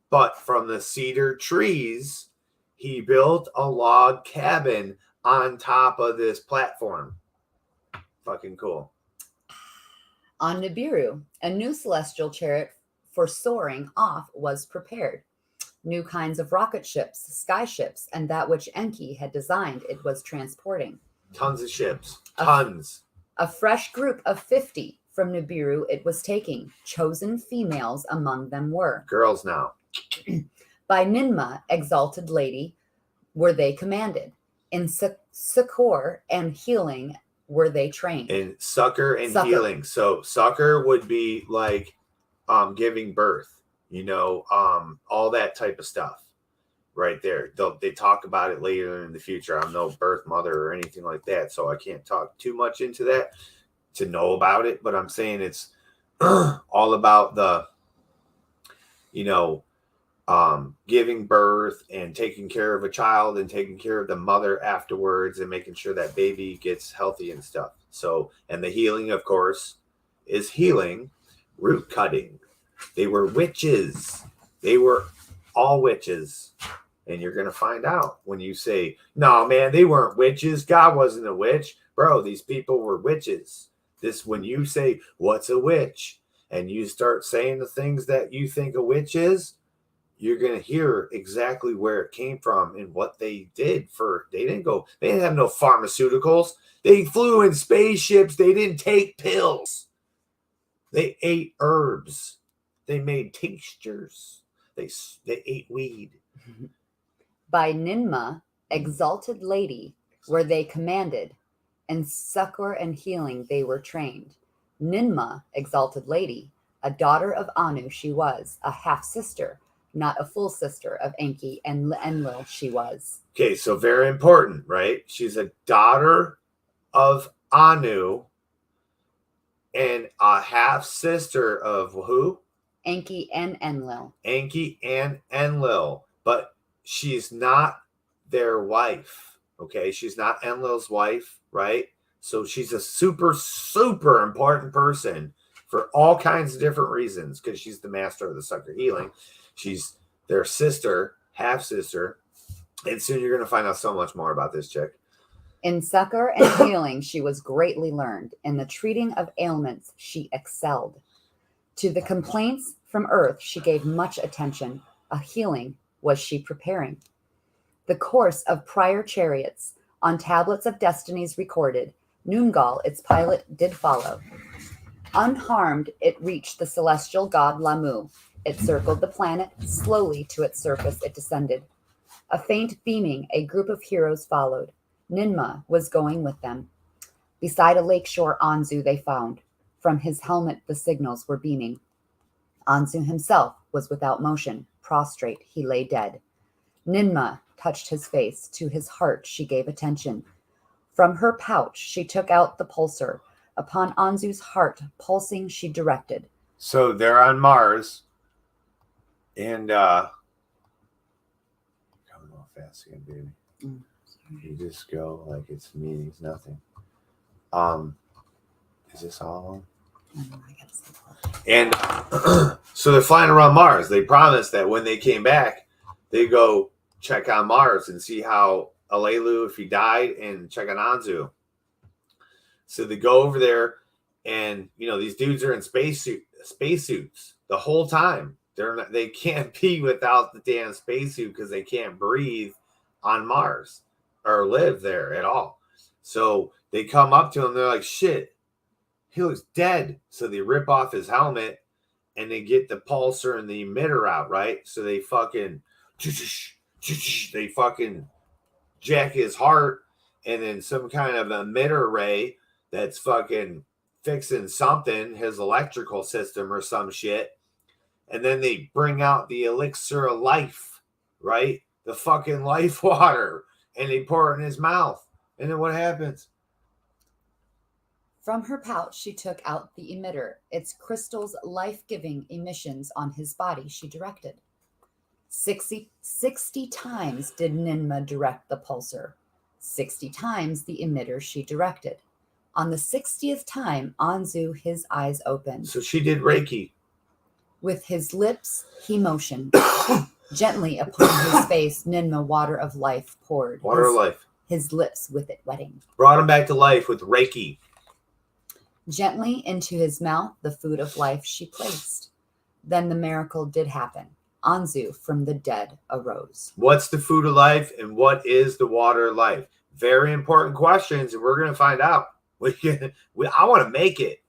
But from the cedar trees, he built a log cabin on top of this platform. Fucking cool. On Nibiru, a new celestial chariot for soaring off was prepared. New kinds of rocket ships, sky ships, and that which Enki had designed it was transporting. Tons of ships. Tons. A fresh group of 50 from Nibiru it was taking. Chosen females among them were. Girls now. By Ninmah, exalted lady, were they commanded. In succor and healing were they trained. In succor and healing. So succor would be like giving birth, all that type of stuff right there. They talk about it later in the future. I'm no birth mother or anything like that, so I can't talk too much into that to know about it, but I'm saying it's all about the, giving birth and taking care of a child and taking care of the mother afterwards and making sure that baby gets healthy and stuff. So, and the healing, of course, is healing, root cutting. They were witches. They were all witches. And you're going to find out when you say, no, man, they weren't witches. God wasn't a witch. Bro, these people were witches. When you say, what's a witch? And you start saying the things that you think a witch is, you're going to hear exactly where it came from and what they did. They didn't have no pharmaceuticals. They flew in spaceships. They didn't take pills. They ate herbs. They made tinctures. They ate weed. By Ninma, exalted lady, were they commanded, and succor and healing they were trained. Ninma, exalted lady, a daughter of Anu she was, a half-sister, not a full sister of Enki and Enlil she was. Okay, so very important, right? She's a daughter of Anu and a half-sister of who? Enki and Enlil. Enki and Enlil. But she's not their wife, okay? She's not Enlil's wife, right? So she's a super, super important person for all kinds of different reasons because she's the master of the sucker healing. She's their sister, half-sister. And soon you're going to find out so much more about this chick. In succor and healing, she was greatly learned. In the treating of ailments, she excelled. To the complaints from earth, she gave much attention. A healing was she preparing. The course of prior chariots on tablets of destinies recorded, Noongal, its pilot, did follow. Unharmed, it reached the celestial god Lamu. It circled the planet. Slowly to its surface it descended. A faint beaming, a group of heroes followed. Ninma was going with them. Beside a lakeshore Anzu they found. From his helmet the signals were beaming. Anzu himself was without motion. Prostrate, he lay dead. Ninma touched his face. To his heart she gave attention. From her pouch she took out the pulsar. Upon Anzu's heart, pulsing, she directed. So they're on Mars. And come on fast again, baby. You just go like it's meetings, nothing. Is this all on? And so they're flying around Mars. They promised that when they came back, they go check on Mars and see how Alelu, if he died, and check on Anzu. So they go over there, and these dudes are in spacesuits the whole time. They can't be without the damn spacesuit because they can't breathe on Mars or live there at all. So they come up to him. They're like, "Shit, he looks dead." So they rip off his helmet and they get the pulsar and the emitter out, right? So they fucking jack his heart, and then some kind of emitter ray that's fucking fixing something, his electrical system or some shit. And then they bring out the elixir of life, right? The fucking life water. And they pour it in his mouth. And then what happens? From her pouch, she took out the emitter. Its crystal's life-giving emissions on his body she directed. 60 times did Ninma direct the pulsar. 60 times the emitter she directed. On the 60th time, Anzu his eyes opened. So she did Reiki. With his lips, he motioned. Gently upon his face, Ninma water of life poured. Water of life. His lips with it wetting. Brought him back to life with Reiki. Gently into his mouth, the food of life she placed. Then the miracle did happen. Anzu from the dead arose. What's the food of life and what is the water of life? Very important questions, and we're going to find out. I want to make it.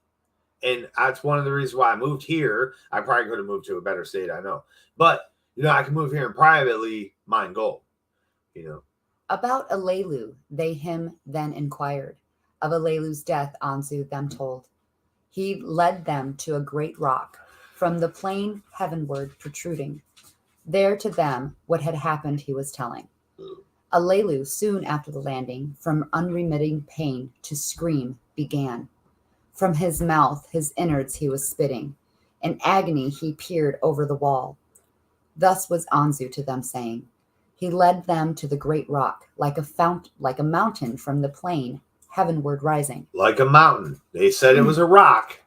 And that's one of the reasons why I moved here. I probably could have moved to a better state, I know. But, I can move here and privately mine gold, About Alelu, they him then inquired. Of Alelu's death, Anzu them told. He led them to a great rock, from the plain heavenward protruding. There to them what had happened he was telling. Alelu, soon after the landing, from unremitting pain to scream began. From his mouth his innards he was spitting. In agony he peered over the wall. Thus was Anzu to them, saying, he led them to the great rock, like a mountain from the plain, heavenward rising. Like a mountain. They said it was a rock,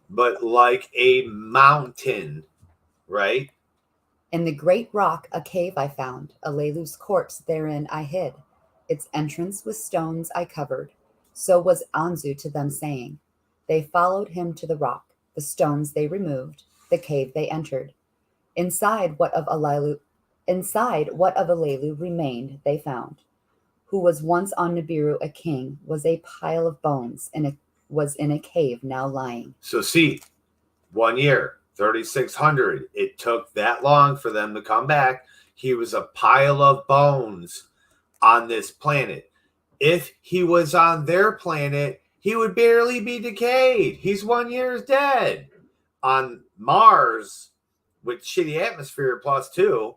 but like a mountain, right? In the great rock a cave I found, Alelu's corpse therein I hid. Its entrance with stones I covered. So was Anzu to them, saying, they followed him to the rock. The stones they removed, the cave they entered. Inside what of Alelu remained they found. Who was once on Nibiru a king, was a pile of bones, and was in a cave now lying. So see, 1 year, 3,600. It took that long for them to come back. He was a pile of bones on this planet. If he was on their planet, he would barely be decayed. He's 1 year dead. On Mars, with shitty atmosphere +2,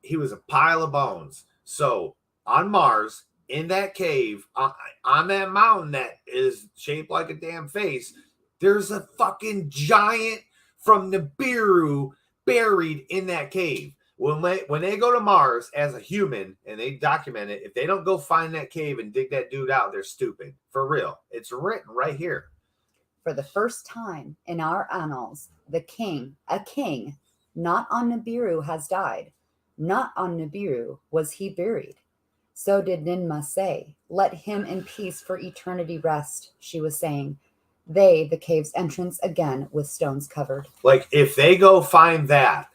he was a pile of bones. So on Mars, in that cave, on that mountain that is shaped like a damn face, there's a fucking giant from Nibiru buried in that cave. When they go to Mars as a human and they document it, if they don't go find that cave and dig that dude out, they're stupid. For real. It's written right here. For the first time in our annals, a king, not on Nibiru has died. Not on Nibiru was he buried. So did Ninmah say, let him in peace for eternity rest, she was saying. They, the cave's entrance again with stones covered. Like, if they go find that,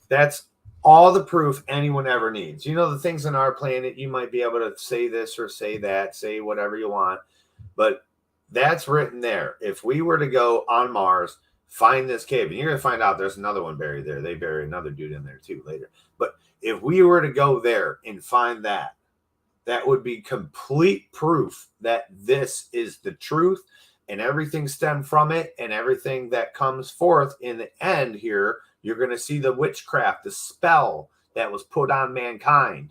that's all the proof anyone ever needs. You know, the things on our planet, you might be able to say this or say that, say whatever you want, but that's written there. If we were to go on Mars, find this cave, and you're going to find out there's another one buried there. They bury another dude in there too later. But if we were to go there and find that, that would be complete proof that this is the truth and everything stemmed from it, and everything that comes forth in the end here. You're going to see the witchcraft, the spell that was put on mankind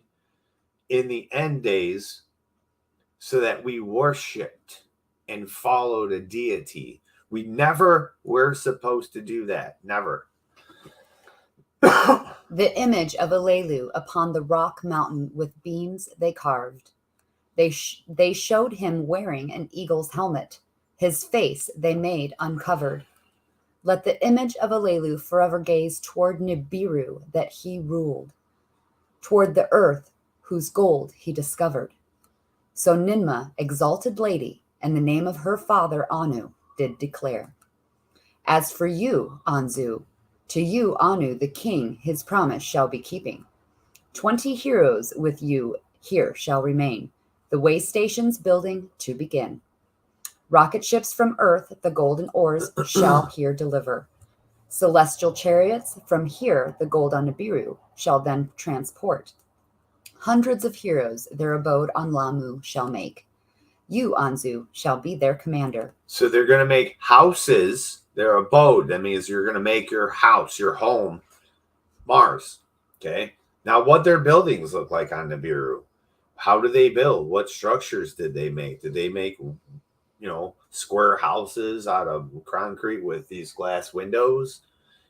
in the end days so that we worshipped and followed a deity. We never were supposed to do that. Never. The image of Alelu upon the rock mountain with beams they carved. They showed him wearing an eagle's helmet. His face they made uncovered. Let the image of Alelu forever gaze toward Nibiru that he ruled, toward the earth whose gold he discovered. So Ninmah, exalted lady, and the name of her father Anu, did declare. As for you, Anzu, to you Anu the king his promise shall be keeping. 20 heroes with you here shall remain, the way stations building to begin. Rocket ships from Earth, the golden ores shall here deliver. Celestial chariots from here, the gold on Nibiru, shall then transport. Hundreds of heroes their abode on Lamu shall make. You, Anzu, shall be their commander. So they're going to make houses, their abode. That means you're going to make your house, your home, Mars. Okay. Now, what their buildings look like on Nibiru? How do they build? What structures did they make? Did they make, square houses out of concrete with these glass windows,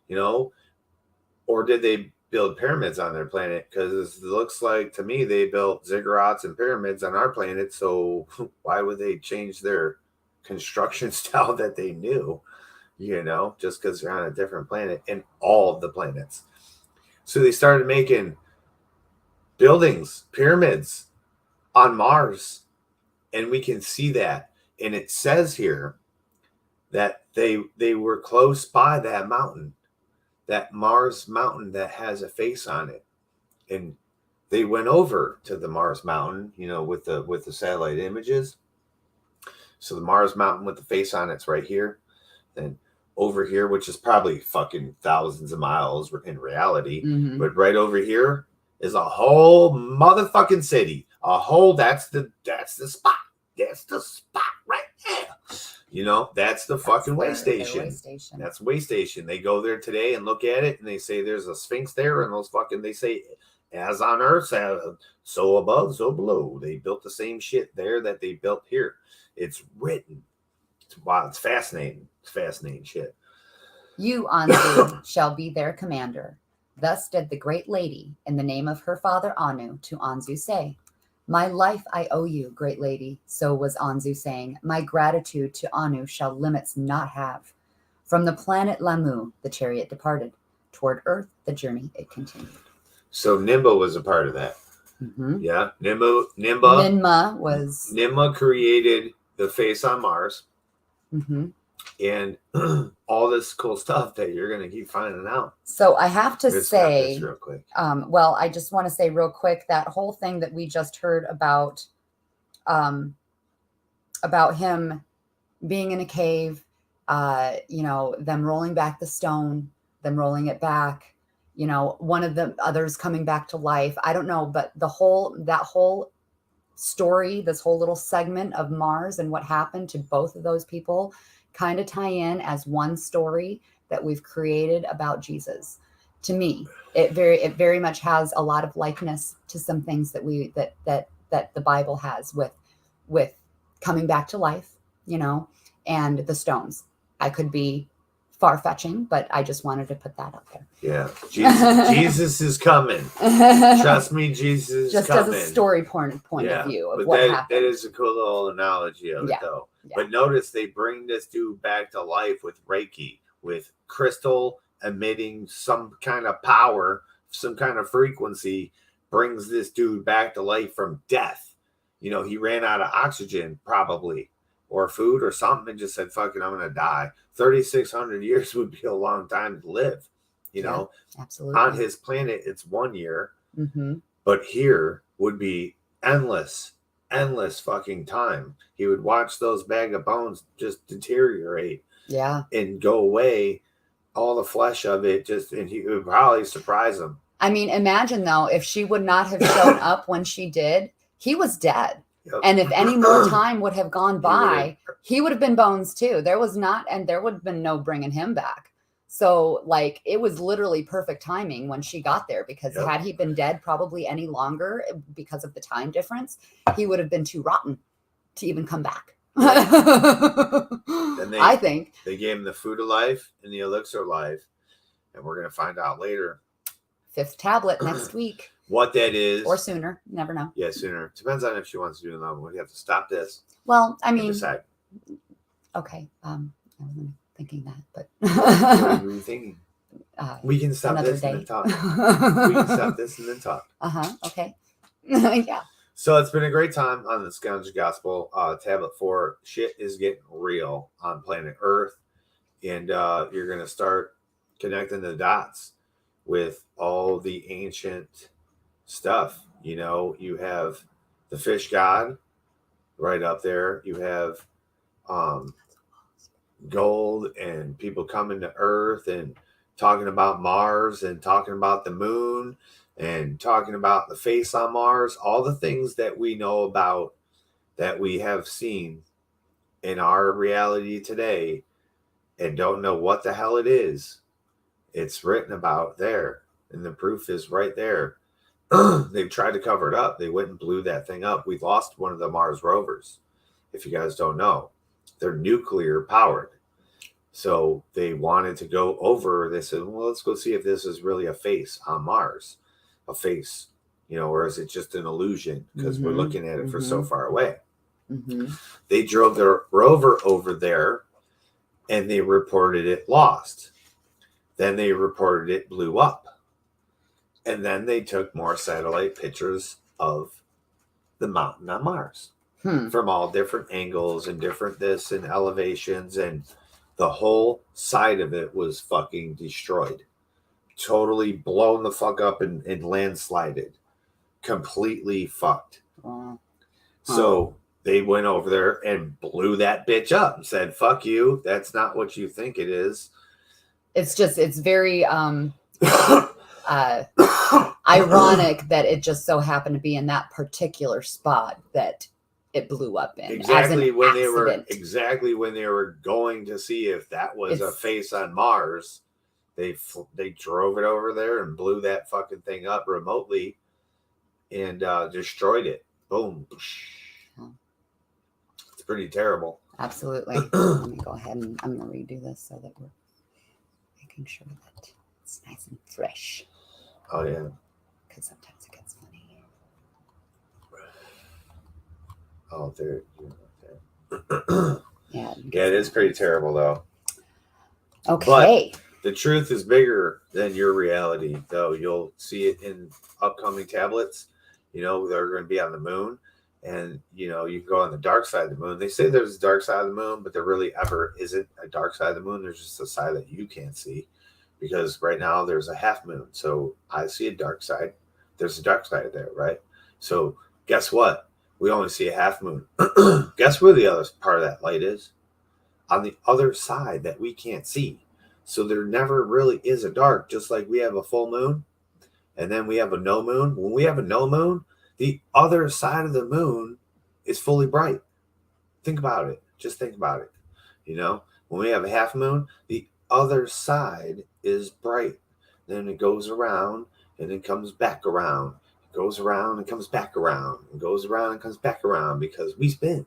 or did they build pyramids on their planet? Because it looks like to me they built ziggurats and pyramids on our planet. So why would they change their construction style that they knew, just because they're on a different planet in all of the planets? So they started making buildings, pyramids on Mars, and we can see that. And it says here that they were close by that mountain, that Mars mountain that has a face on it. And they went over to the Mars mountain, with the satellite images. So the Mars mountain with the face on it's right here. Then over here, which is probably fucking thousands of miles in reality, but right over here is a whole motherfucking city. That's the spot. That's the spot right there. That's the fucking way station. That's way station. They go there today and look at it, and they say there's a sphinx there, and they say, as on earth, so above, so below. They built the same shit there that they built here. It's written. Wow, it's fascinating. It's fascinating shit. You, Anzu, shall be their commander. Thus did the great lady, in the name of her father Anu, to Anzu say, my life I owe you, great lady. So was Anzu saying, my gratitude to Anu shall limits not have. From the planet Lamu, the chariot departed. Toward Earth, the journey it continued. So Nimba was a part of that. Mm-hmm. Yeah. Ninma created the face on Mars. Mm-hmm. And all this cool stuff that you're going to keep finding out. So I have to say, real quick. Well, I just want to say real quick, that whole thing that we just heard about him being in a cave, them rolling back the stone, them rolling it back, one of the others coming back to life. I don't know, but that whole story, this whole little segment of Mars and what happened to both of those people kind of tie in as one story that we've created about Jesus. To me, it very much has a lot of likeness to some things that that the Bible has with coming back to life, and the stones. I could be far-fetching, but I just wanted to put that out there. Yeah, Jesus is coming. Trust me, Jesus is just coming. As a story point of view of what happened. That is a cool little analogy of it, though. Yeah. But notice they bring this dude back to life with Reiki, with crystal emitting some kind of power, some kind of frequency, brings this dude back to life from death. He ran out of oxygen, probably, or food or something, and just said, fuck it, I'm going to die. 3,600 years would be a long time to live, Yeah, absolutely. On his planet, it's 1 year, but here would be endless fucking time. He would watch those bag of bones just deteriorate, and go away, all the flesh of it, and he would probably surprise him. I mean, imagine though, if she would not have shown up when she did, he was dead. Yep. And if any more time would have gone by, he would have been bones too. There would have been no bringing him back. So it was literally perfect timing when she got there, because had he been dead probably any longer because of the time difference, he would have been too rotten to even come back. I think they gave him the food of life and the elixir of life, and we're going to find out later. 5th tablet next week. What that is. Or sooner. You never know. Yeah, sooner. Depends on if she wants to do another one. We have to stop this. Well, I mean. Decide. Okay. I wasn't thinking that, but. What were you thinking? We can stop this and then talk. We can stop this and then talk. Okay. Yeah. So it's been a great time on the Ganja Gospel Tablet 4. Shit is getting real on planet Earth. And you're going to start connecting the dots with all the ancient stuff. You have the fish god right up there. You have gold and people coming to Earth and talking about Mars and talking about the moon and talking about the face on Mars, all the things that we know about, that we have seen in our reality today and don't know what the hell it is. It's written about there, and the proof is right there. They've tried to cover it up. They went and blew that thing up. We lost one of the Mars rovers. If you guys don't know, they're nuclear powered. So they wanted to go over. They said, well, let's go see if this is really a face on Mars. A face, or is it just an illusion? Because we're looking at it for so far away. They drove their rover over there and they reported it lost. Then they reported it blew up. And then they took more satellite pictures of the mountain on Mars from all different angles and different this and elevations. And the whole side of it was fucking destroyed. Totally blown the fuck up and landslided. Completely fucked. So they went over there and blew that bitch up and said, fuck you. That's not what you think it is. It's very ironic that it just so happened to be in that particular spot that it blew up in. Exactly when they were going to see if that was a face on Mars, they drove it over there and blew that fucking thing up remotely and destroyed it. Boom. It's pretty terrible. Absolutely. Let me go ahead and I'm going to redo this so that we're making sure that it's nice and fresh. Oh yeah. Because sometimes it gets funny. Oh, there. Yeah. Yeah, it is pretty terrible though. Okay. But the truth is bigger than your reality, though. You'll see it in upcoming tablets. You know, they're going to be on the moon. And, you know, you can go on the dark side of the moon. They say there's a dark side of the moon, but there really ever isn't a dark side of the moon. There's just a side that you can't see. Because right now there's a half moon. So I see a dark side. There's a dark side there, right? So guess what? We only see a half moon. Guess where the other part of that light is? On the other side that we can't see. So there never really is a dark, just like we have a full moon and then we have a no moon. When we have a no moon, the other side of the moon is fully bright. Think about it. Just think about it. You know, when we have a half moon, the other side is bright. Then it goes around and then comes back around. It goes around and comes back around. It goes around and comes back around because we spin.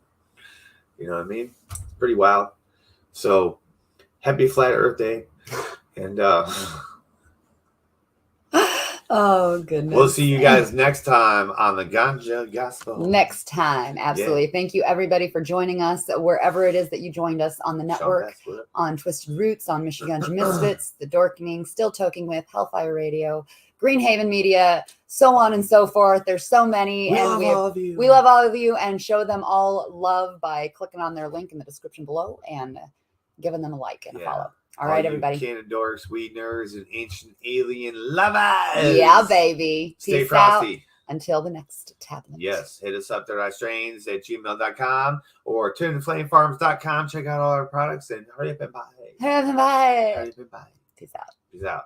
You know what I mean? It's pretty wild. So happy Flat Earth Day. And oh, goodness. we'll see you guys next time on the Ganja Gospel. Next time. Absolutely. Yeah. Thank you, everybody, for joining us wherever it is that you joined us on the network, on TwizTD RootZ, on MichiganjA MisfiTZ, the Dorkening, Still Toking with, Hellfire Radio, Greenhaven Media, so on and so forth. There's so many. We love all of you and show them all love by clicking on their link in the description below and giving them a like and a follow. All right, everybody. Canon dorks, weed nerds, and ancient alien lovers. Yeah, baby. Stay Peace frosty. Out. Until the next tablet. Yes. Hit us up at strains@gmail.com or tuneflamefarms.com. Check out all our products and hurry up and buy. Hurry up and buy. Hurry up and buy. Peace out. Peace out.